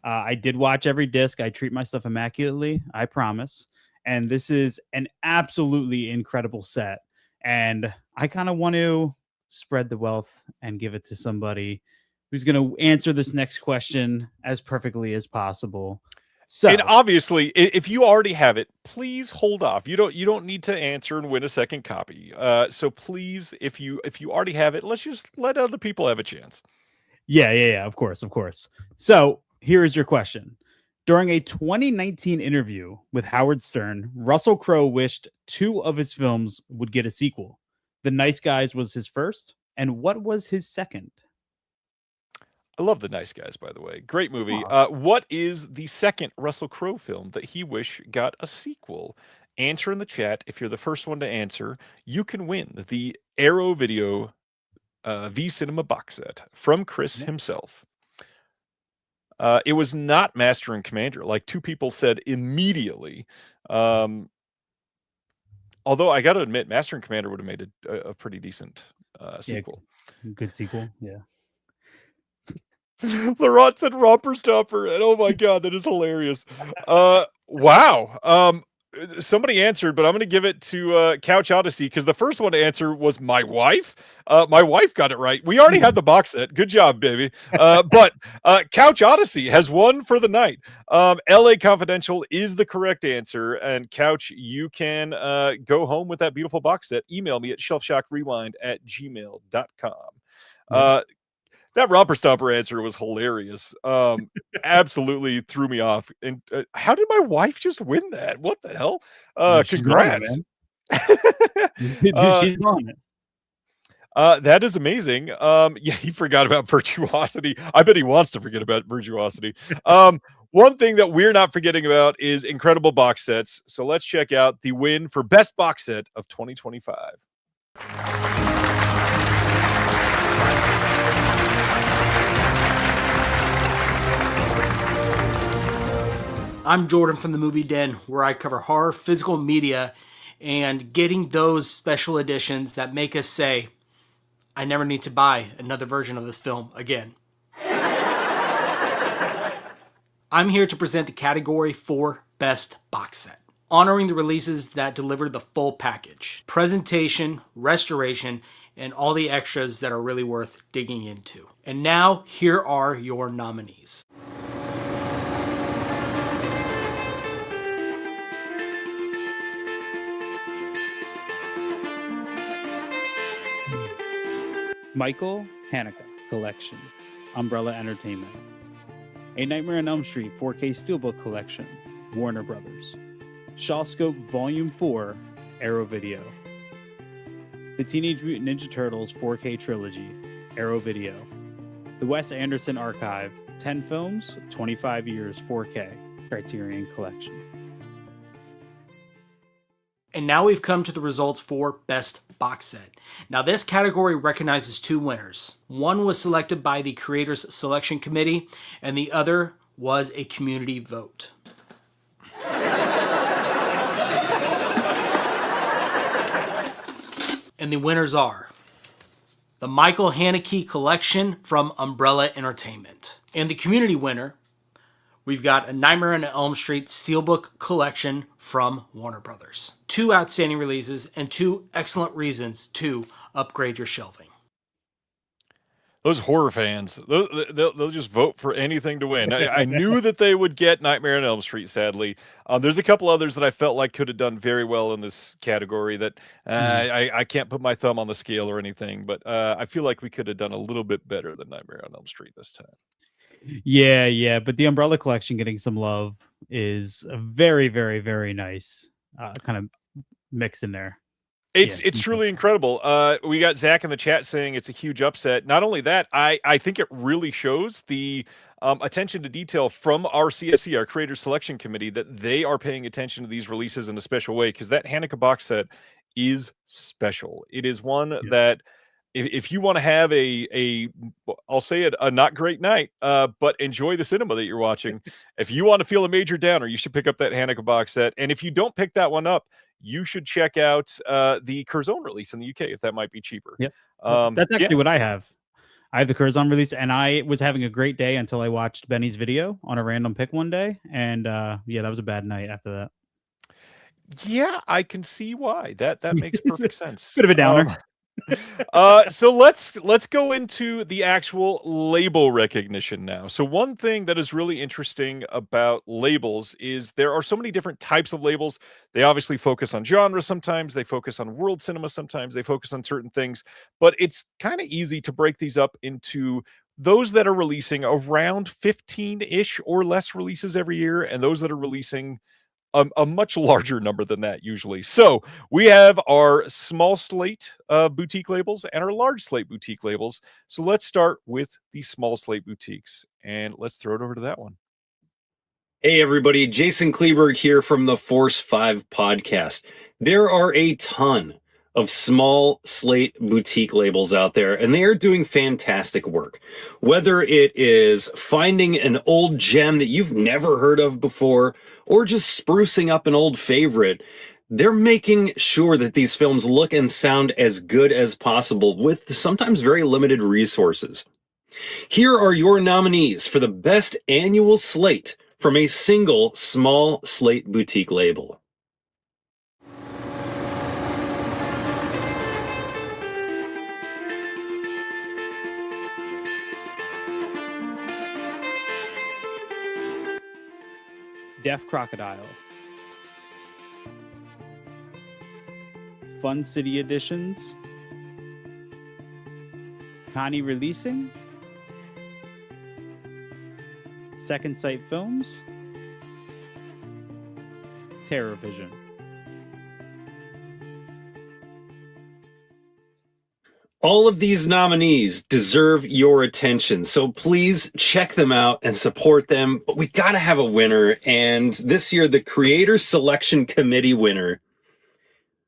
I did watch every disc. I treat my stuff immaculately, I promise. and this is an absolutely incredible set. And I kind of want to spread the wealth and give it to somebody who's going to answer this next question as perfectly as possible. So, And obviously, if you already have it, please hold off. You don't need to answer and win a second copy. So please, if you already have it, let's just let other people have a chance. yeah, of course. So, here is your question. During a 2019 interview with Howard Stern, Russell Crowe wished 2 of his films would get a sequel. The Nice Guys was his first, and what was his second? I love The Nice Guys, by the way. Great movie. Aw. What is the second Russell Crowe film that he wish got a sequel? Answer in the chat. If you're the first one to answer, you can win the Arrow Video V Cinema box set from Chris himself. It was not Master and Commander, like 2 people said immediately. Although I got to admit, Master and Commander would have made a pretty decent sequel. Good sequel. Yeah. Laurent said romper stopper, and oh my god, that is hilarious. Wow. Somebody answered, but I'm going to give it to Couch Odyssey because the first one to answer was my wife. My wife got it right. We already had the box set. Good job, baby. But Couch Odyssey has won for the night. LA Confidential is the correct answer. And Couch, you can go home with that beautiful box set. Email me at shelfshockrewind@gmail.com. That romper stomper answer was hilarious. Absolutely threw me off. And how did my wife just win that? What the hell? She's on it, Congrats. man. She's on it. That is amazing. Yeah, he forgot about virtuosity. I bet he wants to forget about virtuosity. One thing that we're not forgetting about is incredible box sets. So let's check out the win for best box set of 2025. I'm Jordan from the Movie Den, where I cover horror, physical media, and getting those special editions that make us say, I never need to buy another version of this film again. I'm here to present the category for Best Box Set, honoring the releases that deliver the full package, presentation, restoration, and all the extras that are really worth digging into. And now, here are your nominees. Michael Haneke Collection, Umbrella Entertainment. A Nightmare on Elm Street 4K Steelbook Collection, Warner Brothers. Shawscope Volume 4, Arrow Video. The Teenage Mutant Ninja Turtles 4K Trilogy, Arrow Video. The Wes Anderson Archive, 10 films, 25 years 4K, Criterion Collection. And now we've come to the results for Best Box Set. Now this category recognizes 2 winners. One was selected by the Creators Selection Committee, and the other was a community vote. And the winners are the Michael Haneke Collection from Umbrella Entertainment. And the community winner, we've got a Nightmare on Elm Street Steelbook Collection from Warner Brothers. 2 outstanding releases and 2 excellent reasons to upgrade your shelving. Those horror fans, they'll just vote for anything to win. I knew that they would get Nightmare on Elm Street, sadly. There's a couple others that I felt like could have done very well in this category that I can't put my thumb on the scale or anything, but I feel like we could have done a little bit better than Nightmare on Elm Street this time. Yeah, but the Umbrella Collection getting some love is a very, very, very nice kind of mix in there. It's truly incredible. We got Zach in the chat saying it's a huge upset. Not only that, I think it really shows the attention to detail from our CSC, our Creator Selection Committee, that they are paying attention to these releases in a special way, because that Haneke box set is special. It is one that if you want to have I'll say it, a not great night, but enjoy the cinema that you're watching. If you want to feel a major downer, you should pick up that Haneke box set. And if you don't pick that one up, you should check out the Curzon release in the UK, if that might be cheaper. Yep. That's actually what I have. I have the Curzon release, and I was having a great day until I watched Benny's video on a random pick one day. And that was a bad night after that. Yeah, I can see why. That makes perfect sense. Bit of a downer. So let's go into the actual label recognition now. So one thing that is really interesting about labels is there are so many different types of labels. They obviously focus on genre sometimes, they focus on world cinema sometimes, they focus on certain things, but it's kind of easy to break these up into those that are releasing around 15-ish or less releases every year, and those that are releasing a much larger number than that usually. So we have our small slate boutique labels and our large slate boutique labels. So let's start with the small slate boutiques, and let's throw it over to that one. Hey everybody, Jason Kleberg here from the Force 5 podcast. There are a ton of small slate boutique labels out there, and they are doing fantastic work. Whether it is finding an old gem that you've never heard of before, or just sprucing up an old favorite, they're making sure that these films look and sound as good as possible with sometimes very limited resources. Here are your nominees for the best annual slate from a single small slate boutique label. Deaf Crocodile, Fun City Editions, Connie Releasing, Second Sight Films, Terror Vision. All of these nominees deserve your attention, so please check them out and support them. But we gotta have a winner, and this year the Creator Selection Committee winner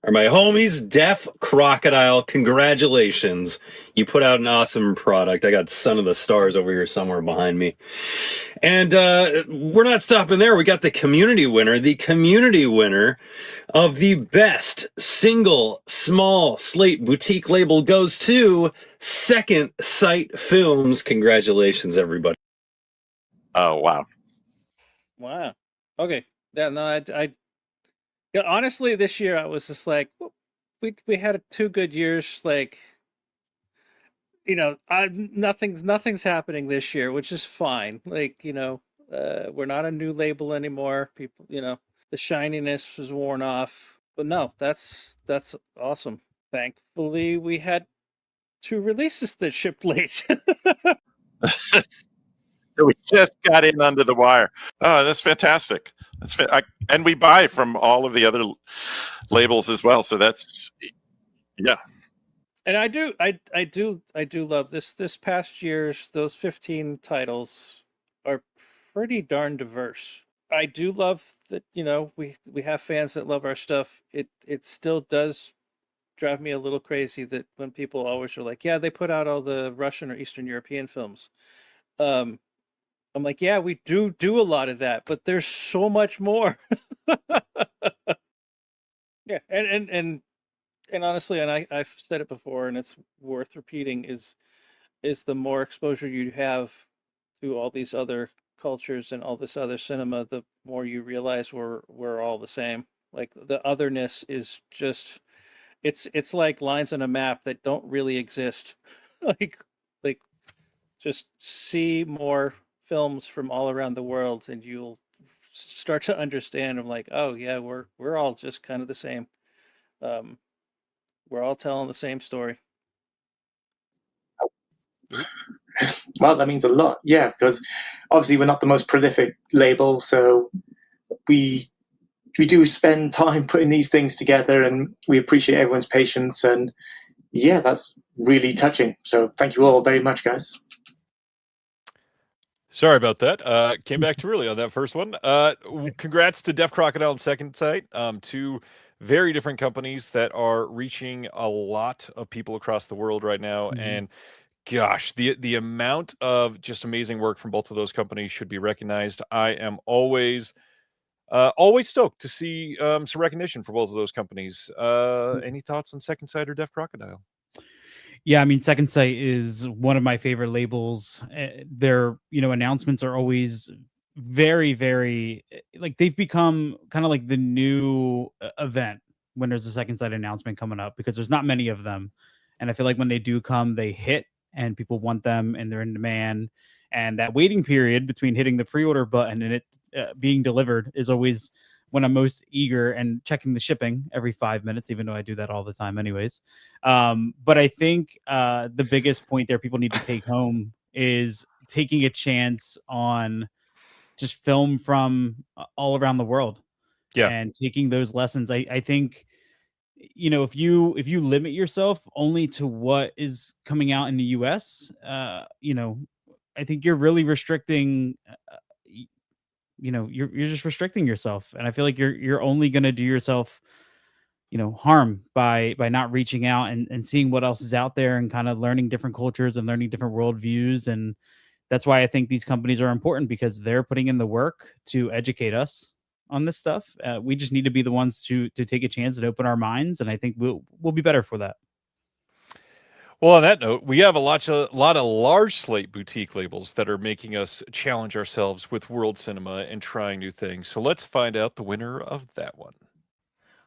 are my homies, Deaf Crocodile. Congratulations. You put out an awesome product. I got Son of the Stars over here somewhere behind me. And we're not stopping there. We got the community winner. The community winner of the best single small slate boutique label goes to Second Sight Films. Congratulations, everybody. Oh, wow. Wow. Okay. Yeah, no, yeah, honestly, this year I was just like, we had 2 good years. Like, nothing's happening this year, which is fine. Like, we're not a new label anymore. People, the shininess was worn off. But no, that's awesome. Thankfully, we had 2 releases that shipped late. We just got in under the wire. Oh, that's fantastic. And we buy from all of the other labels as well. So that's, yeah. And I do love this past year's, those 15 titles are pretty darn diverse. I do love that, we have fans that love our stuff. It still does drive me a little crazy that when people always are like, yeah, they put out all the Russian or Eastern European films. I'm like, yeah, we do a lot of that, but there's so much more. Yeah, and honestly, and I've said it before, and it's worth repeating, is the more exposure you have to all these other cultures and all this other cinema, the more you realize we're all the same. Like, the otherness is just, it's like lines on a map that don't really exist. like like just see more films from all around the world and you'll start to understand. I'm like, oh yeah, we're all just kind of the same. We're all telling the same story. Well, that means a lot, yeah, because obviously we're not the most prolific label, so we do spend time putting these things together, and we appreciate everyone's patience, and yeah, that's really touching. So thank you all very much, guys. Sorry about that. Came back too early on that first one. Congrats to Deaf Crocodile and Second Sight, 2 very different companies that are reaching a lot of people across the world right now. Mhm. And gosh, the amount of just amazing work from both of those companies should be recognized. I am always stoked to see some recognition for both of those companies. Any thoughts on Second Sight or Deaf Crocodile? Yeah, I mean, Second Sight is one of my favorite labels. Their, announcements are always very, very like they've become kind of like the new event when there's a second side announcement coming up because there's not many of them. And I feel like when they do come, they hit and people want them and they're in demand. And that waiting period between hitting the pre-order button and it being delivered is always when I'm most eager and checking the shipping every 5 minutes, even though I do that all the time, anyways. But I think the biggest point there people need to take home is taking a chance on just film from all around the world Yeah. and taking those lessons. I think if you limit yourself only to what is coming out in the US, I think you're really restricting you're just restricting yourself, and I feel like you're only going to do yourself harm by not reaching out and seeing what else is out there and kind of learning different cultures and learning different worldviews. And that's why I think these companies are important because they're putting in the work to educate us on this stuff. We just need to be the ones to take a chance and open our minds, and I think we'll be better for that. Well, on that note, we have a lot of large slate boutique labels that are making us challenge ourselves with world cinema and trying new things. So let's find out the winner of that one.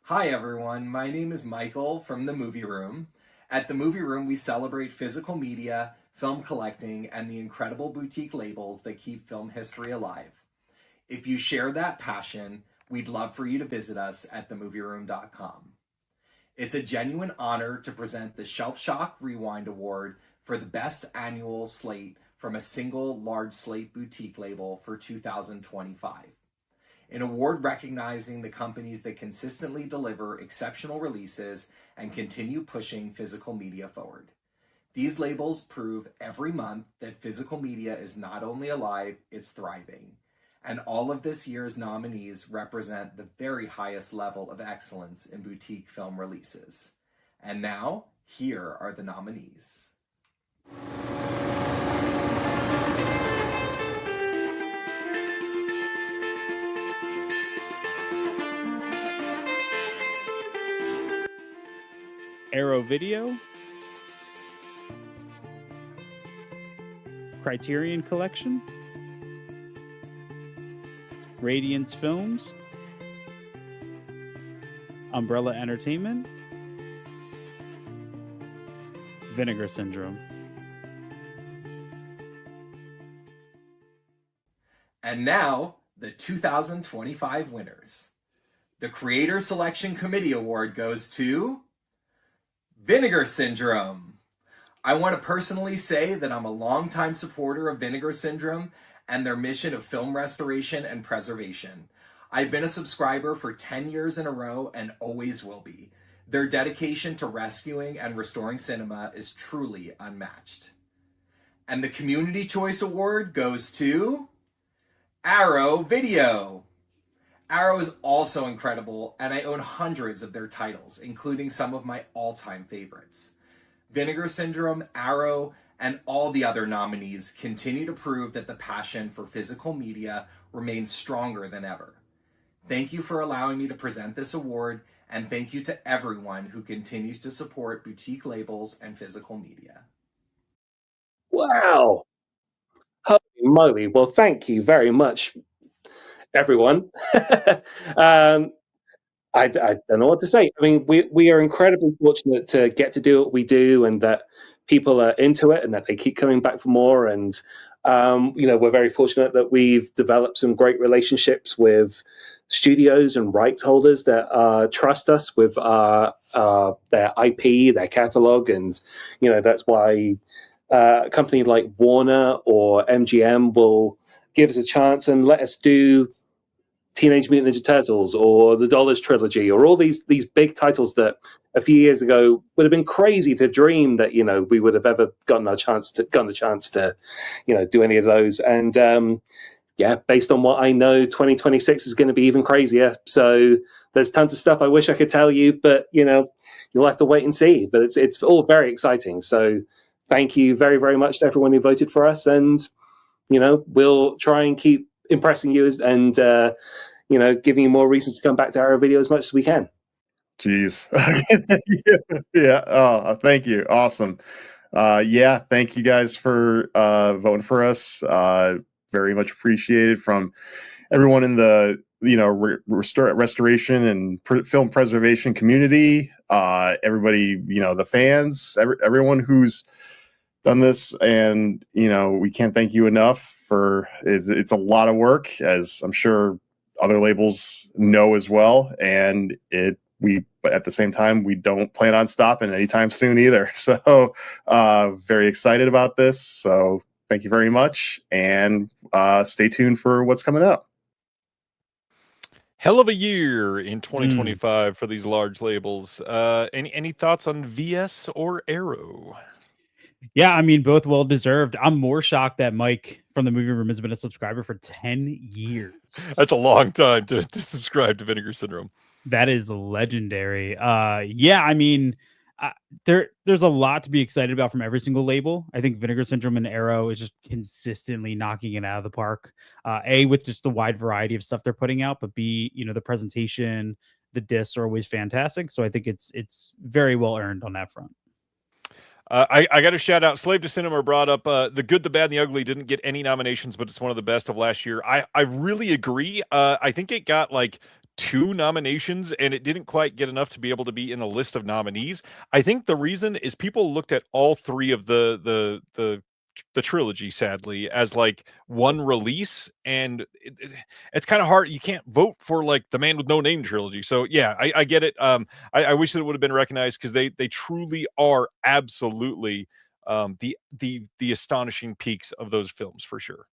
Hi everyone, my name is Michael from The Movie Room. At The Movie Room, we celebrate physical media, film collecting, and the incredible boutique labels that keep film history alive. If you share that passion, we'd love for you to visit us at themovieroom.com. It's a genuine honor to present the Shelf Shock Rewind Award for the best annual slate from a single large slate boutique label for 2025. An award recognizing the companies that consistently deliver exceptional releases and continue pushing physical media forward. These labels prove every month that physical media is not only alive, it's thriving. And all of this year's nominees represent the very highest level of excellence in boutique film releases. And now, here are the nominees. Arrow Video, Criterion Collection, Radiance Films, Umbrella Entertainment, Vinegar Syndrome. And now, the 2025 winners. The Creator Selection Committee Award goes to Vinegar Syndrome. I want to personally say that I'm a longtime supporter of Vinegar Syndrome and their mission of film restoration and preservation. I've been a subscriber for 10 years in a row and always will be. Their dedication to rescuing and restoring cinema is truly unmatched. And the Community Choice Award goes to Arrow Video. Arrow is also incredible, and I own hundreds of their titles, including some of my all-time favorites. Vinegar Syndrome, Arrow, and all the other nominees continue to prove that the passion for physical media remains stronger than ever. Thank you for allowing me to present this award, and thank you to everyone who continues to support boutique labels and physical media. Wow. Holy moly. Well, thank you very much, everyone. I don't know what to say. I mean, we are incredibly fortunate to get to do what we do and that people are into it and that they keep coming back for more. And, we're very fortunate that we've developed some great relationships with studios and rights holders that trust us with their IP, their catalog. And, that's why a company like Warner or MGM will give us a chance and let us do Teenage Mutant Ninja Turtles or the Dollars Trilogy or all these big titles that a few years ago would have been crazy to dream that we would have ever gotten the chance to do any of those. And based on what I know, 2026 is going to be even crazier. So there's tons of stuff I wish I could tell you, but you'll have to wait and see. But it's all very exciting. So thank you very, very much to everyone who voted for us, and we'll try and keep impressing you and giving you more reasons to come back to Arrow Video as much as we can. Jeez. Yeah. Oh, thank you. Awesome. Thank you guys for voting for us. very much appreciated from everyone in the restoration and film preservation community, everybody, the fans, everyone who's done this, and we can't thank you enough for it's a lot of work, as I'm sure other labels know as well, and but at the same time, we don't plan on stopping anytime soon either. So very excited about this. So thank you very much, and stay tuned for what's coming up. Hell of a year in 2025 for these large labels. Any thoughts on VS or Arrow? Yeah, I mean, both well deserved. I'm more shocked that Mike from the movie room has been a subscriber for 10 years. That's a long time to subscribe to Vinegar Syndrome. That is legendary. Yeah, I mean, there's a lot to be excited about from every single label. I think Vinegar Syndrome and Arrow is just consistently knocking it out of the park. A, with just the wide variety of stuff they're putting out, but B, the presentation, the discs are always fantastic. So I think it's very well earned on that front. I got to shout out Slave to Cinema brought up The Good, the Bad, and the Ugly didn't get any nominations, but it's one of the best of last year. I really agree. I think it got like 2 nominations, and it didn't quite get enough to be able to be in a list of nominees. I think the reason is people looked at all 3 of the trilogy, sadly, as like one release, and it's kind of hard. You can't vote for like the Man with No Name trilogy. So yeah, I get it. I wish that it would have been recognized, because they truly are absolutely the astonishing peaks of those films for sure.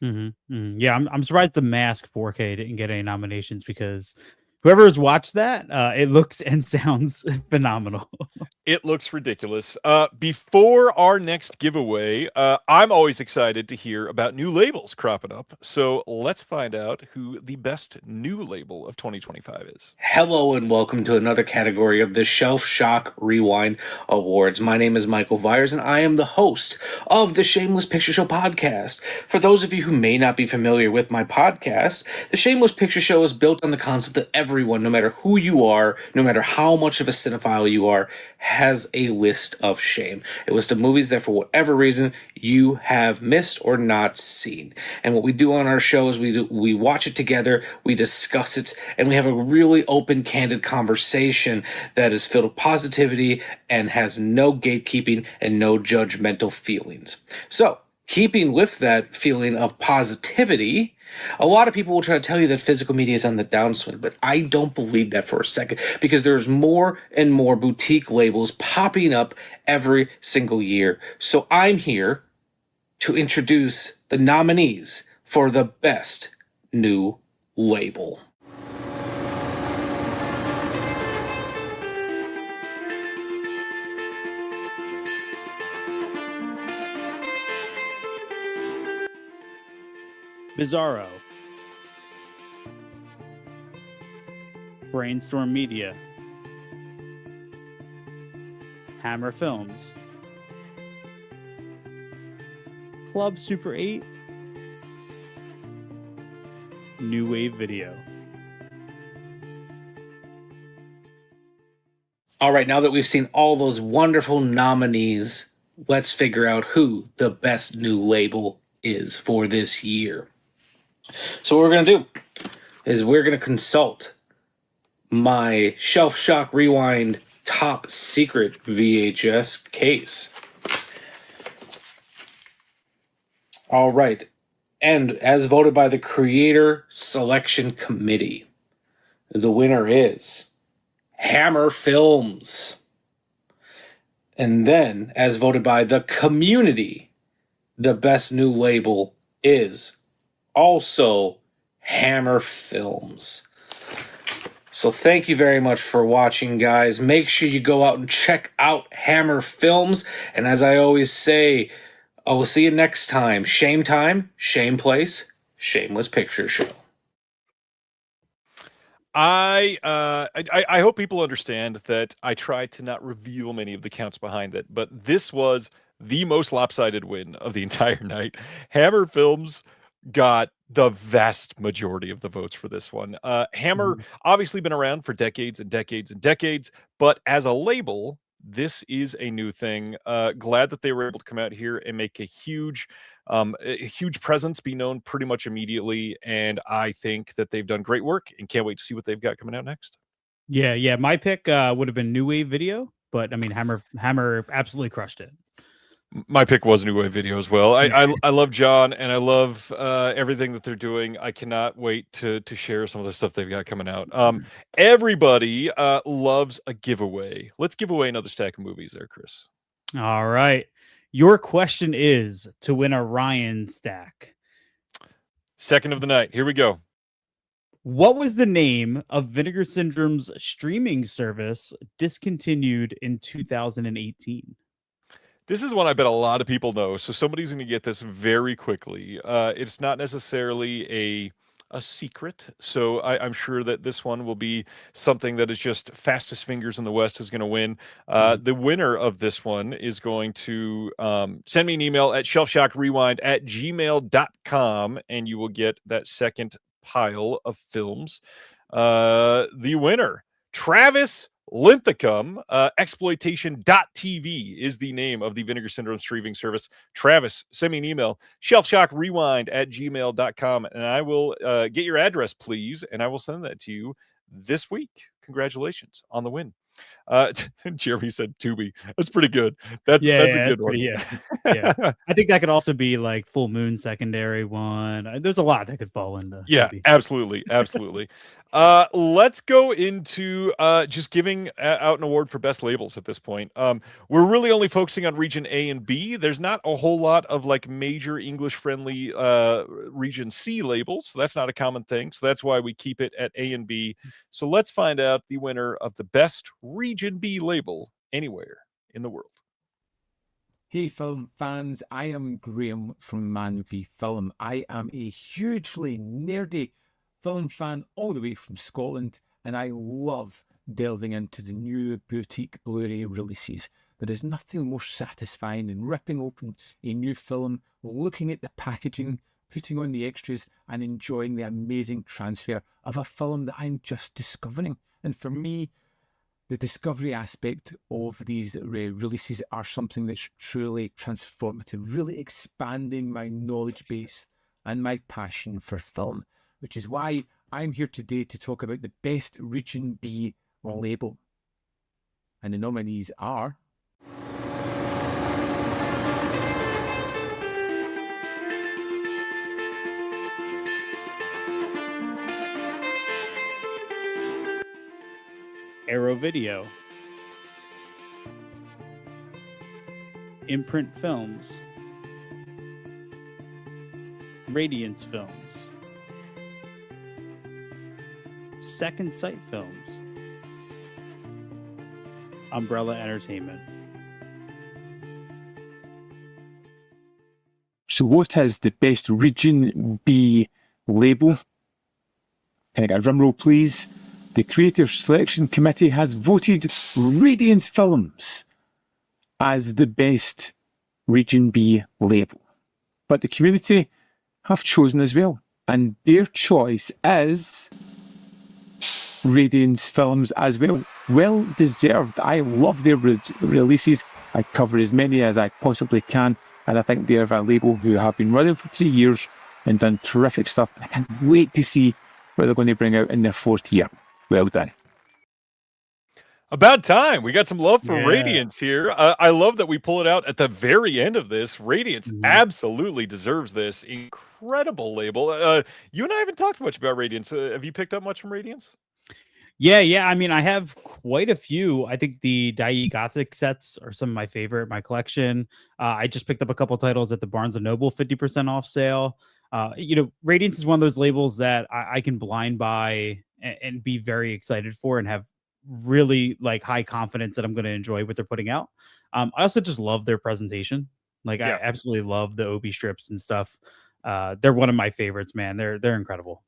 Yeah, I'm surprised The Mask 4K didn't get any nominations, because whoever has watched that, it looks and sounds phenomenal. It looks ridiculous. Before our next giveaway, I'm always excited to hear about new labels cropping up. So let's find out who the best new label of 2025 is. Hello and welcome to another category of the Shelf Shock Rewind Awards. My name is Michael Vyers, and I am the host of the Shameless Picture Show podcast. For those of you who may not be familiar with my podcast, the Shameless Picture Show is built on the concept that everyone, no matter who you are, no matter how much of a cinephile you are, has a list of shame. A list of movies that for whatever reason you have missed or not seen. And what we do on our show is we watch it together, we discuss it, and we have a really open, candid conversation that is filled with positivity and has no gatekeeping and no judgmental feelings. So, keeping with that feeling of positivity, a lot of people will try to tell you that physical media is on the downswing, but I don't believe that for a second, because there's more and more boutique labels popping up every single year. So I'm here to introduce the nominees for the best new label. Bizarro, Brainstorm Media, Hammer Films, Club Super 8, New Wave Video. All right, now that we've seen all those wonderful nominees, let's figure out who the best new label is for this year. So what we're going to do is we're going to consult my Shelf Shock Rewind top secret VHS case. All right. And as voted by the Creator Selection Committee, the winner is Hammer Films. And then, as voted by the community, the best new label is also Hammer Films. So thank you very much for watching, guys. Make sure you go out and check out Hammer Films. And as I always say, I will see you next time. Shame time, shame place, Shameless Picture Show. I hope people understand that I try to not reveal many of the counts behind it, but this was the most lopsided win of the entire night. Hammer Films got the vast majority of the votes for this one. Hammer obviously been around for decades and decades and decades, but as a label, this is a new thing. Glad that they were able to come out here and make a huge a huge presence, be known pretty much immediately, and I think that they've done great work and can't wait to see what they've got coming out next. Yeah. My pick would have been New Wave Video, but I mean, Hammer absolutely crushed it. My pick was New Wave Video as well. I love John, and I love everything that they're doing. I cannot wait to share some of the stuff they've got coming out. Everybody loves a giveaway. Let's give away another stack of movies there, Chris. All right. Your question is to win a Ryan stack. Second of the night. Here we go. What was the name of Vinegar Syndrome's streaming service discontinued in 2018? This is one I bet a lot of people know, so somebody's going to get this very quickly. It's not necessarily a secret, so I'm sure that this one will be something that is just fastest fingers in the West is going to win. The winner of this one is going to send me an email at shelfshockrewind@gmail.com, and you will get that second pile of films. The winner, Travis Linthicum, exploitation.tv is the name of the Vinegar Syndrome streaming service. Travis, send me an email, shelfshockrewind@gmail.com, and I will get your address, please, and I will send that to you this week. Congratulations on the win. Jeremy said Tubi. That's pretty good. That's a good one. Yeah. I think that could also be like Full Moon secondary one. There's a lot that could fall into. Yeah, Tubi. absolutely. Let's go into just giving out an award for best labels at this point. We're really only focusing on region A and B. There's not a whole lot of like major English friendly region C labels. So that's not a common thing. So that's why we keep it at A and B. So let's find out the winner of the best region B label anywhere in the world. Hey film fans, I am Graham from Man v Film. I am a hugely nerdy film fan all the way from Scotland, and I love delving into the new boutique Blu-ray releases. There is nothing more satisfying than ripping open a new film, looking at the packaging, putting on the extras, and enjoying the amazing transfer of a film that I'm just discovering. And for me, the discovery aspect of these releases are something that's truly transformative, really expanding my knowledge base and my passion for film, which is why I'm here today to talk about the best Region B label. And the nominees are... Arrow Video, Imprint Films, Radiance Films, Second Sight Films, Umbrella Entertainment. So what is the best Region B label? Can I get a drum roll, please? The Creator Selection Committee has voted Radiance Films as the best Region B label. But the community have chosen as well, and their choice is Radiance Films as well. Well deserved. I love their releases. I cover as many as I possibly can, and I think they're a label who have been running for 3 years and done terrific stuff. I can't wait to see what they're going to bring out in their 4th year. Well done. About time. We got some love for Radiance here. I love that we pull it out at the very end of this. Radiance absolutely deserves this incredible label. You and I haven't talked much about Radiance. Have you picked up much from Radiance? Yeah. I mean, I have quite a few. I think the Dai Gothic sets are some of my favorite in my collection. I just picked up a couple titles at the Barnes & Noble 50% off sale. Radiance is one of those labels that I can blind buy and be very excited for and have really like high confidence that I'm going to enjoy what they're putting out. I also just love their presentation. Like I absolutely love the OB strips and stuff. They're one of my favorites, man. They're incredible.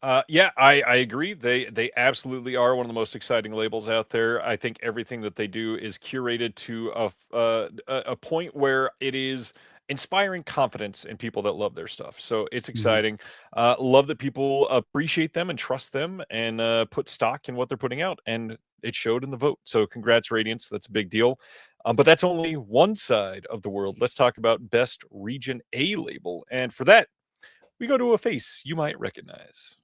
I agree. They absolutely are one of the most exciting labels out there. I think everything that they do is curated to a point where it is inspiring confidence in people that love their stuff. So it's exciting. Love that people appreciate them and trust them and put stock in what they're putting out. And it showed in the vote. So congrats, Radiance. That's a big deal. But that's only one side of the world. Let's talk about Best Region A label. And for that, we go to a face you might recognize.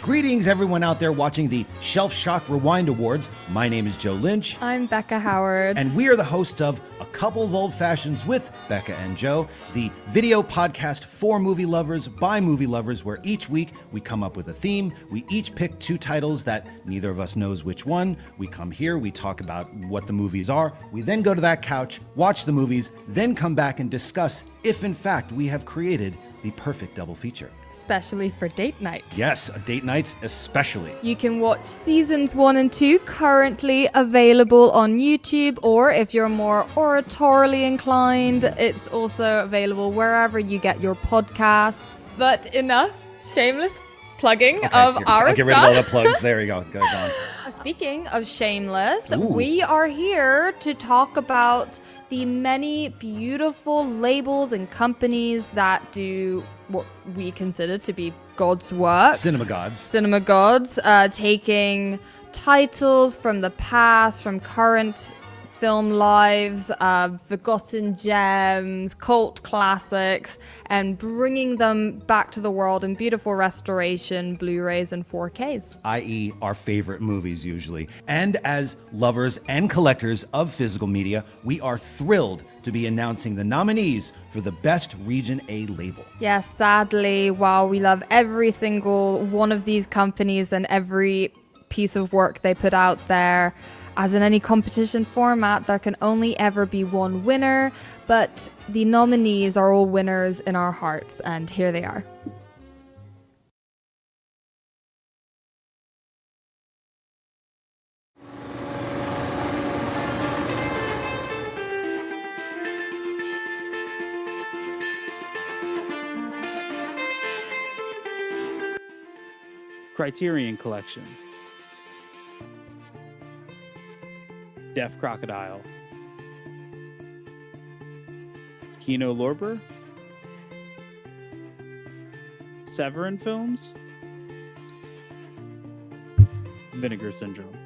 Greetings, everyone out there watching the Shelf Shock Rewind Awards. My name is Joe Lynch. I'm Becca Howard. And we are the hosts of A Couple of Old Fashions with Becca and Joe, the video podcast for movie lovers by movie lovers, where each week we come up with a theme. We each pick 2 titles that neither of us knows which one. We come here, we talk about what the movies are. We then go to that couch, watch the movies, then come back and discuss if in fact we have created the perfect double feature. Especially for date night. Yes, date nights especially. You can watch seasons 1 and 2 currently available on YouTube, or if you're more oratorially inclined, it's also available wherever you get your podcasts. But enough shameless plugging of our I'll get rid of all the plugs. There you go. Go on. Speaking of shameless, Ooh. we are here to talk about the many beautiful labels and companies that do what we consider to be God's work. Cinema gods. Cinema gods, taking titles from the past, from current film lives, forgotten gems, cult classics, and bringing them back to the world in beautiful restoration, Blu-rays and 4Ks. I.e. our favorite movies usually. And as lovers and collectors of physical media, we are thrilled to be announcing the nominees for the Best Region A label. Yes, sadly, while we love every single one of these companies and every piece of work they put out there, as in any competition format, there can only ever be one winner, but the nominees are all winners in our hearts, and here they are. Criterion Collection. Deaf Crocodile. Kino Lorber. Severin Films. Vinegar Syndrome.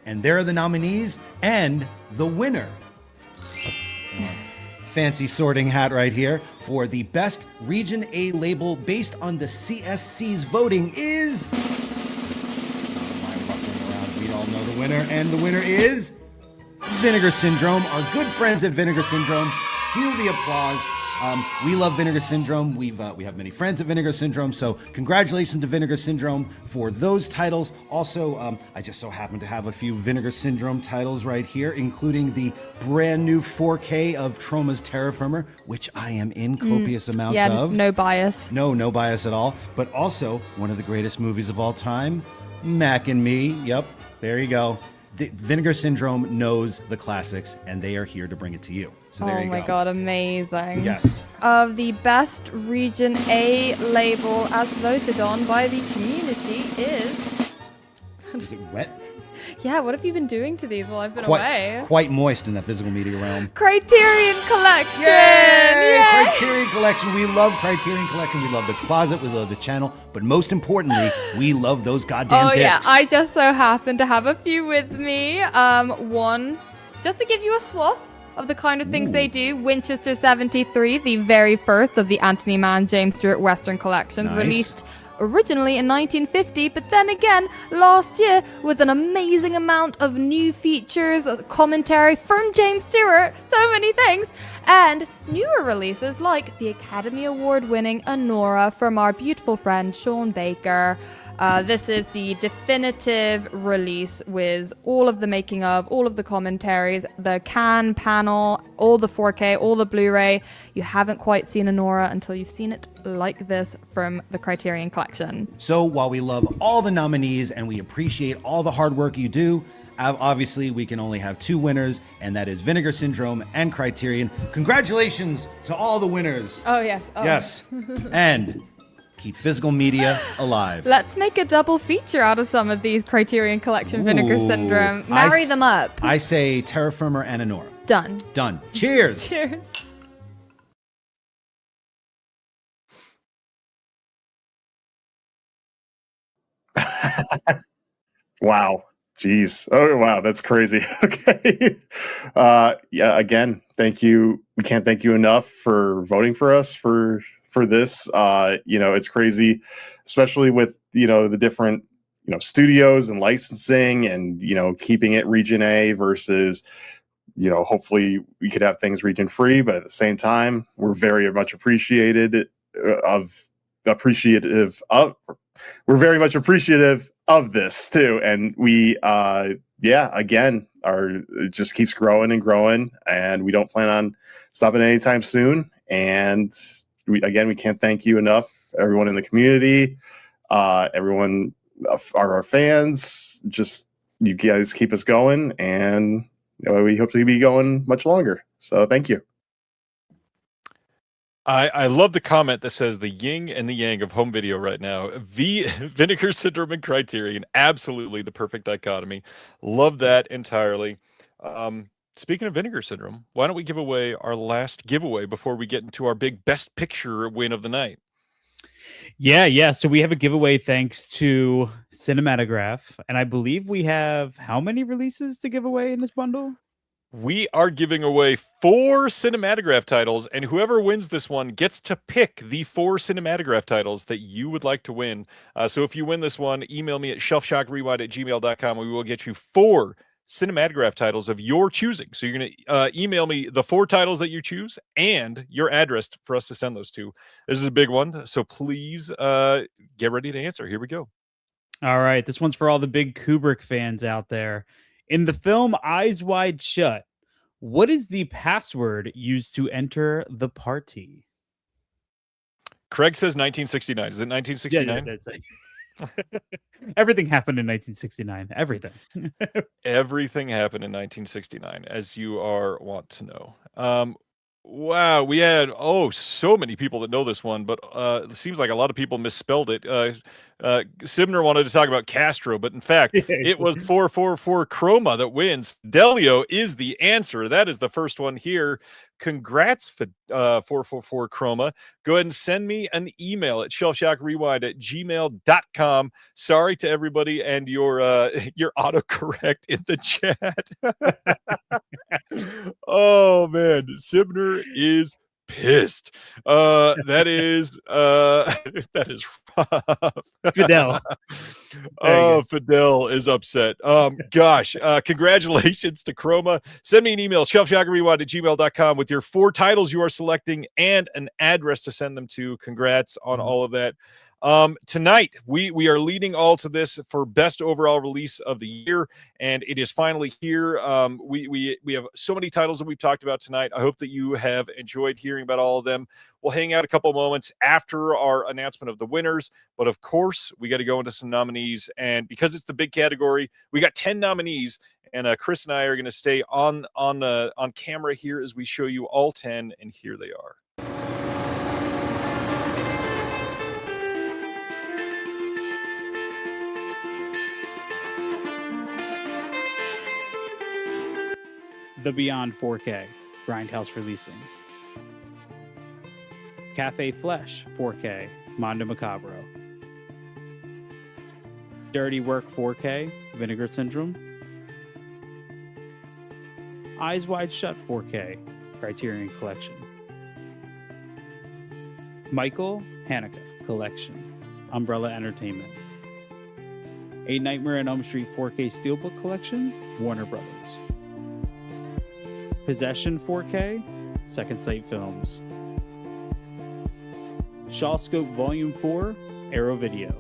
And there are the nominees and the winner. Fancy sorting hat right here for the Best Region A label based on the CSC's voting is... I'm ruffling around. We all know the winner, and the winner is... Vinegar Syndrome. Our good friends at Vinegar Syndrome. Cue the applause. We love Vinegar Syndrome. We have many friends at Vinegar Syndrome, so congratulations to Vinegar Syndrome for those titles. Also, I just so happen to have a few Vinegar Syndrome titles right here, including the brand new 4K of Troma's Terra Firmer, which I am in copious amounts of. No bias. No bias at all. But also, one of the greatest movies of all time, Mac and Me. Yep, there you go. The Vinegar Syndrome knows the classics, and they are here to bring it to you. So there you go. Oh my god, amazing. Yes. Of the Best Region A label as voted on by the community is... Is it wet? Yeah, what have you been doing to these while I've been away? Quite moist in the physical media realm. Criterion Collection! Yay! Yay! Criterion Collection. We love Criterion Collection. We love the closet. We love the channel. But most importantly, we love those goddamn discs. I just so happen to have a few with me. One, just to give you a swath of the kind of things they do. Winchester 73, the very first of the Anthony Mann, James Stewart Western collections, Nice. released originally in 1950, but then again last year with an amazing amount of new features, commentary from James Stewart, so many things, and newer releases like the Academy Award winning Anora from our beautiful friend Sean Baker. This is the definitive release with all of the making of, all of the commentaries, the can panel, all the 4K, all the Blu-ray. You haven't quite seen Anora until you've seen it like this from the Criterion Collection. So while we love all the nominees and we appreciate all the hard work you do, obviously we can only have two winners, and that is Vinegar Syndrome and Criterion. Congratulations to all the winners. Oh, yes. Oh. Yes. And keep physical media alive. Let's make a double feature out of some of these Criterion Collection Vinegar Ooh. Syndrome. Marry them up. I say Terra Firma and Anora. Done. Done. Cheers. Cheers. Wow. Jeez. Oh, wow. That's crazy. Okay. Yeah. Again, thank you. We can't thank you enough for voting for us for this. It's crazy, especially with the different studios and licensing, and keeping it region A versus hopefully we could have things region free. But at the same time, we're very much appreciative of we're very much appreciative of this too, and we again it just keeps growing and growing, and we don't plan on stopping anytime soon. And we can't thank you enough, everyone in the community, everyone, our fans. Just, you guys keep us going, and we hope to be going much longer, so thank you. I love the comment that says the yin and the yang of home video right now. Vinegar Syndrome and Criterion, absolutely the perfect dichotomy. Love that entirely. Speaking of Vinegar Syndrome, why don't we give away our last giveaway before we get into our big Best Picture win of the night? Yeah. So we have a giveaway thanks to Cinematograph, and I believe we have how many releases to give away in this bundle? We are giving away 4 Cinematograph titles, and whoever wins this one gets to pick the 4 Cinematograph titles that you would like to win. So if you win this one, email me at shelfshockrewind@gmail.com. We will get you 4 Cinematograph titles of your choosing. So you're going to email me the 4 titles that you choose and your address for us to send those to. This is a big one, so please get ready to answer. Here we go. All right, this one's for all the big Kubrick fans out there. In the film Eyes Wide Shut, what is the password used to enter the party? Craig says 1969. Is it 1969? Yeah, everything happened in 1969. Everything. Everything happened in 1969, as you are wont to know. Wow, we had so many people that know this one, but it seems like a lot of people misspelled it. Sibner wanted to talk about Castro, but in fact, it was 444 Chroma that wins. Fidelio is the answer. That is the first one here. Congrats, 444 Chroma. Go ahead and send me an email at shelfshockrewind@gmail.com. Sorry to everybody and your autocorrect in the chat. Oh man, Sibner is pissed. That is that is rough. Fidel. Fidel is upset. Gosh, congratulations to Chroma. Send me an email, shelfshockrewind@gmail.com, with your 4 titles you are selecting and an address to send them to. Congrats on all of that. Tonight, we are leading all to this for best overall release of the year, and it is finally here. We have so many titles that we've talked about tonight. I hope that you have enjoyed hearing about all of them. We'll hang out a couple moments after our announcement of the winners, but of course, we got to go into some nominees, and because it's the big category, we got 10 nominees, and Chris and I are going to stay on camera here as we show you all 10, and here they are. The Beyond 4K, Grindhouse releasing. Cafe Flesh 4K, Mondo Macabro. Dirty Work 4K, Vinegar Syndrome. Eyes Wide Shut 4K, Criterion Collection. Michael Haneke Collection, Umbrella Entertainment. A Nightmare on Elm Street 4K Steelbook Collection, Warner Brothers. Possession 4K, Second Sight Films. Shawscope Volume 4, Arrow Video.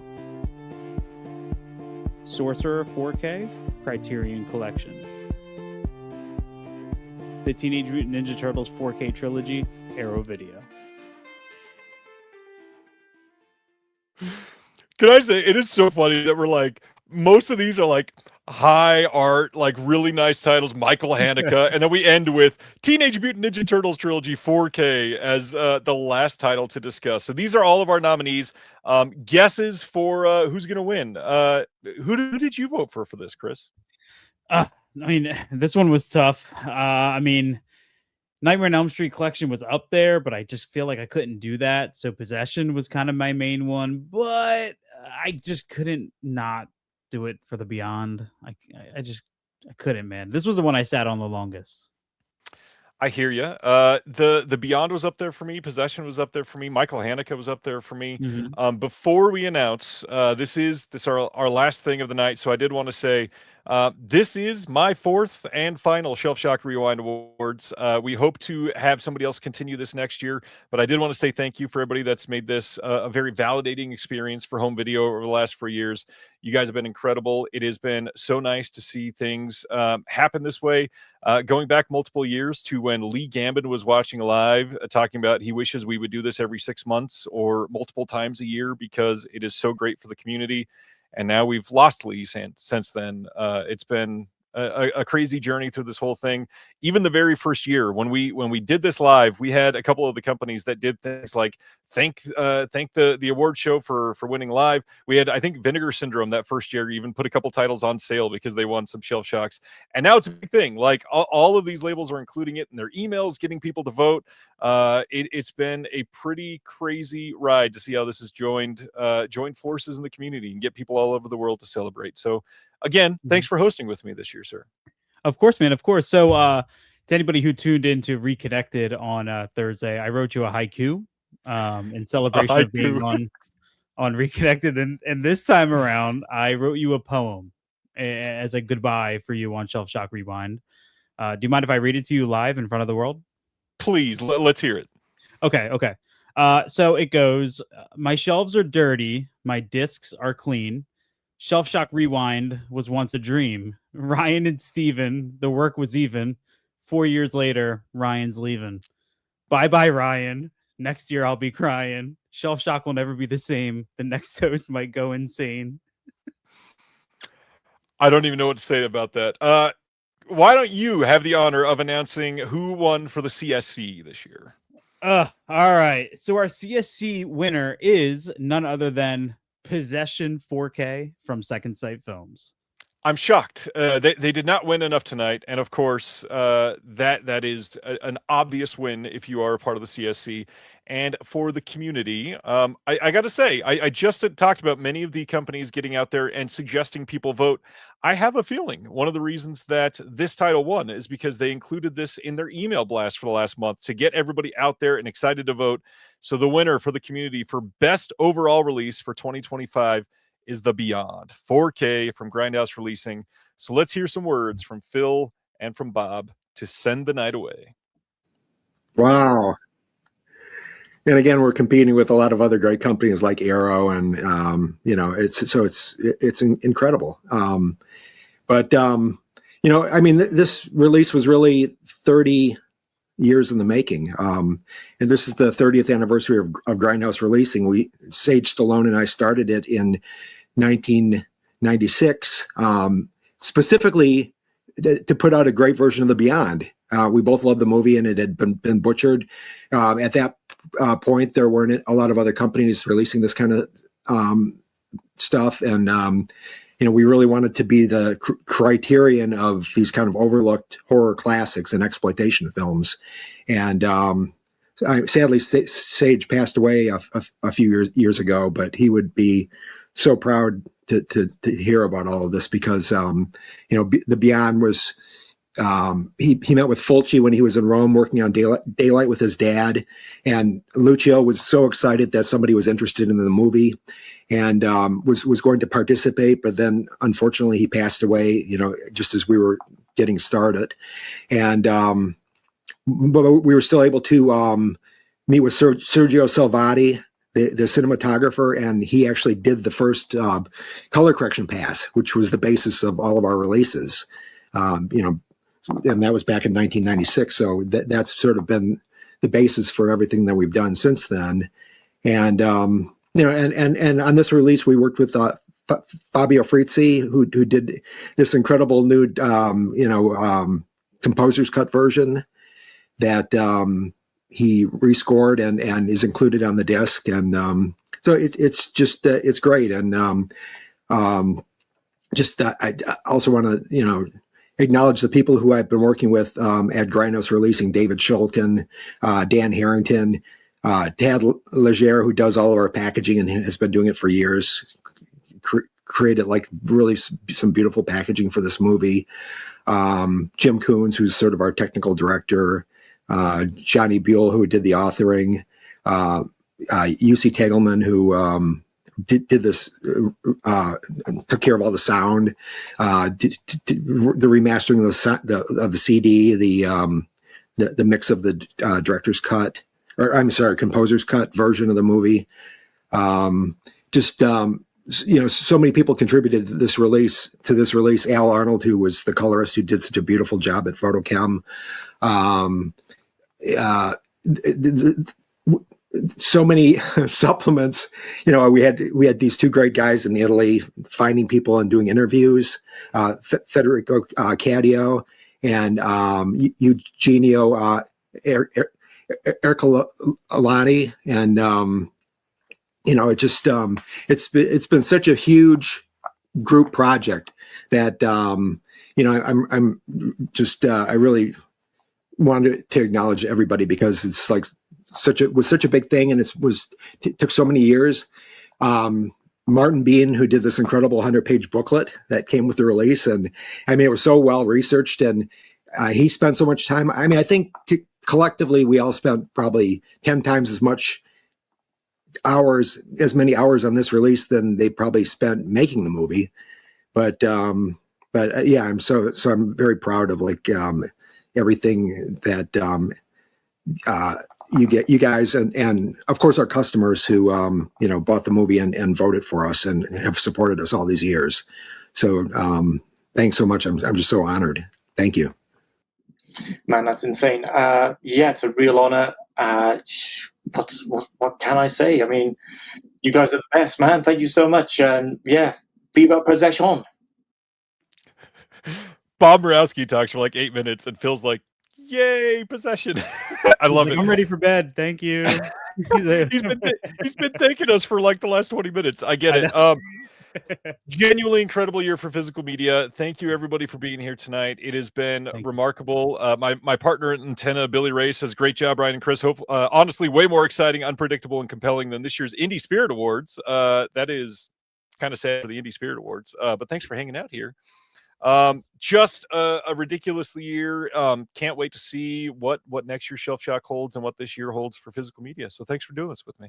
Sorcerer 4K, Criterion Collection. The Teenage Mutant Ninja Turtles 4K Trilogy, Arrow Video. Can I say, it is so funny that we're like, most of these are like high art, like really nice titles, Michael Haneke, and then we end with Teenage Mutant Ninja Turtles Trilogy 4K as the last title to discuss. So these are all of our nominees. Guesses for who's going to win. Who did you vote for this, Chris? I mean, this one was tough. I mean, Nightmare on Elm Street collection was up there, but I just feel like I couldn't do that. So Possession was kind of my main one, but I just couldn't not do it for the Beyond. I couldn't, man. This was the one I sat on the longest. I hear you. The Beyond was up there for me. Possession was up there for me. Michael Haneke was up there for me. Before we announce, this is our last thing of the night. So I did want to say, this is my fourth and final Shelf Shock Rewind Awards. We hope to have somebody else continue this next year, but I did want to say thank you for everybody that's made this a very validating experience for home video over the last 4 years. You guys have been incredible. It has been so nice to see things happen this way. Going back multiple years to when Lee Gambin was watching live, talking about he wishes we would do this every 6 months or multiple times a year because it is so great for the community. And now we've lost Lee since then. It's been a crazy journey through this whole thing. Even the very first year when we did this live, we had a couple of the companies that did things like thank the award show for winning live. We had, I think, Vinegar Syndrome that first year even put a couple titles on sale because they won some Shelf Shocks. And now it's a big thing. Like all of these labels are including it in their emails, getting people to vote. It's been a pretty crazy ride to see how this has joined forces in the community and get people all over the world to celebrate. So again, thanks for hosting with me this year, sir. Of course, man. Of course. So to anybody who tuned in to Reconnected on Thursday, I wrote you a haiku in celebration of being on Reconnected. And this time around, I wrote you a poem as a goodbye for you on Shelf Shock Rewind. Do you mind if I read it to you live in front of the world? Please, let's hear it. Okay. So it goes, my shelves are dirty. My discs are clean. Shelf Shock Rewind was once a dream. Ryan and Steven, the work was even. 4 years later, Ryan's leaving. Bye-bye, Ryan. Next year, I'll be crying. Shelf Shock will never be the same. The next host might go insane. I don't even know what to say about that. Why don't you have the honor of announcing who won for the CSC this year? All right. So our CSC winner is none other than Possession 4K from Second Sight Films. I'm shocked. They did not win enough tonight, and of course, that is an obvious win if you are a part of the CSC. And for the community, I got to say, I just had talked about many of the companies getting out there and suggesting people vote. I have a feeling one of the reasons that this title won is because they included this in their email blast for the last month to get everybody out there and excited to vote. So the winner for the community for best overall release for 2025 is The Beyond 4K from Grindhouse Releasing. So let's hear some words from Phil and from Bob to send the night away. Wow. And again, we're competing with a lot of other great companies like Arrow, and it's incredible. This release was really 30 years in the making, and this is the 30th anniversary of Grindhouse Releasing. Sage Stallone and I started it in 1996, specifically to put out a great version of The Beyond. We both loved the movie, and it had been butchered. At that point, there weren't a lot of other companies releasing this kind of stuff, and we really wanted to be the criterion of these kind of overlooked horror classics and exploitation films. And sadly, Sage passed away a few years ago, but he would be so proud to hear about all of this because The Beyond was. He met with Fulci when he was in Rome working on Daylight with his dad, and Lucio was so excited that somebody was interested in the movie and was going to participate, but then unfortunately he passed away, just as we were getting started. And but we were still able to meet with Sergio Salvati, the cinematographer, and he actually did the first color correction pass, which was the basis of all of our releases. And that was back in 1996. So that's sort of been the basis for everything that we've done since then. And, and on this release, we worked with Fabio Frizzi, who did this incredible new, composer's cut version that he rescored and is included on the disc. And so it's just, it's great. And I also want to, acknowledge the people who I've been working with at Grindhouse Releasing: David Shulkin, Dan Harrington, Tad Legere, who does all of our packaging and has been doing it for years. created like really some beautiful packaging for this movie. Jim Coons, who's sort of our technical director, Johnny Buell, who did the authoring, UC Tegelman, who did this, took care of all the sound, did the remastering of the CD, the mix of the director's cut, or I'm sorry, composer's cut version of the movie. So many people contributed to this release. Al Arnold, who was the colorist, who did such a beautiful job at Photochem. So many supplements. We had these two great guys in Italy finding people and doing interviews. Federico Cadio and Eugenio Ercolani, and it's been such a huge group project that I really wanted to acknowledge everybody, because it's like was such a big thing, and it took so many years. Martin Bean, who did this incredible 100-page booklet that came with the release, and I mean, it was so well researched, and he spent so much time. I mean, I think collectively we all spent probably 10 times as many hours on this release than they probably spent making the movie. But I'm very proud of everything that you guys and of course our customers who bought the movie and voted for us and have supported us all these years. So thanks so much. I'm just so honored. Thank you. Man, that's insane. It's a real honor. What can I say? I mean, you guys are the best, man. Thank you so much. And viva possession. Bob Murawski talks for like 8 minutes and feels like, yay, possession. I love it. I'm ready for bed. Thank you. He's been thanking us for like the last 20 minutes. I get it. Genuinely incredible year for physical media. Thank you everybody for being here tonight. It has been remarkable. My partner at Antenna, Billy Race, says great job, Ryan and Chris. Honestly, way more exciting, unpredictable, and compelling than this year's Indie Spirit Awards. That is kind of sad for the Indie Spirit Awards. But thanks for hanging out here. Just a ridiculous year. Can't wait to see what next year's Shelf Shock holds and what this year holds for physical media. So thanks for doing this with me.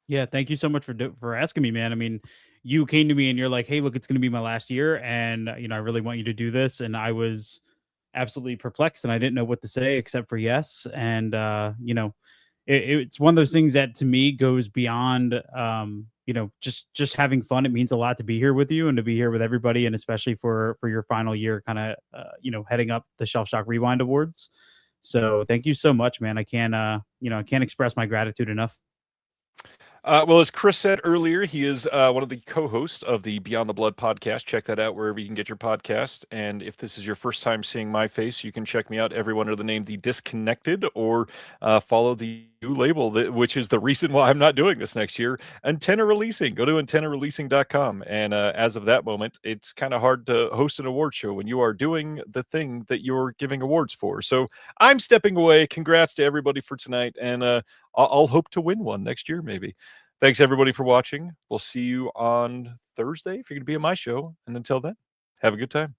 Yeah, thank you so much for asking me, man. I mean, you came to me and you're like, "Hey, look, it's going to be my last year, and I really want you to do this." And I was absolutely perplexed, and I didn't know what to say except for yes. And it's one of those things that to me goes beyond just having fun. It means a lot to be here with you and to be here with everybody, and especially for your final year, kind of heading up the Shelf Shock Rewind Awards. So thank you so much, man. I can't express my gratitude enough. Well, as Chris said earlier, he is one of the co-hosts of the Beyond the Blood podcast. Check that out wherever you can get your podcast. And if this is your first time seeing my face, you can check me out everyone under the name The Disconnected, or follow the new label, which is the reason why I'm not doing this next year, Antenna Releasing. Go to antennareleasing.com. And as of that moment, it's kind of hard to host an award show when you are doing the thing that you're giving awards for. So I'm stepping away. Congrats to everybody for tonight. And I'll hope to win one next year, maybe. Thanks, everybody, for watching. We'll see you on Thursday if you're going to be at my show. And until then, have a good time.